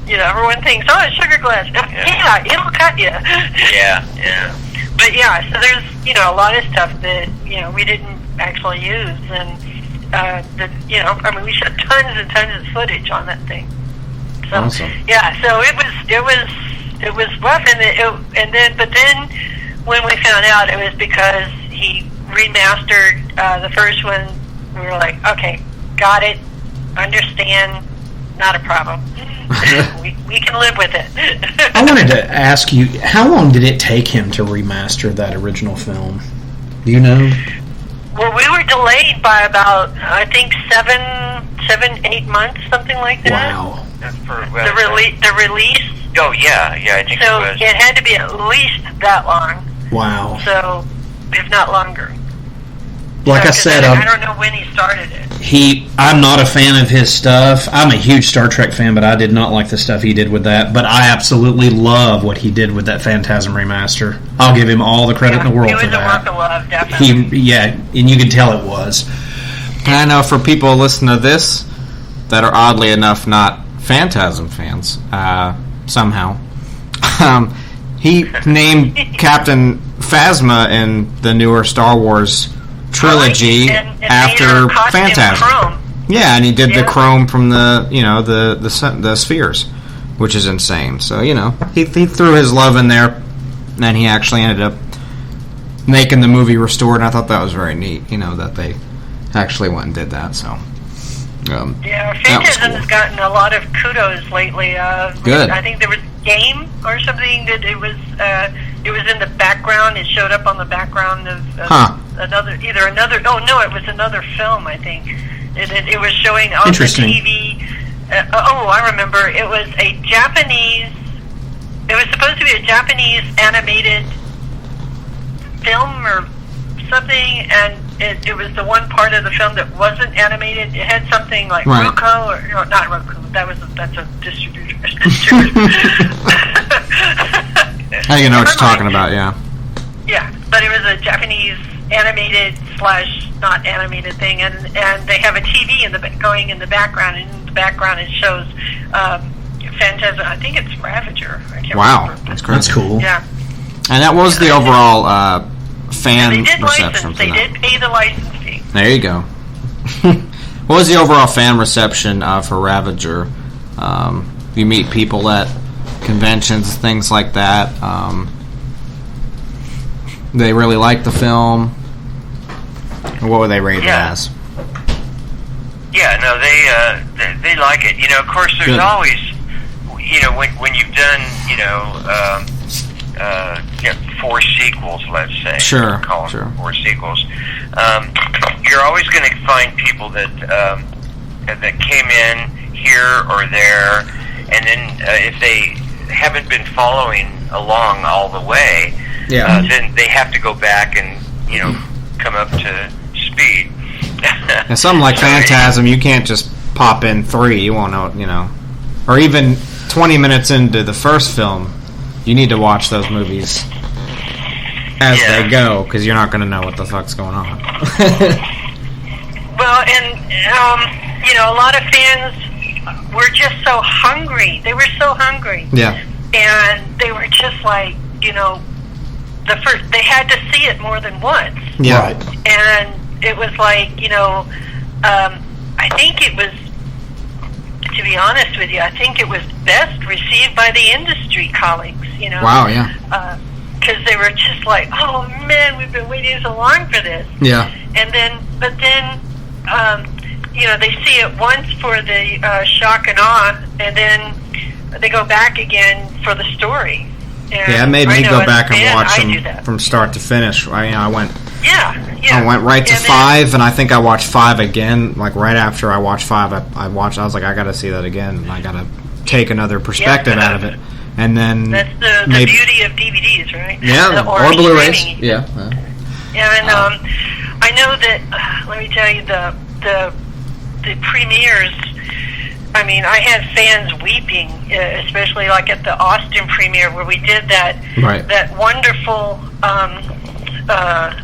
Everyone thinks, oh, it's sugar glass. Yeah, it'll cut you. Yeah. But yeah, so there's, a lot of stuff that, we didn't actually use. And, we shot tons and tons of footage on that thing. So, awesome. Yeah, so it was rough. But then when we found out, it was because he remastered the first one. We were like, okay, got it, understand, not a problem. we can live with it. I wanted to ask you, how long did it take him to remaster that original film? Do you know? Well, we were delayed by about, I think, 7-8 months, something like that. Wow. The release. Oh, yeah, I think so it was. It had to be at least that long. Wow. So, if not longer. like I said, I don't know when he started it. I'm not a fan of his stuff. I'm a huge Star Trek fan, but I did not like the stuff he did with that. But I absolutely love what he did with that Phantasm remaster. I'll give him all the credit in the world for that. It was a work of love, definitely. And you can tell it was. And I know for people listening to this that are oddly enough not Phantasm fans, somehow, he named Captain Phasma in the newer Star Wars trilogy after Phantasm. Chrome. Yeah, and he did the chrome from the the spheres, which is insane. So he threw his love in there, and he actually ended up making the movie Restored. And I thought that was very neat. That they actually went and did that. So Phantasm has gotten a lot of kudos lately. Good. I think there was a game or something that it was in the background. It showed up on the background of another. It was another film. I think it was showing on the TV. I remember. It was a Japanese. It was supposed to be a Japanese animated film or something, and it was the one part of the film that wasn't animated. It had something like Roku, or no, not Roku. That's a distributor. I think I know what you're talking about. Yeah. Yeah, but it was a Japanese animated / not animated thing, and they have a TV going in the background, and in the background it shows Phantasm. I think it's Ravager. I can't remember. That's cool. Yeah. And that was the overall fan reception for that. They did pay the license fee. There you go. What was the overall fan reception for Ravager? You meet people at conventions, things like that. They really liked the film. What were they rated as? Yeah, no, they like it. Of course, there's always, when you've done, 4 sequels, let's say. Sure. Call them 4 sequels. You're always going to find people that came in here or there, and then if they haven't been following along all the way, then they have to go back and come up to speed. And something like Phantasm, you can't just pop in 3. You won't know, or even 20 minutes into the first film, you need to watch those movies as they go, because you're not going to know what the fuck's going on. Well, and a lot of fans were just so hungry. They were so hungry. Yeah. And they were just like, they had to see it more than once. Yeah. Right. And it was like, I think it was, to be honest with you, I think it was best received by the industry colleagues, Wow, yeah. Because they were just like, oh man, we've been waiting so long for this. Yeah. And then, they see it once for the shock and awe, and then they go back again for the story. And it made me go back and watch them from start to finish. I went. Yeah. I went right to 5, and I think I watched 5 again. Like right after I watched 5, I was like, I got to see that again, and I got to take another perspective out of it. And then that's the beauty of DVDs, right? Yeah, or Blu-rays. Yeah. And I know that. Let me tell you, the premieres. I mean, I had fans weeping, especially like at the Austin premiere where we did that wonderful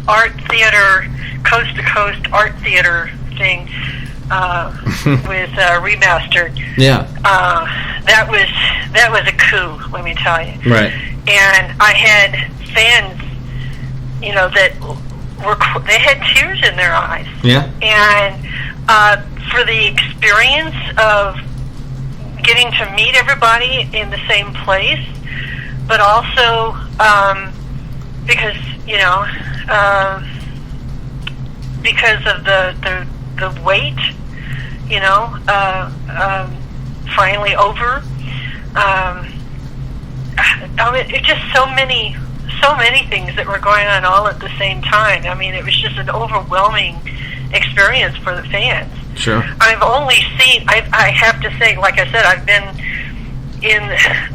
art theater, coast to coast art theater thing with Remastered. Yeah. That was a coup, let me tell you. Right. And I had fans, that they had tears in their eyes. Yeah. And for the experience of getting to meet everybody in the same place, but also because because of the wait, finally over. It's just so many things that were going on all at the same time. I mean, it was just an overwhelming experience for the fans. Sure. I've only seen, I have to say, like I said, I've been in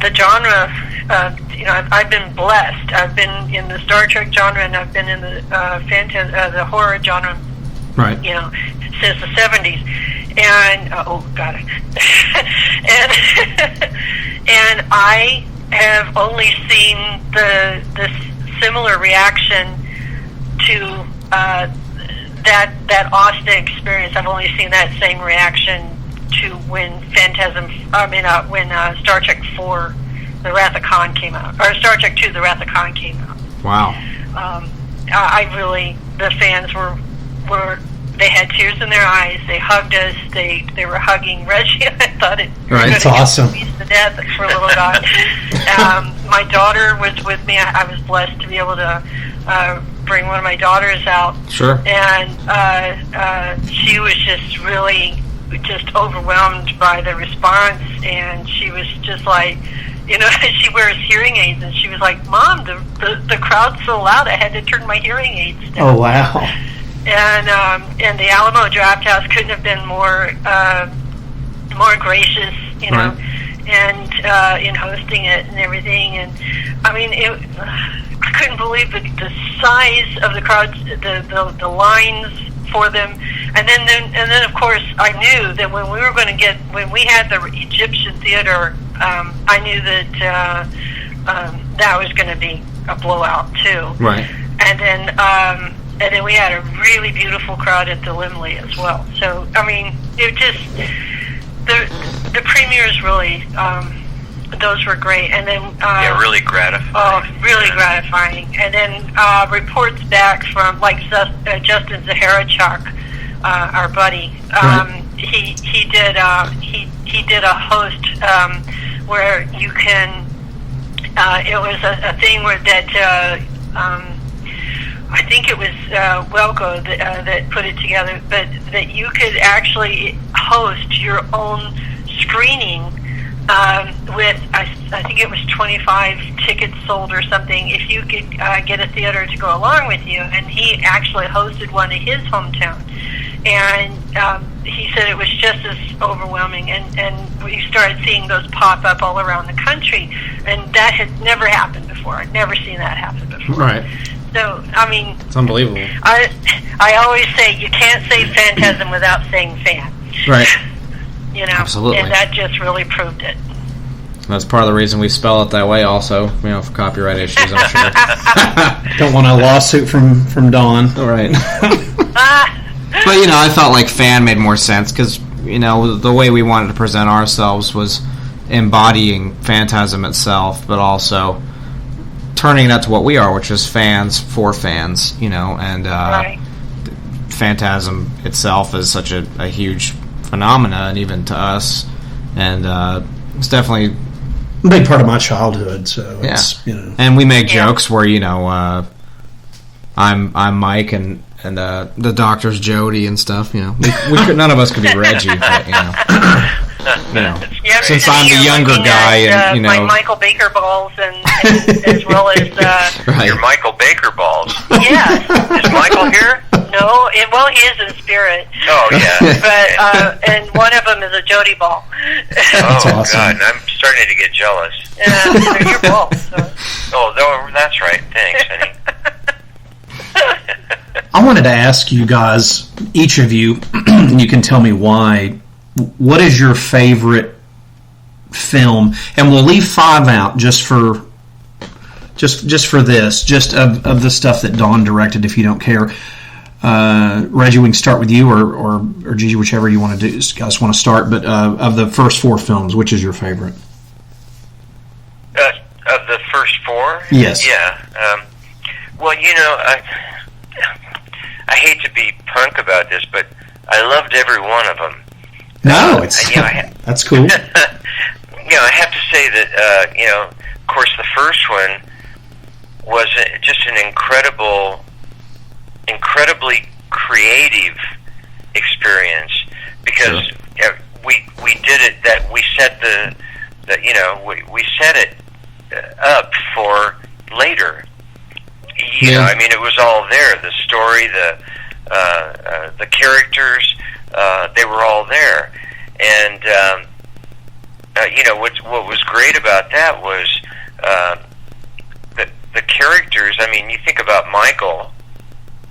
the genre, I've been blessed. I've been in the Star Trek genre, and I've been in the the horror genre right? Since the 70s, and and I have only seen the similar reaction to that Austin experience. I've only seen that same reaction to when when Star Trek 4, The Wrath of Khan came out, or Star Trek 2, The Wrath of Khan came out. Wow. The fans were they had tears in their eyes. They hugged us. They were hugging Reggie. I thought it was That's awesome. To death for a little dog. My daughter was with me. I was blessed to be able to bring one of my daughters out. Sure. And she was just really overwhelmed by the response, and she was just like, she wears hearing aids, and she was like, "Mom, the crowd's so loud, I had to turn my hearing aids down." Oh, wow. And the Alamo Drafthouse couldn't have been more gracious, right. And in hosting it and everything. And I mean, I couldn't believe the size of the crowds, the lines for them. And then of course I knew that when we had the Egyptian theater, I knew that that was going to be a blowout too. Right. And then we had a really beautiful crowd at the Limley as well. So I mean, it just the premieres really, those were great. And then really gratifying. Oh, really gratifying. And then reports back from Justin Zaharachuk, our buddy. He did a host where you can. It was a thing where that. I think it was Welco that put it together, but that you could actually host your own screening with, I think it was 25 tickets sold or something, if you could get a theater to go along with you. And he actually hosted one in his hometown. And he said it was just as overwhelming, and we started seeing those pop up all around the country, and that had never happened before. I'd never seen that happen before. Right. So, I mean, it's unbelievable. I always say you can't say Phantasm without saying fan. Right. Absolutely. And that just really proved it. That's part of the reason we spell it that way also, for copyright issues, I'm sure. Don't want a lawsuit from Dawn. All right. But, I felt like fan made more sense because, the way we wanted to present ourselves was embodying Phantasm itself, but also turning that to what we are, which is fans for fans, and right. Phantasm itself is such a huge phenomena, and even to us, and it's definitely a big part of my childhood. So it's, and we make jokes where I'm Mike and the doctor's Jody and stuff. We could, none of us could be Reggie, but since I'm the younger guy, and my Michael Baker balls, and as well as right. Your Michael Baker balls. Yeah. Is Michael here? No, he is in spirit. Oh yeah. But and one of them is a Jody ball. That's awesome. God, I'm starting to get jealous. They're your balls. So. Oh, that's right. Thanks, honey. I wanted to ask you guys, each of you, and you can tell me why. What is your favorite film? And we'll leave 5 out just for this, just of the stuff that Dawn directed, if you don't care. Reggie, we can start with you, or Gigi, whichever you want to do. Guys want to start, but of the first 4 films, which is your favorite? Of the first 4? Yes. Yeah. Well, I hate to be punk about this, but I loved every one of them. No, that's cool. I have to say that, of course, the first one was just an incredibly creative experience, because we did it, that we set we set it up for later. I mean, it was all there. The story, the characters, they were all there. And what was great about that was the characters. I mean, you think about Michael,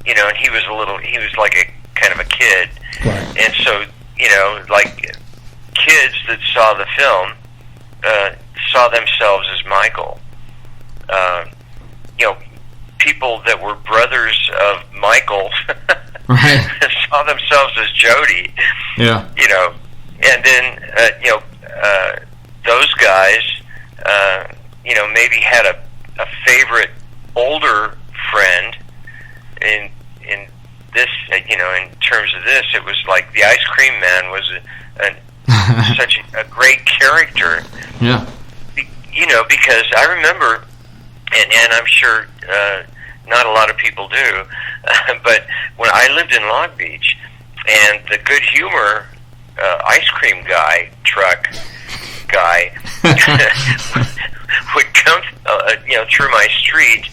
and he was like a kind of a kid. Right. And so, you know, like kids that saw the film saw themselves as Michael. You know, people that were brothers of Michael Right. saw themselves as Jody. Yeah. You know, and then you know, those guys, you know, maybe had a favorite older friend. In this, you know, in terms of this, it was like the Ice Cream Man was such a great character. Yeah. You know, because I remember, and I'm sure not a lot of people do, but when I lived in Long Beach, and the Good Humor ice cream truck guy would come, you know, through my street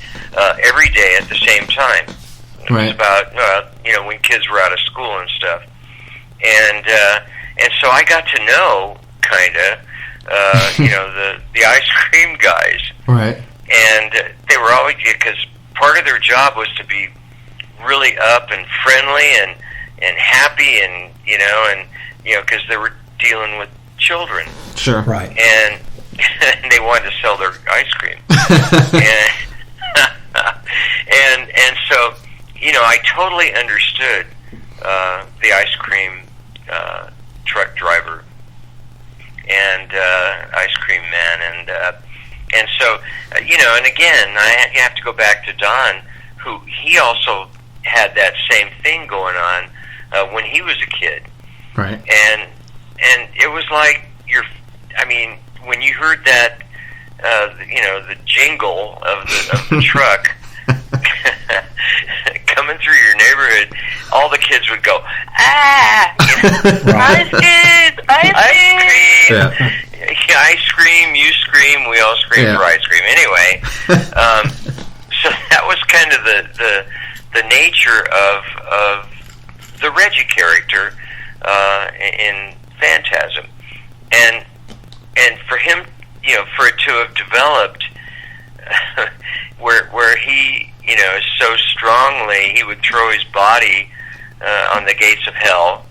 every day at the same time. It was about, you know, when kids were out of school and stuff, and so I got to know kind of, you know, the ice cream guys, Right. and they were always, because part of their job was to be really up and friendly and happy, and you know, because they were dealing with children. Sure. Right. And they wanted to sell their ice cream. and so, you know, I totally understood the ice cream truck driver and ice cream man, and so, you know, and again, you have to go back to Don, who he also had that same thing going on when he was a kid. Right. And it was like I mean, when you heard that, you know, the jingle of the truck coming through your neighborhood, all the kids would go, ah! Ice cream! Ice cream! Yeah. I scream, you scream, we all scream for ice cream. Anyway, so that was kind of the nature of the Reggie character in Phantasm, and for him, you know, for it to have developed where he, you know, so strongly he would throw his body on the gates of hell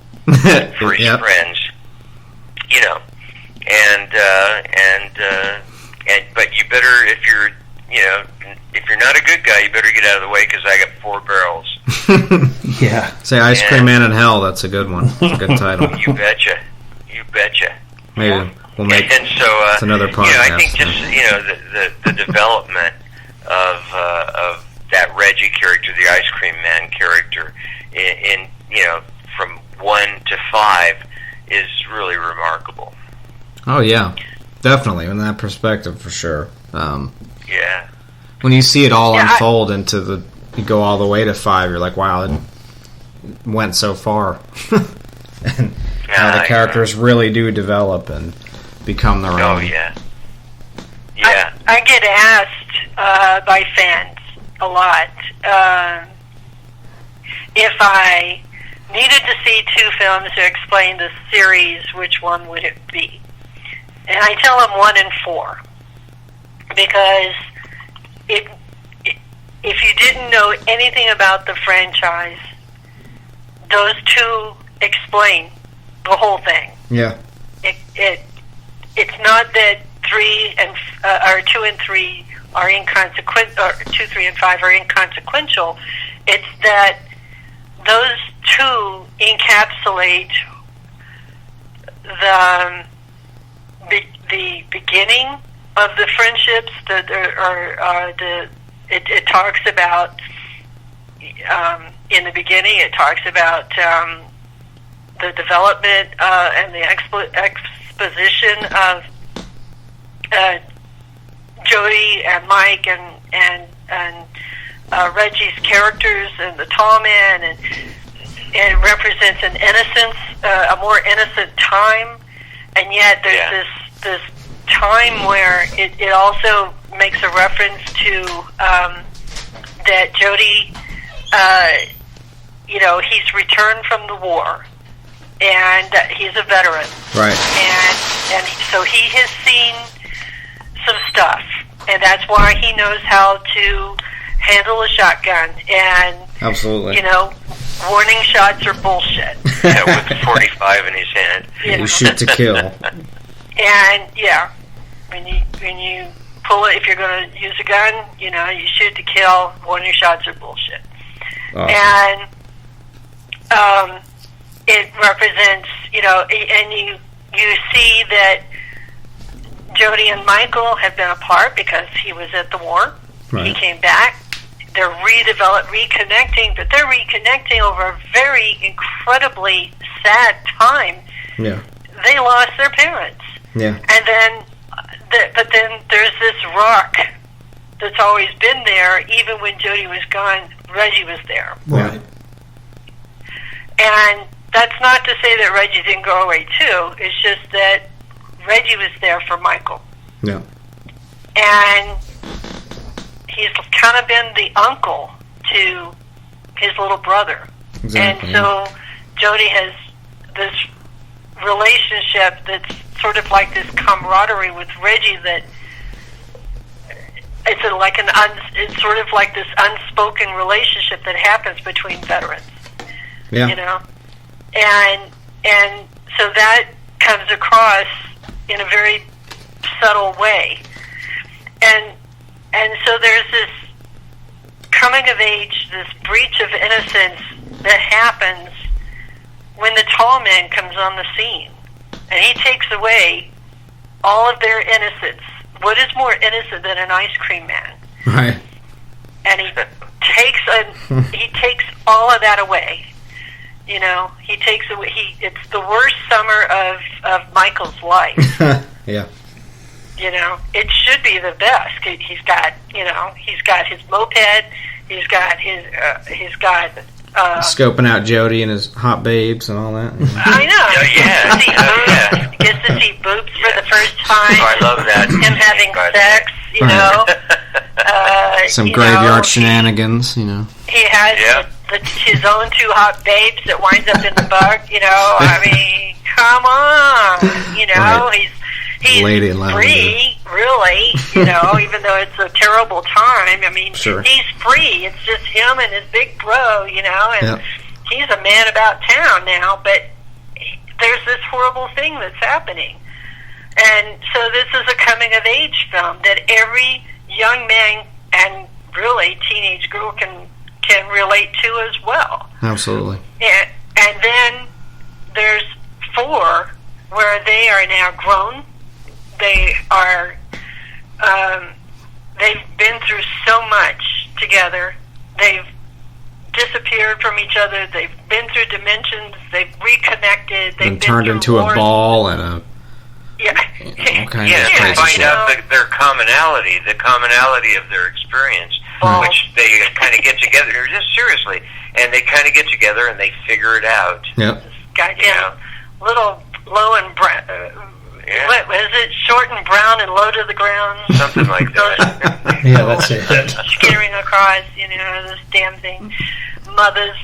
for his friends, you know, and but you better, if you're, you know, if you're not a good guy, you better get out of the way because I got 4 barrels. Yeah. Say Ice Cream Man in Hell. That's a good one. It's a good title. You betcha. You betcha. Maybe we'll make and so, it's another podcast. You know, I think just, you know, the development of that Reggie character, the Ice Cream Man character, in you know, from 1 to 5 is really remarkable. Oh yeah, definitely in that perspective for sure. Yeah. When you see it all unfold into you go all the way to 5, you're like, wow, it went so far. And how the characters really do develop and become their own. Oh yeah. Yeah. I get asked by fans a lot if I needed to see 2 films to explain the series, which one would it be? And I tell them 1 and 4, because if you didn't know anything about the franchise, those 2 explain the whole thing. Yeah. It's not that 3 and or 2 and 3 are inconsequential, or 2, 3, and 5 are inconsequential. It's that those 2 encapsulate the beginning of the friendships. It talks about in the beginning. It talks about the development and the exposition of Jody and Mike and Reggie's characters and the tall man, and it represents an innocence, a more innocent time, and yet there's this time where it also makes a reference to that Jody, you know, he's returned from the war, and he's a veteran, right? And so he has seen some stuff, and that's why he knows how to handle a shotgun, and absolutely, you know, warning shots are bullshit. Yeah, with 45 in his hand. You shoot to kill. And when you pull it, if you're going to use a gun, you shoot to kill. Warning shots are bullshit. Awesome. And it represents, and you see that Jody and Michael have been apart because he was at the war. Right. He came back. They're reconnecting, but they're reconnecting over a very incredibly sad time. Yeah. They lost their parents. Yeah. And then, but then there's this rock that's always been there. Even when Jody was gone, Reggie was there. Right. And that's not to say that Reggie didn't go away too. It's just that Reggie was there for Michael. Yeah. And he's kind of been the uncle to his little brother. Exactly. And so Jody has this relationship that's sort of like this camaraderie with Reggie that it's sort of like this unspoken relationship that happens between veterans. Yeah. And so that comes across in a very subtle way. And so there's this coming of age, this breach of innocence that happens when the tall man comes on the scene. And he takes away all of their innocence. What is more innocent than an ice cream man? Right. And he takes all of that away. He takes away. It's the worst summer of Michael's life. Yeah. It should be the best. He's got his moped. He's got scoping out Jody and his hot babes and all that. I know. He gets to see boobs for the first time. Oh, I love that. Him having sex, Some graveyard shenanigans, He has his own two hot babes that winds up in the bug, I mean, come on. Right. He's free, really, even though it's a terrible time. I mean, sure. He's free. It's just him and his big bro, and he's a man about town now, but there's this horrible thing that's happening. And so this is a coming-of-age film that every young man and really teenage girl can relate to as well. Absolutely. And then there's 4 where they are now grown. They are, they've been through so much together. They've disappeared from each other. They've been through dimensions. They've reconnected. They've been turned into a ball and a... Yeah. To find out their commonality, the commonality of their experience, which they kind of get together, just seriously, and they kind of get together and they figure it out. Yep. Little low and brown. What was it? Short and brown and low to the ground? Something like that. Yeah, that's it. Skittering across, this damn thing. Mothers.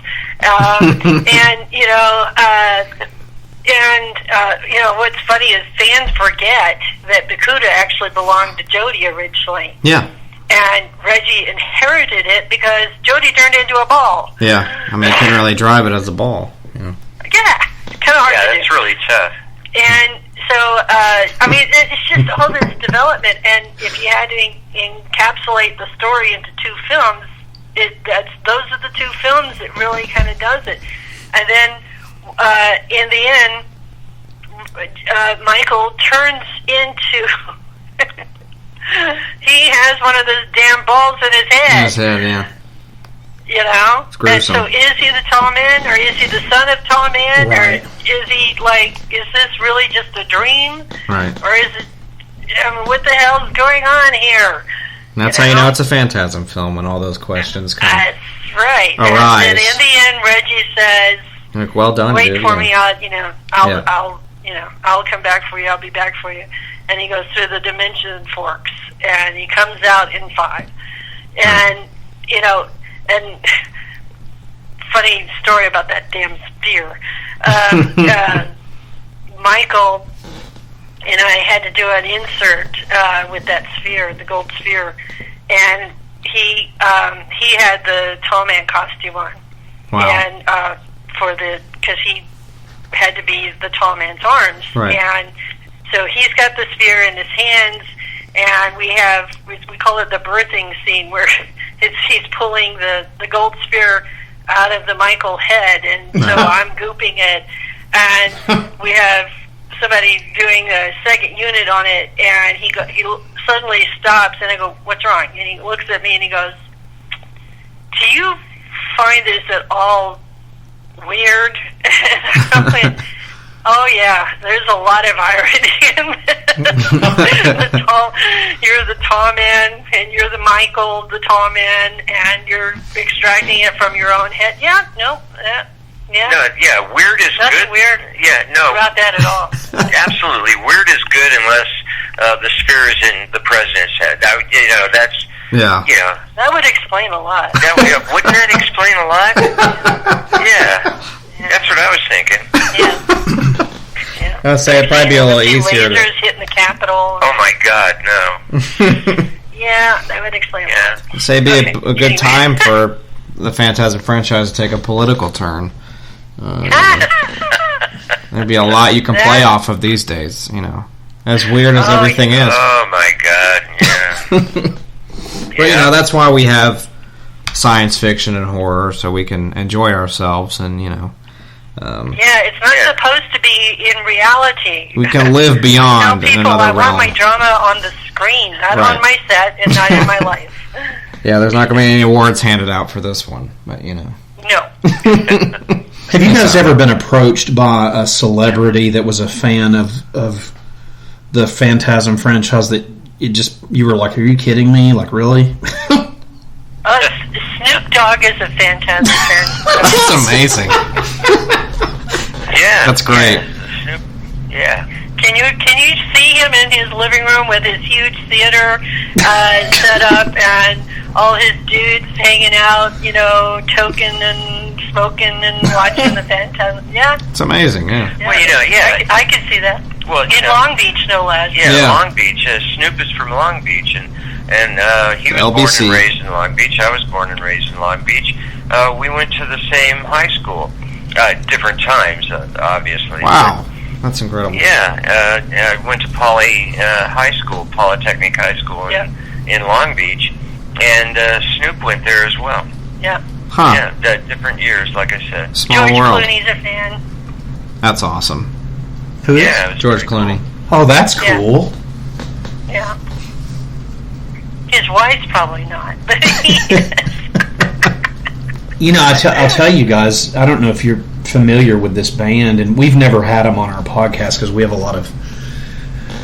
What's funny is fans forget that Bakuda actually belonged to Jody originally. Yeah. And Reggie inherited it because Jody turned into a ball. Yeah. I mean, he couldn't really drive it as a ball. Yeah. It's kind of hard to do. Yeah, that's really tough. And so, it's just all this development, and if you had to encapsulate the story into 2 films, those are the 2 films that really kind of does it. And then, in the end, Michael turns into... he has one of those damn balls in his head. In his head, yeah. It's gruesome. And so is he the tall man, or is he the son of tall man, right. or is he is this really just a dream? Right. Or is it, what the hell's going on here? And that's how you know it's a Phantasm film when all those questions come That's right. arise. And in the end, Reggie says, like, well done, wait dude. for me, I'll come back for you, I'll be back for you. And he goes through the dimension forks, and he comes out in 5. And, and funny story about that damn sphere. Michael and I had to do an insert with that sphere, the gold sphere, and he had the tall man costume on, Wow. And because he had to be the tall man's arms. Right. And so he's got the spear in his hands, and we call it the birthing scene, where he's pulling the gold spear out of the Michael head, and so I'm gooping it, and we have somebody doing a second unit on it, and he suddenly stops, and I go, "What's wrong?" And he looks at me and he goes, "Do you find this at all weird?" And I'm like, "Oh yeah, there's a lot of irony in this." You're the tall man, and you're the Michael, the tall man, and you're extracting it from your own head. Yeah, no, yeah. No, yeah, weird is Nothing good. Weird. Yeah, no, about that at all. Absolutely, weird is good unless the spear is in the president's head. That's That would explain a lot. Wouldn't that explain a lot? Yeah, that's what I was thinking. Yeah. I would say it'd probably be a little easier. Lasers hitting the Capitol. Oh my God, no. Yeah, that would explain a lot. Say it'd be a good time for the Phantasm franchise to take a political turn. There'd be a lot you can play off of these days, as weird as everything is. Oh my God, yeah. But that's why we have science fiction and horror, so we can enjoy ourselves, and it's not supposed to be in reality. we can live beyond Tell in people another I realm. want my drama on the screen, not on my set, and not in my life. Yeah, there's not going to be any awards handed out for this one, but No. Have you guys ever been approached by a celebrity that was a fan of the Phantasm franchise that you were like, are you kidding me? Like, really? Snoop Dogg is a Phantasm fan. That's amazing. Yeah. That's great. Yeah. Can you see him in his living room with his huge theater set up and all his dudes hanging out, toking and smoking and watching the Phantasm? Yeah. It's amazing, yeah. Well, I can see that. Well, in Long Beach, no less. Yeah, Long Beach. Snoop is from Long Beach, and he was born and raised in Long Beach. I was born and raised in Long Beach. We went to the same high school, different times, obviously. Wow, that's incredible. Yeah, I went to Polytechnic High School in Long Beach, and Snoop went there as well. Yeah. Huh. Yeah, different years, like I said. Small George world. Clooney's a fan. That's awesome. Who is? George Clooney. Cool. Oh, that's cool. Yeah. His wife's probably not, but he is. I'll tell you guys, I don't know if you're familiar with this band, and we've never had them on our podcast because we have a lot of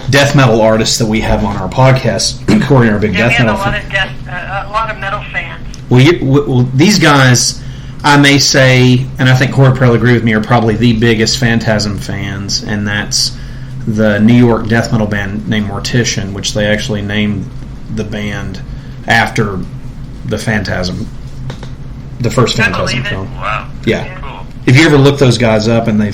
death metal artists that we have on our podcast. Corey are a big death metal fan. A lot of metal fans. Well, these guys, I may say, and I think Corey will probably agree with me, are probably the biggest Phantasm fans, and that's the New York death metal band named Mortician, which they actually named the band after the Phantasm, the first Phantasm film. Wow. Yeah. Cool. If you ever look those guys up, and they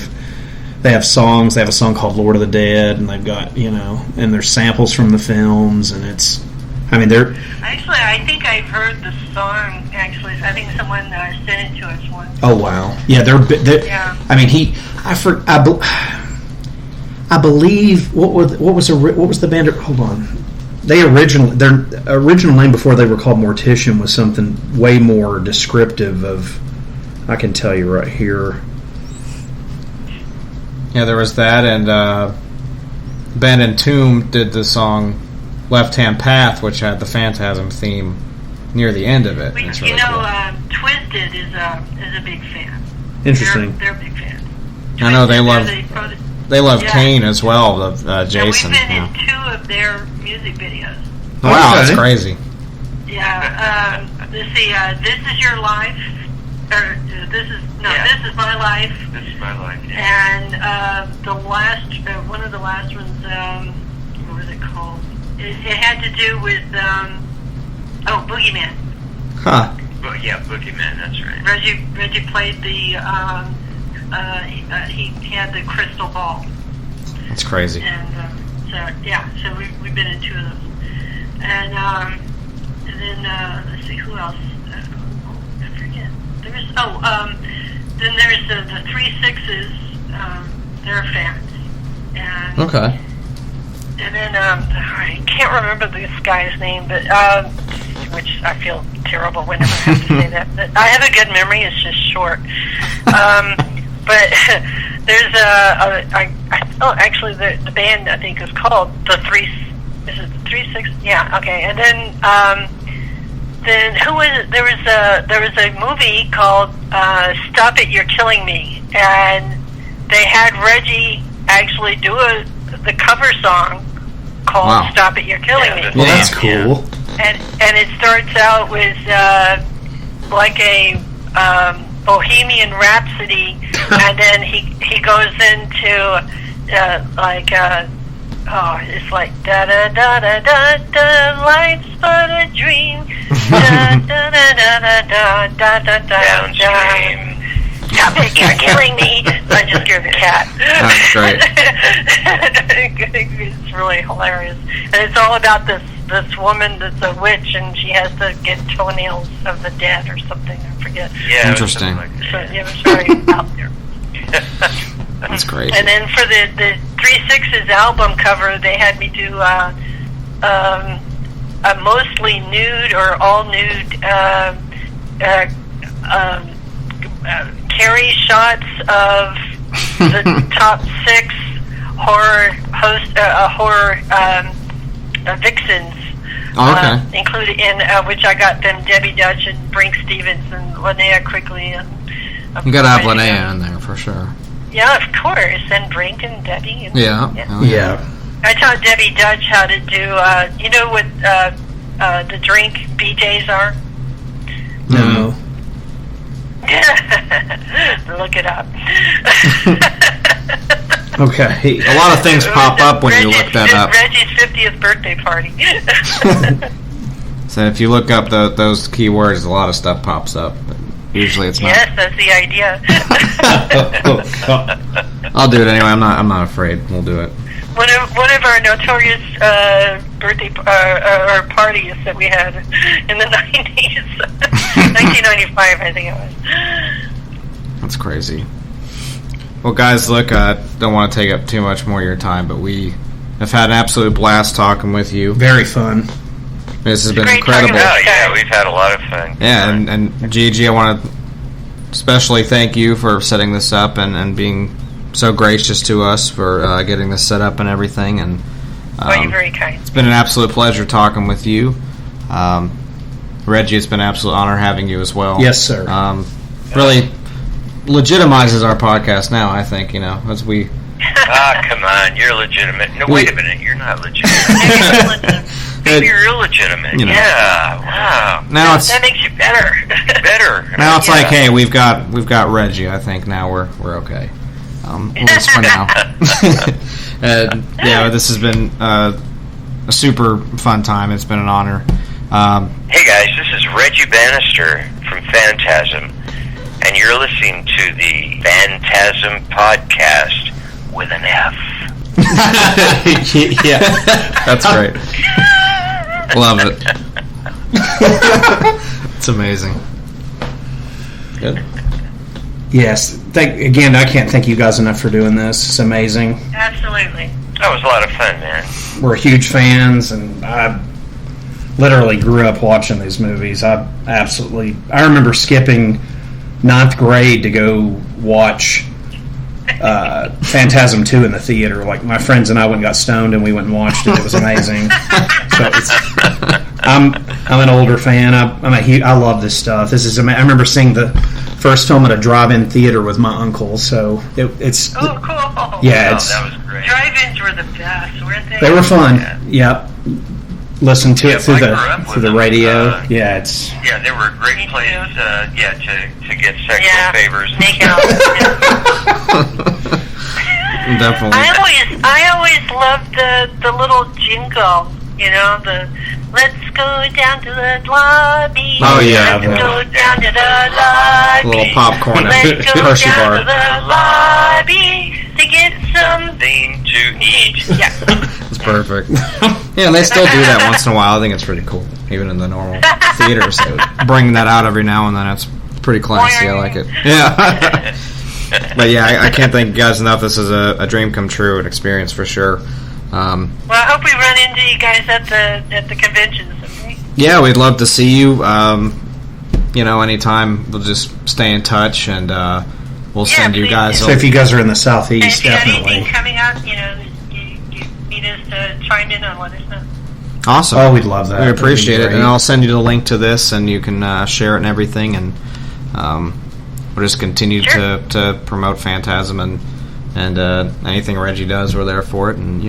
have songs. They have a song called "Lord of the Dead," and they've got and there's samples from the films, and they're. Actually, I think I've heard the song. Actually, I think someone sent it to us once. Oh wow! Yeah, they're. Yeah. I mean, I believe what was the band? Hold on. Their original name before they were called Mortician was something way more descriptive of. I can tell you right here. Yeah, there was that, and Ben and Tomb did the song Left Hand Path, which had the Phantasm theme near the end of it. Well, really cool. Twisted is a big fan. Interesting. They're big fans. I know they love Kane as well, Jason. We've been in 2 of their music videos. Wow, that's crazy. Yeah. Let's see. This is your life. Or this is my life. This is my life. Yeah. And the last, one of the last ones. What was it called? It had to do with Boogeyman. Huh. Well, yeah, Boogeyman. That's right. Reggie played the. He had the crystal ball. That's crazy. And so we've been in 2 of those. And then let's see who else. I forget. Then there's the 3 Sixes. They're fans. And, Okay. And then I can't remember this guy's name, but which I feel terrible whenever I have to say that. But I have a good memory; it's just short. But there's actually the band I think is called the 3. Is it the 3 6? Yeah. Okay. And then who was it? There was a movie called "Stop It, You're Killing Me," and they had Reggie actually do the cover song called "Stop It, You're Killing Me." Well, that's cool. And it starts out with like a Bohemian Rhapsody, and then he goes into it's like da da da da da da, life's but a dream, da da da da da da da da da. Stop it, you're killing me. I just scared the cat. That's great. It's really hilarious. And it's all about this woman that's a witch, and she has to get toenails of the dead or something. I forget. Yeah, interesting. So it was very out there. That's great. And then for the 3 Sixes album cover, they had me do a mostly nude or all nude carry shots of the top 6 horror vixens. Oh, okay. Included in which I got them Debbie Dutch and Brink Stevens and Linnea Quigley. And You gotta have Linnea in there for sure. Yeah, of course, and Brink and Debbie. And, Yeah. I taught Debbie Dutch how to do. You know what the drink BJs are? No. Look it up. Okay. A lot of things pop up when you look that up. Reggie's 50th birthday party. So if you look up those keywords, a lot of stuff pops up. But usually it's not. Yes, that's the idea. I'll do it anyway. I'm not afraid. We'll do it. One of our notorious birthday or parties that we had in the 90s, 1995, I think it was. That's crazy. Well, guys, look, I don't want to take up too much more of your time, but we have had an absolute blast talking with you. Very fun. This has been incredible. Oh, yeah, we've had a lot of fun. Yeah, and Gigi, I want to especially thank you for setting this up and being so gracious to us for getting this set up and everything. And you're very kind. It's been an absolute pleasure talking with you. Reggie, it's been an absolute honor having you as well. Yes, sir. Really legitimizes our podcast now, I think, as we... Come on, you're legitimate. No, wait a minute, you're not legitimate. Maybe you're illegitimate. Yeah, wow. Now that makes you better. Better. Now it's like, hey, we've got Reggie. I think now we're okay. At least for now. This has been a super fun time. It's been an honor. Hey guys, this is Reggie Bannister from Phantasm, and you're listening to the Phantasm Podcast with an F. Yeah, that's great. Love it. It's amazing. Good. Yes. Again, I can't thank you guys enough for doing this. It's amazing. Absolutely. That was a lot of fun, man. We're huge fans, and I literally grew up watching these movies. I remember skipping 9th grade to go watch Phantasm 2 in the theater. Like, my friends and I went and got stoned, and we went and watched it. It was amazing. I'm an older fan. I love this stuff. This is I remember seeing the first film at a drive-in theater with my uncle. So it's cool. Yeah, that was great. Drive-ins were the best, weren't they? They were fun. Yep. Listen to it through the radio. Yeah, they were a great place. To get sexual favors. Make out. Definitely. I always loved the little jingle. The let's go down to the lobby. Oh yeah. Let's go down to the lobby. A little popcorn Let's and go Hershey down bar. to the lobby to get something to eat. Yeah. It's perfect. Yeah, and they still do that once in a while. I think it's pretty cool, even in the normal theaters. So bringing that out every now and then, pretty classy. I like it. Yeah. But yeah, I can't thank you guys enough. This is a dream come true, an experience for sure. Well, I hope we run into you guys at the conventions. Okay? Yeah, we'd love to see you. Anytime, we'll just stay in touch, and we'll send you guys. So if you guys are in the southeast, and if you definitely. anything coming up, you need us to chime in on, let us know. Awesome. Oh, we'd love that. We appreciate it, and I'll send you the link to this, and you can share it and everything, and we'll just continue to promote Phantasm and anything Reggie does, we're there for it, and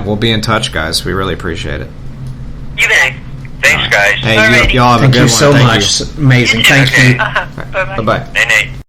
we'll be in touch, guys. We really appreciate it. You bet. Thanks, guys. Hey, y'all have a good one. Thank you so much. Amazing. Thank you. Bye-bye. Bye-bye. Night.